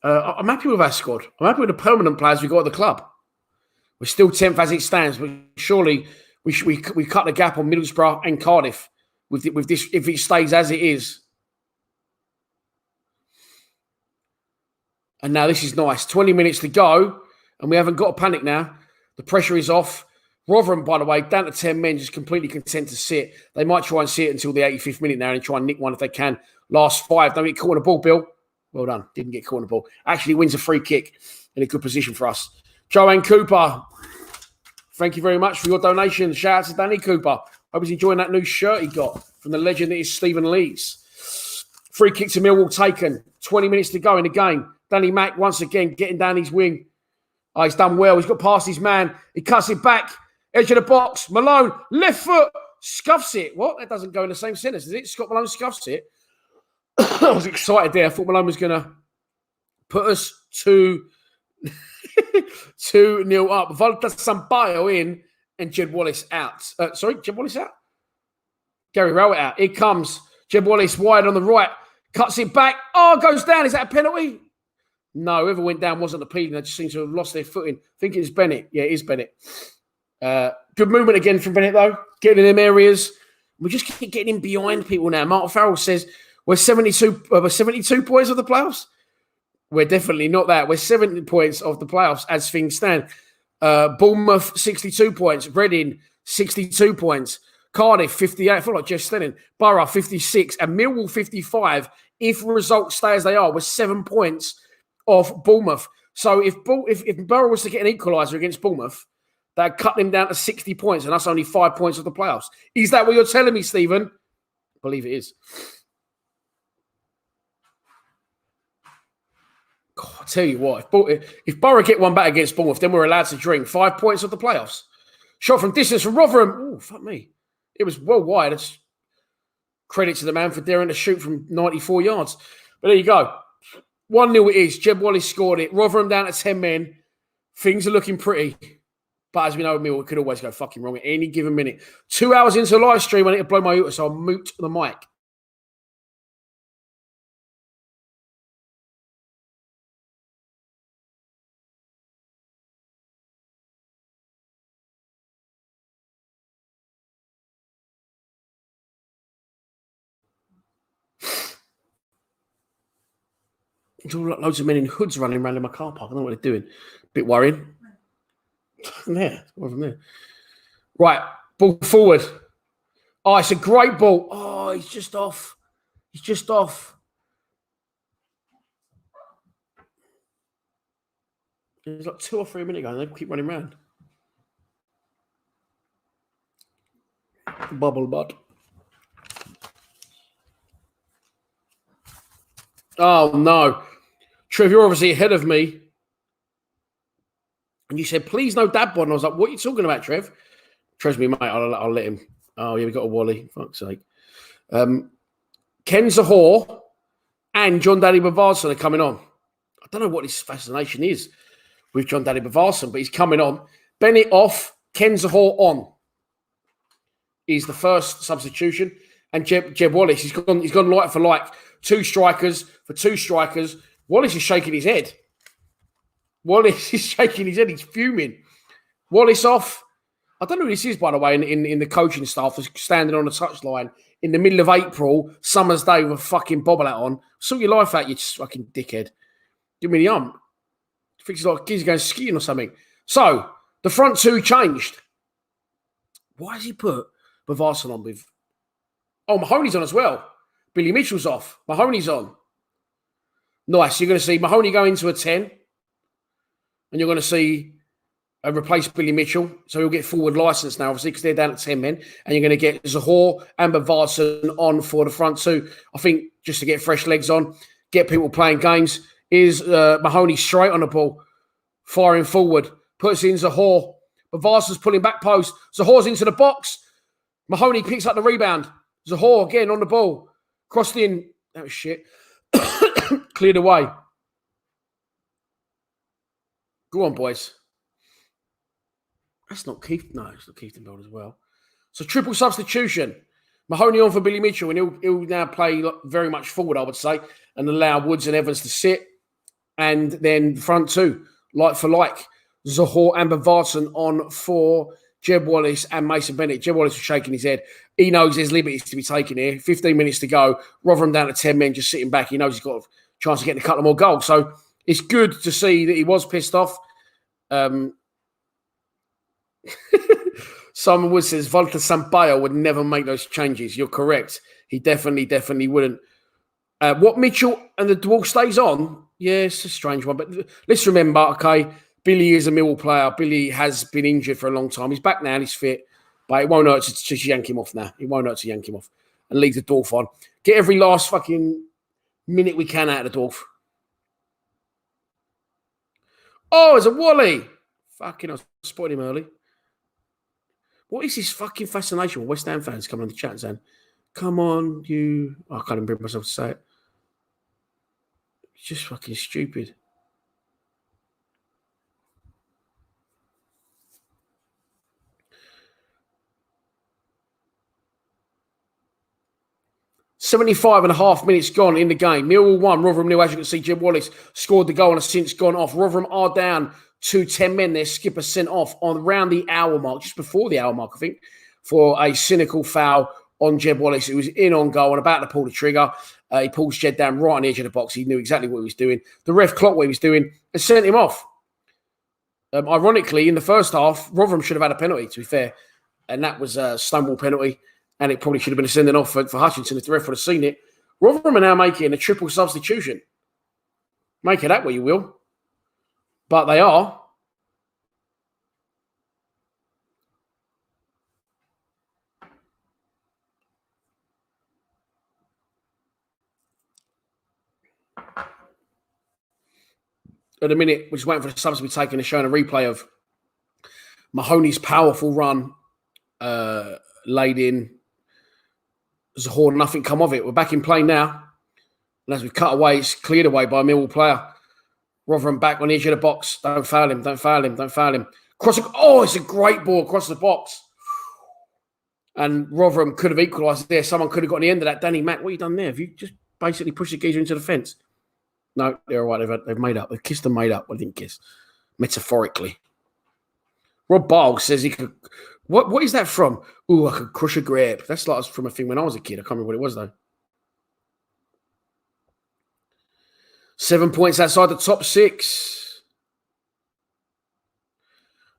I'm happy with our squad. I'm happy with the permanent players we got at the club. We're still 10th as it stands, but surely we cut the gap on Middlesbrough and Cardiff with this if it stays as it is. And now this is nice. 20 minutes to go, and we haven't got to panic now. The pressure is off. Rotherham, by the way, down to 10 men, just completely content to sit. They might try and sit until the 85th minute now and try and nick one if they can. Last 5. Don't get caught on the ball, Bill. Well done. Didn't get caught on the ball. Actually wins a free kick in a good position for us. Joanne Cooper, thank you very much for your donation. Shout out to Danny Cooper. Hope he's enjoying that new shirt he got from the legend that is Stephen Lees. Free kick to Millwall taken. 20 minutes to go in the game. Danny Mack once again getting down his wing. Oh, he's done well. He's got past his man. He cuts it back. Edge of the box. Malone, left foot, scuffs it. What? That doesn't go in the same sentence, does it? Scott Malone scuffs it. I was excited there. I thought Malone was going to put us 2-0 up. Volta Sampaio in and Jed Wallace out. Jed Wallace out? Gary Rowett out. Here comes Jed Wallace wide on the right. Cuts it back. Oh, goes down. Is that a penalty? No, whoever went down wasn't appealing. They just seem to have lost their footing. I think it's Bennett. Yeah, it is Bennett. Good movement again from Bennett, though. Getting in them areas. We just keep getting in behind people now. Mark Farrell says we're 72 points of the playoffs. We're definitely not that. We're 70 points of the playoffs as things stand. Bournemouth, 62 points. Reading, 62 points. Cardiff, 58. I feel like Jeff Stenning. Borough, 56. And Millwall, 55. If results stay as they are, we're 7 points off Bournemouth. So if Borough was to get an equaliser against Bournemouth, they'd cut them down to 60 points, and that's only 5 points of the playoffs. Is that what you're telling me, Stephen? I believe it is. God, I tell you what, if Borough get one back against Bournemouth, then we're allowed to drink 5 points of the playoffs. Shot from distance from Rotherham. Oh, fuck me. It was well wide. It's credit to the man for daring to shoot from 94 yards. But there you go. 1-0 it is. Jeb Wallace scored it. Rotherham down to 10 men. Things are looking pretty. But as we know, Mill, it could always go fucking wrong at any given minute. 2 hours into the live stream, I need to blow my uterus, so I'll mute the mic. There's all loads of men in hoods running around in my car park. I don't know what they're doing. Bit worrying. Yeah, over there. Right, ball forward. Oh, it's a great ball. Oh, he's just off. He's just off. There's like 2 or 3 minutes ago, and they keep running around. Bubble butt. Oh, no. Trev, you're obviously ahead of me. And you said, please no dad bod. And I was like, what are you talking about, Trev? Trev's me, mate. I'll let him. Oh, yeah, we got a Wally. Fuck's sake. Ken Zahor and John Daddy Bavarsson are coming on. I don't know what his fascination is with John Daddy Bavarsson, but he's coming on. Bennett off, Ken Zahor on. Is the first substitution. And Jeb Wallace, he's gone like for like. 2 strikers for 2 strikers. Wallace is shaking his head. Wallace is shaking his head. He's fuming. Wallace off. I don't know who this is, by the way, in the coaching staff that's standing on the touchline in the middle of April, summer's day with a fucking bobble hat on. Sort your life out, you fucking dickhead. Give me the ump. Thinks he's like he's going skiing or something. So, the front 2 changed. Why has he put Bavarsson on with... Oh, Mahoney's on as well. Billy Mitchell's off. Mahoney's on. Nice. You're going to see Mahoney go into a 10. And you're going to see replace Billy Mitchell. So he'll get forward license now, obviously, because they're down at 10 men. And you're going to get Zahor and Bavarsson on for the front 2. I think just to get fresh legs on, get people playing games. Is Mahoney straight on the ball, firing forward. Puts in Zahor. Bavarsson's pulling back post. Zahor's into the box. Mahoney picks up the rebound. Zahor again on the ball. Crossed in. That was shit. Cleared away. Go on, boys. That's not Keith. No, it's not Keith as well. So triple substitution. Mahoney on for Billy Mitchell, and he'll now play very much forward, I would say, and allow Woods and Evans to sit. And then front 2, like for like. Zahor and Bavarsson on for Jeb Wallace and Mason Bennett. Jeb Wallace was shaking his head. He knows there's liberties to be taken here. 15 minutes to go. Rotherham down to 10 men, just sitting back. He knows he's got a chance of getting a couple more goals. So it's good to see that he was pissed off. Simon Wood says Walter Sampaio would never make those changes. You're correct. He definitely wouldn't. What Mitchell and the Dwarf stays on? Yeah, it's a strange one. But let's remember, okay, Billy is a Millwall player. Billy has been injured for a long time. He's back now and he's fit. But it won't hurt to just yank him off now. It won't hurt to yank him off and leave the Dwarf on. Get every last fucking minute we can out of the Dwarf. Oh, it's a Wally. Fucking, I spotted him early. What is this fucking fascination with West Ham fans coming on the chat saying, come on, you... Oh, I can't even bring myself to say it. It's just fucking stupid. 75 and a half minutes gone in the game. Millwall 1, Rotherham 0. As you can see, Jim Wallace scored the goal and has since gone off. Rotherham are down to 10 men. Their skipper sent off on around the hour mark, just before the hour mark, I think, for a cynical foul on Jeb Wallace. It was in on goal and about to pull the trigger. He pulls Jed down right on the edge of the box. He knew exactly what he was doing. The ref clocked what he was doing and sent him off. Ironically, in the first half, Rotherham should have had a penalty, to be fair. And that was a Stonewall penalty. And it probably should have been a sending off for Hutchinson if the ref would have seen it. Rotherham are now making a triple substitution. Make it that way you will. But they are. At the minute, we're just waiting for the subs to be taken and showing a replay of Mahoney's powerful run laid in. Zahor, nothing come of it. We're back in play now. And as we cut away, it's cleared away by a Millwall player. Rotherham back on the edge of the box. Don't foul him, don't foul him, don't foul him. It's a great ball across the box. And Rotherham could have equalised there. Someone could have got the end of that. Danny Mack, what have you done there? Have you just basically pushed the geezer into the fence? No, they're all right. They've made up. They've kissed and made up. Well, they didn't kiss. Metaphorically. Rob Barles says he could... What is that from? Ooh, I could crush a grape. That's like from a thing when I was a kid. I can't remember what it was, though. 7 points outside the top 6.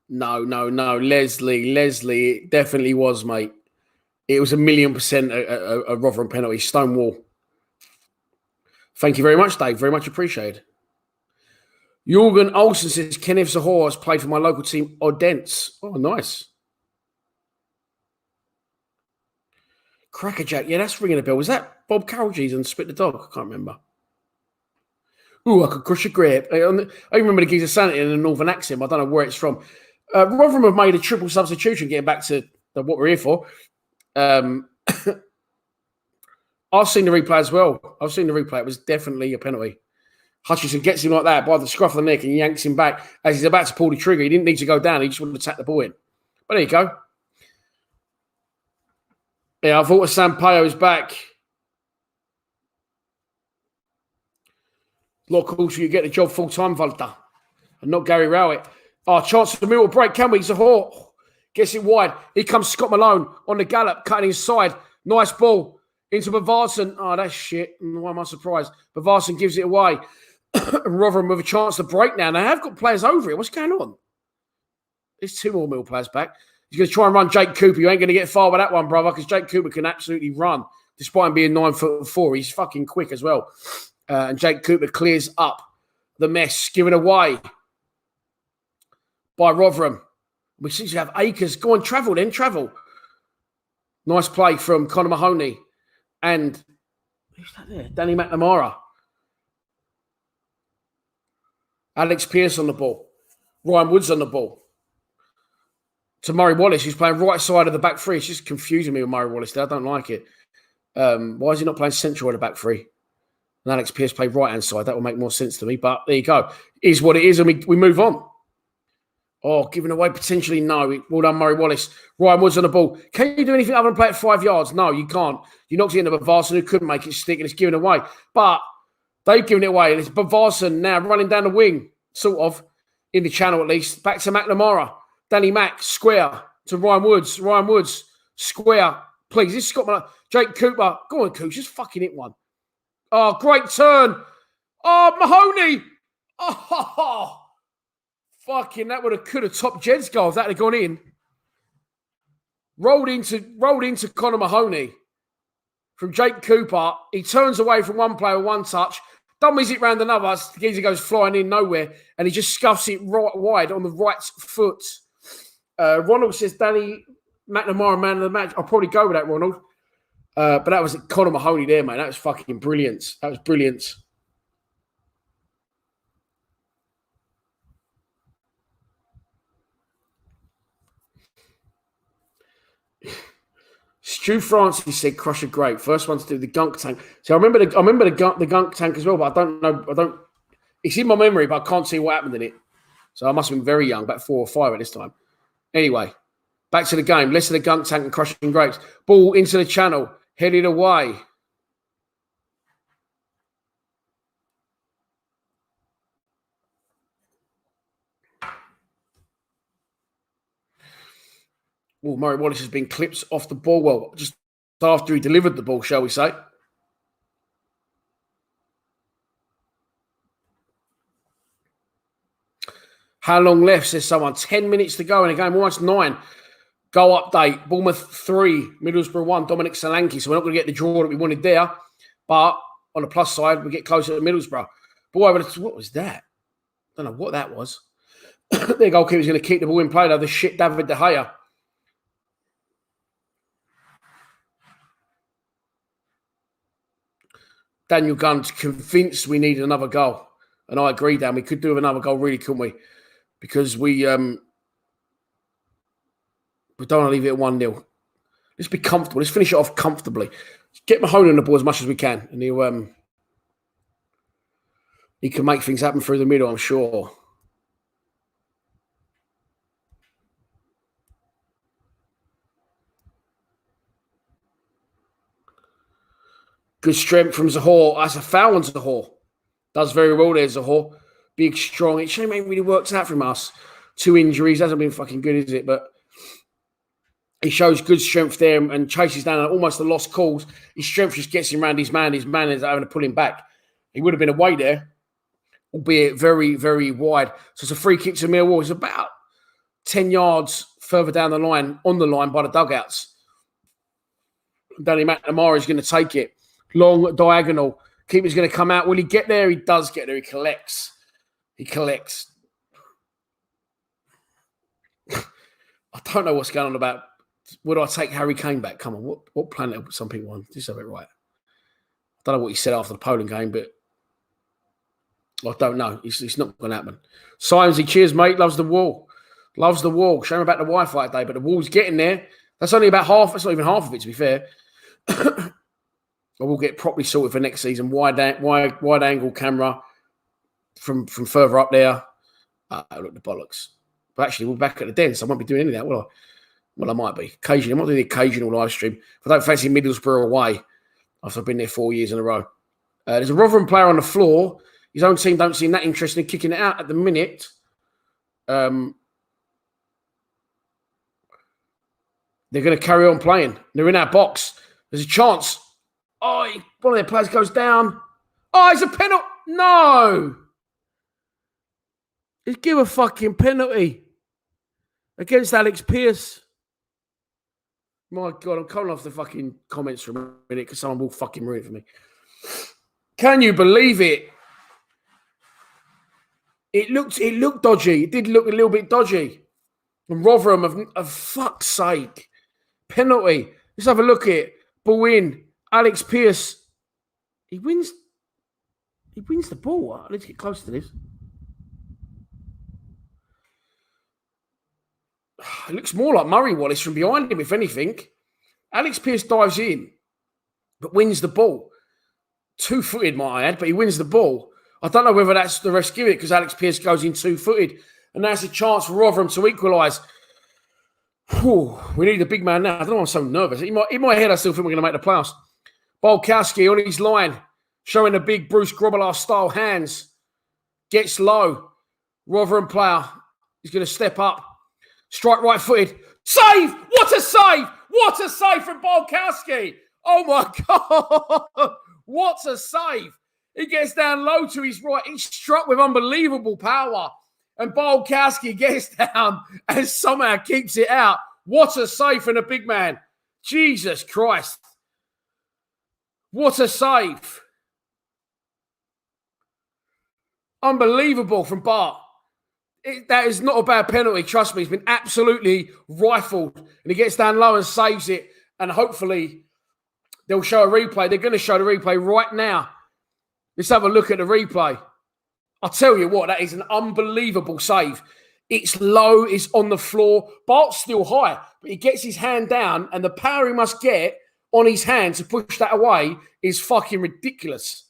No. Leslie, it definitely was, mate. It was 1,000,000% a Rotherham penalty. Stonewall. Thank you very much, Dave. Very much appreciated. Jorgen Olsen says, Kenneth Zahor has played for my local team, Odense. Oh, nice. Crackerjack. Yeah, that's ringing a bell. Was that Bob Carolgees and Spit the Dog? I can't remember. Ooh, I could crush a grape. I remember the geezer saying it in a northern accent. I don't know where it's from. Rotherham have made a triple substitution, getting back to what we're here for. I've seen the replay as well. It was definitely a penalty. Hutchinson gets him like that by the scruff of the neck and yanks him back as he's about to pull the trigger. He didn't need to go down. He just wanted to tap the ball in. But there you go. Yeah, I thought Sampaio is back. Lot of calls for you to get the job full-time, Walter. And not Gary Rowett. Chance for the Millwall break. Can we? Zahor gets it wide. Here comes Scott Malone on the gallop, cutting inside. Nice ball into Bavarsson. Oh, that's shit. Why am I surprised? Bavarsson gives it away. Rotherham with a chance to break now. They have got players over it. What's going on? There's 2 more Mill players back. He's going to try and run Jake Cooper. You ain't going to get far with that one, brother, because Jake Cooper can absolutely run, despite him being 9'4". He's fucking quick as well. And Jake Cooper clears up the mess, given away by Rotherham. We seem to have Akers. Go on, travel then, travel. Nice play from Conor Mahoney. And who's that there? Danny McNamara. Alex Pearce on the ball. Ryan Woods on the ball. To Murray Wallace, who's playing right side of the back three. It's just confusing me with Murray Wallace there. I don't like it. Why is he not playing central of the back three? And Alex Pearce played right-hand side. That will make more sense to me. But there you go. It is what it is, and we move on. Oh, giving away potentially? No. Well done, Murray Wallace. Ryan Woods on the ball. Can you do anything other than play at 5 yards? No, you can't. You knocked it into Bavarsson, who couldn't make it stick, and it's given away. But they've given it away, and it's Bavarsson now running down the wing, sort of, in the channel at least. Back to McNamara. Danny Mack, square to Ryan Woods. Ryan Woods, square. Please, this has got my... Jake Cooper. Go on, Cooch. Just fucking hit one. Oh, great turn. Oh, Mahoney. Oh, fucking, that could have topped Jed's goal if that had gone in. Rolled into Conor Mahoney from Jake Cooper. He turns away from one player, one touch. Dummies it round another. The geezer goes flying in nowhere. And he just scuffs it right wide on the right foot. Ronald says, Danny McNamara, man of the match. I'll probably go with that, Ronald. But that was Conor Mahoney there, mate. That was fucking brilliant. That was brilliant. Stu Francis said, "Crush a grape." First one to do the gunk tank. So I remember the gunk tank as well, but I don't know. It's in my memory, but I can't see what happened in it. So I must have been very young, about 4 or 5 at this time. Anyway, back to the game. Less of the gunk tank and crushing grapes. Ball into the channel, headed away. Well, Murray Wallace has been clipped off the ball. Well, just after he delivered the ball, shall we say. How long left, says someone? 10 minutes to go in a game, almost 9. Goal update. Bournemouth 3, Middlesbrough 1, Dominic Solanke. So we're not going to get the draw that we wanted there. But on the plus side, we get closer to Middlesbrough. Boy, what was that? I don't know what that was. Their goalkeeper's going to keep the ball in play, though. The shit David De Gea. Daniel Gunn's convinced we need another goal. And I agree, Dan. We could do with another goal, really, couldn't we? Because we don't want to leave it at 1-0. Let's be comfortable. Let's finish it off comfortably. Get Mahoney on the ball as much as we can. And he can make things happen through the middle, I'm sure. Good strength from Zahor. That's a foul on Zahor. Does very well there, Zahor. Big, strong. It's a shame it really works out from us. 2 injuries. Hasn't been fucking good, is it? But he shows good strength there and chases down almost the lost calls. His strength just gets him around his man. His man is having to pull him back. He would have been away there, albeit very, very wide. So it's a free kick to Millwall. It's about 10 yards further down the line, on the line by the dugouts. Danny McNamara is going to take it. Long diagonal. Keeper's going to come out. Will he get there? He does get there. He collects. I don't know what's going on about. Would I take Harry Kane back? Come on. What planet would some people want? Just have it right. I don't know what he said after the Poland game, but I don't know. It's not going to happen. Simesy, cheers, mate. Loves the wall. Shame about the Wi-Fi today, but the wall's getting there. That's only about half. That's not even half of it, to be fair. I will get properly sorted for next season. Wide angle camera from further up there. Look, the bollocks. But actually, we're back at the den, so I won't be doing any of that, will I? Well, I might be. Occasionally. I'm not doing the occasional live stream. If I don't fancy Middlesbrough away after I've been there 4 years in a row. There's a Rotherham player on the floor. His own team don't seem that interested in kicking it out at the minute. They're going to carry on playing. They're in our box. There's a chance. Oh, one of their players goes down. Oh, it's a penalty. No. Just give a fucking penalty against Alex Pearce. My God, I'm coming off the fucking comments for a minute because someone will fucking ruin it for me. Can you believe it? It looked dodgy. It did look a little bit dodgy. And Rotherham, of fuck's sake. Penalty. Let's have a look at it. Ball in. Alex Pearce. He wins the ball. Let's get close to this. It looks more like Murray Wallace from behind him, if anything. Alex Pearce dives in, but wins the ball. 2-footed, might I add, but he wins the ball. I don't know whether that's the rest give it because Alex Pearce goes in 2-footed. And that's a chance for Rotherham to equalise. We need a big man now. I don't know why I'm so nervous. In my head, I still think we're going to make the playoffs. Bolkowski on his line, showing the big Bruce Grobbelaar-style hands. Gets low. Rotherham player is going to step up. Strike right-footed. Save! What a save! What a save from Bolkowski! Oh, my God! What a save! He gets down low to his right. He's struck with unbelievable power. And Bolkowski gets down and somehow keeps it out. What a save from the big man. Jesus Christ. What a save. Unbelievable from Bart. That is not a bad penalty. Trust me, he's been absolutely rifled. And he gets down low and saves it. And hopefully they'll show a replay. They're going to show the replay right now. Let's have a look at the replay. I'll tell you what, that is an unbelievable save. It's low, it's on the floor. Bart's still high, but he gets his hand down, and the power he must get on his hand to push that away is fucking ridiculous.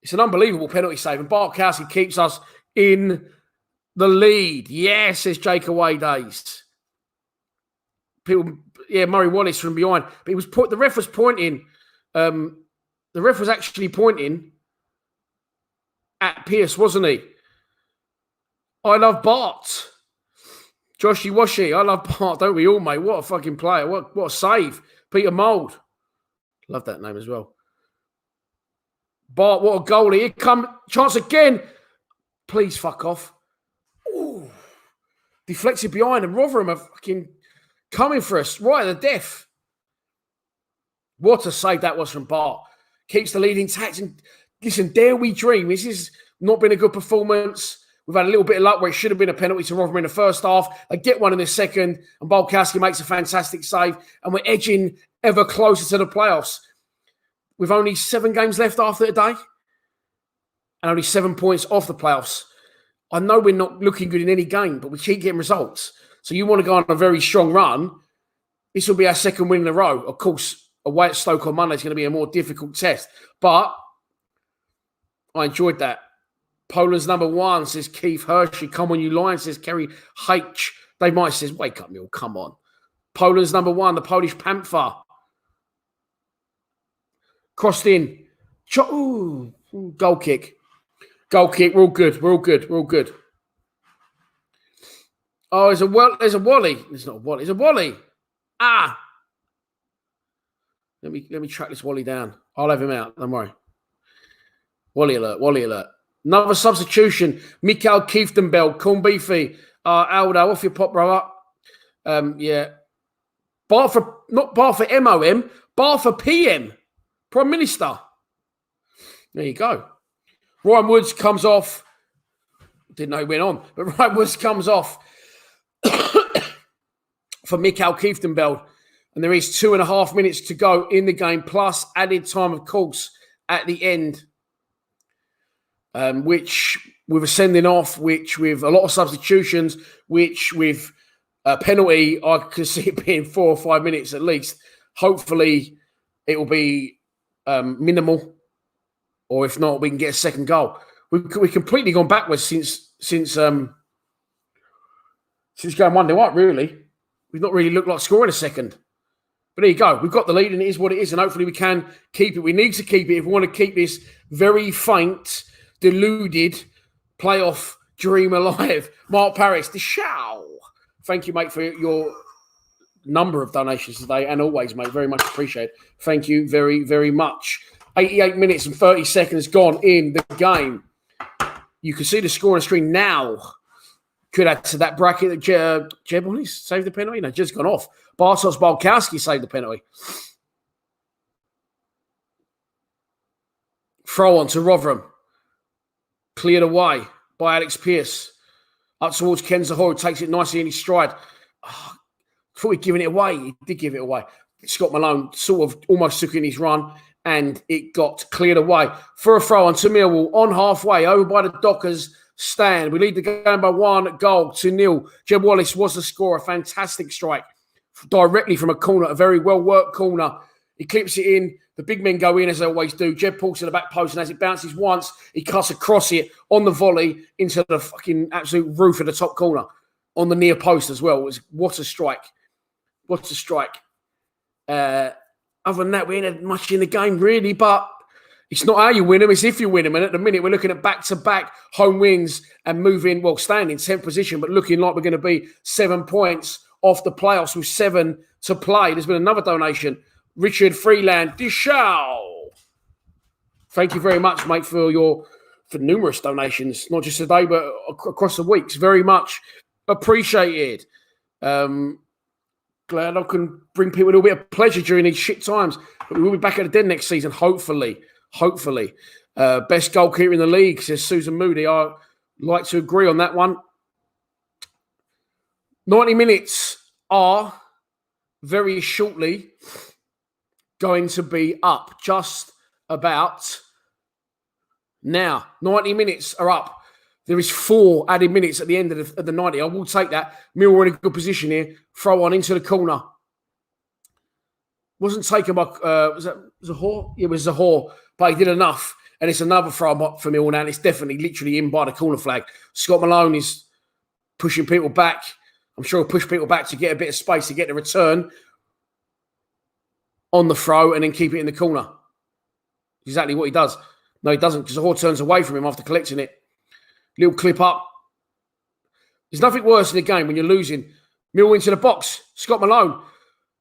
It's an unbelievable penalty save, and Bartkowski keeps us in the lead. Yes, says Jake Away Days. People, Murray Wallace from behind. But the ref was pointing. The ref was actually pointing at Pearce, wasn't he? I love Bart. Joshy Washy. I love Bart, don't we all, mate? What a fucking player. What a save. Peter Mould. Love that name as well. Bart, what a goalie. Here come chance again. Please fuck off. Ooh. Deflected behind and Rotherham are fucking coming for us right at the death. What a save that was from Bart. Keeps the lead intact. And listen, dare we dream? This has not been a good performance. We've had a little bit of luck where it should have been a penalty to Rotherham in the first half. They get one in the second, and Bolkowski makes a fantastic save, and we're edging ever closer to the playoffs. With only 7 games left after today, and only 7 points off the playoffs. I know we're not looking good in any game, but we keep getting results. So you want to go on a very strong run. This will be our second win in a row. Of course, away at Stoke on Monday is going to be a more difficult test, but I enjoyed that. Poland's number 1, says Keith Hershey. Come on, you lion, says Kerry H. Dave Mice says, wake up, Mill, come on. Poland's number 1, the Polish Panther. Crossed in. Ooh, goal kick. Goal kick. We're all good. We're all good. We're all good. Oh, there's a Wally. It's not a Wally. It's a Wally. Ah. Let me track this Wally down. I'll have him out. Don't worry. Wally alert. Wally alert. Another substitution. Mikael Kieftenbeld, Corn Beefy, Aldo, off your pop, brother. Yeah. Not bar for MOM, bar for PM. Prime Minister. There you go. Ryan Woods comes off. Didn't know he went on, but Ryan Woods comes off for Mikael Kieftenbeld. And there is 2.5 minutes to go in the game, plus added time, of course, at the end. Which with a sending off, which with a lot of substitutions, which with a penalty, I can see it being 4 or 5 minutes at least. Hopefully, it will be minimal, or if not, we can get a second goal. We've completely gone backwards since going 1-0 up. Really, we've not really looked like scoring a second. But there you go. We've got the lead, and it is what it is, and hopefully we can keep it. We need to keep it if we want to keep this very faint, deluded playoff dream alive. Mark Paris, the show. Thank you, mate, for your number of donations today, and always, mate, very much appreciated. Thank you very, very much. 88 minutes and 30 seconds gone in the game. You can see the score on the screen now. Could add to that bracket that Jeb saved the penalty. No, just gone off. Bartosz Bolkowski saved the penalty. Throw on to Rotherham. Cleared away by Alex Pearce. Up towards Ken Zahor, who takes it nicely in his stride. Oh, I thought he'd given it away. He did give it away. Scott Malone sort of almost took in his run, and it got cleared away. For a throw on to Millwall on halfway, over by the Dockers stand. We lead the game by 1-0. Jeb Wallace was the scorer. Fantastic strike. Directly from a corner, a very well-worked corner. He clips it in. The big men go in, as they always do. Jeb pulls to the back post, and as it bounces once, he cuts across it on the volley into the fucking absolute roof of the top corner on the near post as well. What a strike. What a strike. Other than that, we ain't had much in the game, really, but it's not how you win them, it's if you win them. And at the minute, we're looking at back-to-back home wins and moving, well, staying in 10th position, but looking like we're going to be 7 points off the playoffs with 7 to play. There's been another donation. Richard Freeland, Dishow. Thank you very much, mate, for numerous donations, not just today, but across the weeks. Very much appreciated. Glad I can bring people a little bit of pleasure during these shit times. But we will be back at the den next season, hopefully. Hopefully. Best goalkeeper in the league, says Susan Moody. I like to agree on that one. 90 minutes are very shortly going to be up just about now. 90 minutes are up. There is 4 added minutes at the end of the 90. I will take that. Millwall in a good position here. Throw on into the corner. Wasn't taken by, was that Zahor? Yeah, it was Zahor, but he did enough. And it's another throw for Millwall now. And it's definitely literally in by the corner flag. Scott Malone is pushing people back. I'm sure he'll push people back to get a bit of space to get the return on the throw and then keep it in the corner. Exactly what he does. No, he doesn't, because Zahor turns away from him after collecting it. Little clip up. There's nothing worse in the game when you're losing Mill into the box. Scott Malone.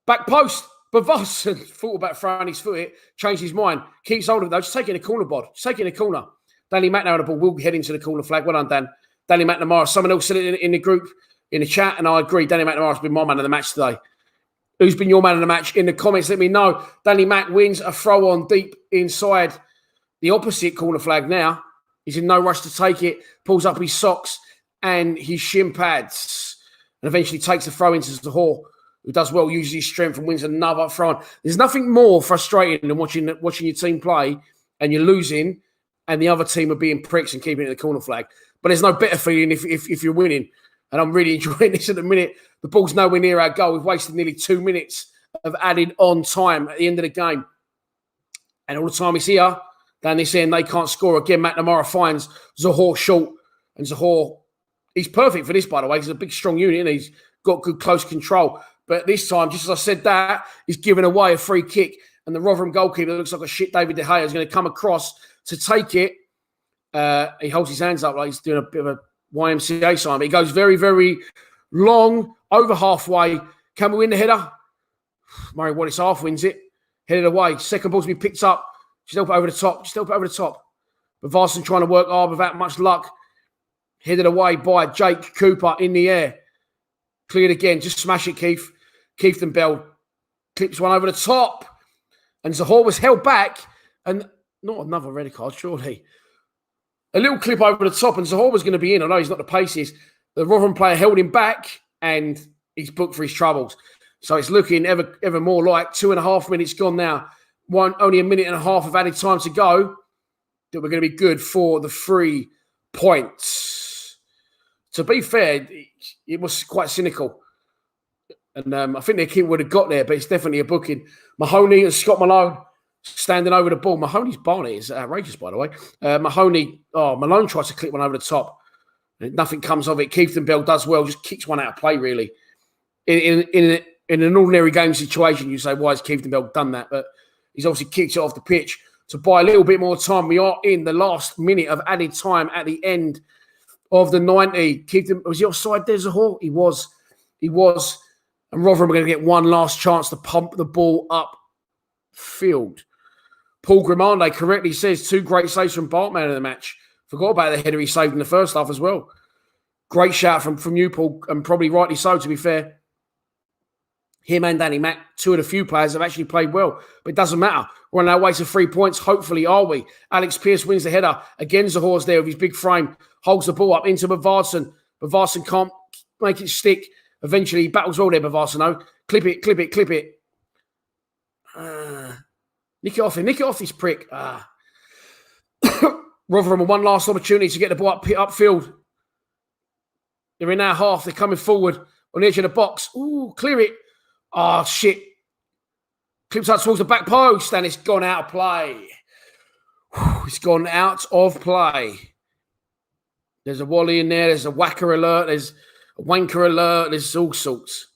Back post. Bavarsson thought about throwing his foot. Changed his mind. Keeps hold of it though. Just taking a corner, bod. Just taking a corner. Danny McNamara on the ball. Will head into the corner flag. Well done, Dan. Danny McNamara. Someone else said it in the group, in the chat, and I agree. Danny McNamara's been my man of the match today. Who's been your man of the match? In the comments, let me know. Danny Mac wins a throw on deep inside the opposite corner flag now. He's in no rush to take it. Pulls up his socks and his shin pads. And eventually takes the throw into Zahor, who does well, uses his strength and wins another throw on. There's nothing more frustrating than watching your team play and you're losing and the other team are being pricks and keeping it at the corner flag. But there's no better feeling if you're winning. And I'm really enjoying this at the minute. The ball's nowhere near our goal. We've wasted nearly 2 minutes of added on time at the end of the game. And all the time he's here, down this end, they can't score. Again, McNamara finds Zahor short. And Zahor, he's perfect for this, by the way. He's a big, strong unit and he's got good close control. But this time, just as I said that, he's given away a free kick. And the Rotherham goalkeeper, that looks like a shit David De Gea, is going to come across to take it. He holds his hands up like he's doing a bit of a YMCA sign, but he goes very, very long, over halfway. Can we win the header? Murray Wallace half wins it. Headed away. Second ball to be picked up. Just help it over the top. Just help it over the top. But Varson trying to work hard without much luck. Headed away by Jake Cooper in the air. Cleared again. Just smash it, Keith. Keith and Bell clips one over the top. And Zahor was held back. And not another red card, surely. A little clip over the top, and Zahor was going to be in. I know he's not the paces. The Rotherham player held him back, and he's booked for his troubles. So it's looking ever more like 2.5 minutes gone now. Only a minute and a half of added time to go. That we're going to be good for the 3 points. To be fair, it was quite cynical. And I think their keeper would have got there, but it's definitely a booking. Mahoney and Scott Malone standing over the ball. Mahoney's bonnet is outrageous, by the way. Malone tries to clip one over the top. Nothing comes of it. Keith and Bell does well, just kicks one out of play, really. In an ordinary game situation, you say, why has Keith and Bell done that? But he's obviously kicked it off the pitch to buy a little bit more time. We are in the last minute of added time at the end of the 90. Was he offside there, Zahor? He was. And Rotherham are going to get one last chance to pump the ball up field. Paul Grimande correctly says 2 great saves from Bartman in the match. Forgot about the header he saved in the first half as well. Great shout from you, Paul, and probably rightly so, to be fair. Him and Danny Mac, 2 of the few players have actually played well, but it doesn't matter. We're on our way to 3 points, hopefully, are we? Alex Pearce wins the header. Again, Zahor's there with his big frame, holds the ball up into Bavarsson. Bavarsson can't make it stick. Eventually, he battles well there, Bavarsson, though. Clip it. Nick it off this prick. Rotherham one last opportunity to get the ball upfield. They're in our half. They're coming forward on the edge of the box. Ooh, clear it. Oh, shit. Clips out towards the back post, and it's gone out of play. It's gone out of play. There's a Wally in there. There's a whacker alert. There's a wanker alert. There's all sorts.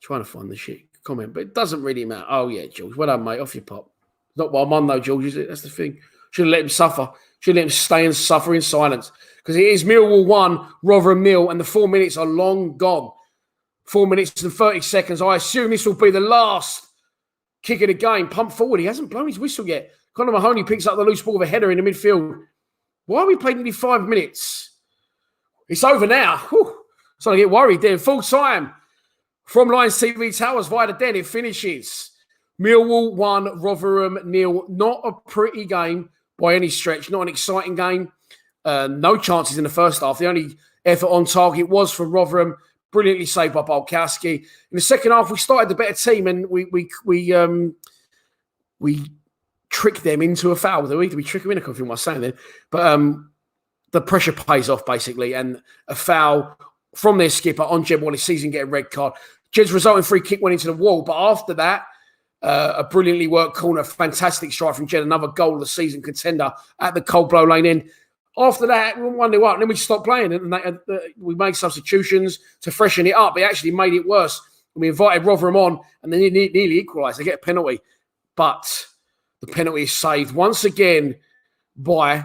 Trying to find the shit comment, but it doesn't really matter. Oh, yeah, George. Well done, mate. Off your pop. Not what I'm on, though, George, is it? That's the thing. Should have let him suffer. Should have let him stay and suffer in silence. Because it is Millwall 1, Rotherham 0, and the 4 minutes are long gone. 4 minutes and 30 seconds. I assume this will be the last kick of the game. Pump forward. He hasn't blown his whistle yet. Conor Mahoney picks up the loose ball with a header in the midfield. Why are we playing nearly 5 minutes? It's over now. Whew. Starting to get worried there. Full time. From Lions TV Towers via the Den, it finishes. Millwall 1, Rotherham 0. Not a pretty game by any stretch. Not an exciting game. No chances in the first half. The only effort on target was from Rotherham. Brilliantly saved by Bolkowski. In the second half, we started the better team and we tricked them into a foul. Did we trick them in? I can't feel what I was saying then. But the pressure pays off, basically. And a foul from their skipper on Jed Wallace sees him get a red card. Jed's resulting free kick went into the wall. But after that, a brilliantly worked corner, fantastic strike from Jed, another goal of the season contender at the Cold Blow Lane end. After that, we won 1-0 up, and then we stopped playing. And we made substitutions to freshen it up. It actually made it worse. We invited Rotherham on, and they nearly equalised. They get a penalty. But the penalty is saved once again by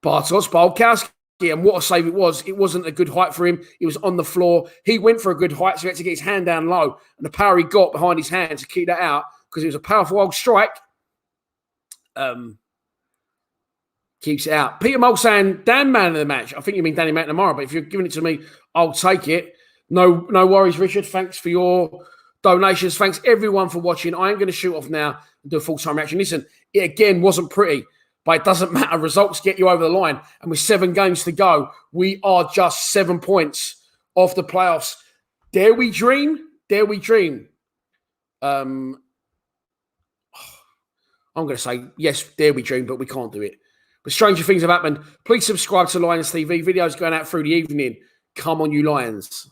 Bartos, Bulkowski, and what a save it was. It wasn't a good height for him. He was on the floor. He went for a good height, so he had to get his hand down low. And the power he got behind his hand to keep that out, because it was a powerful old strike, keeps it out. Peter Mole saying, Dan, man of the match. I think you mean Danny McNamara, but if you're giving it to me, I'll take it. No worries, Richard. Thanks for your donations. Thanks, everyone, for watching. I am going to shoot off now and do a full-time reaction. Listen, it again wasn't pretty, but it doesn't matter. Results get you over the line. And with 7 games to go, we are just 7 points off the playoffs. Dare we dream? Dare we dream? I'm going to say, yes, dare we dream, but we can't do it. But stranger things have happened. Please subscribe to Lions TV. Videos going out through the evening. Come on, you Lions.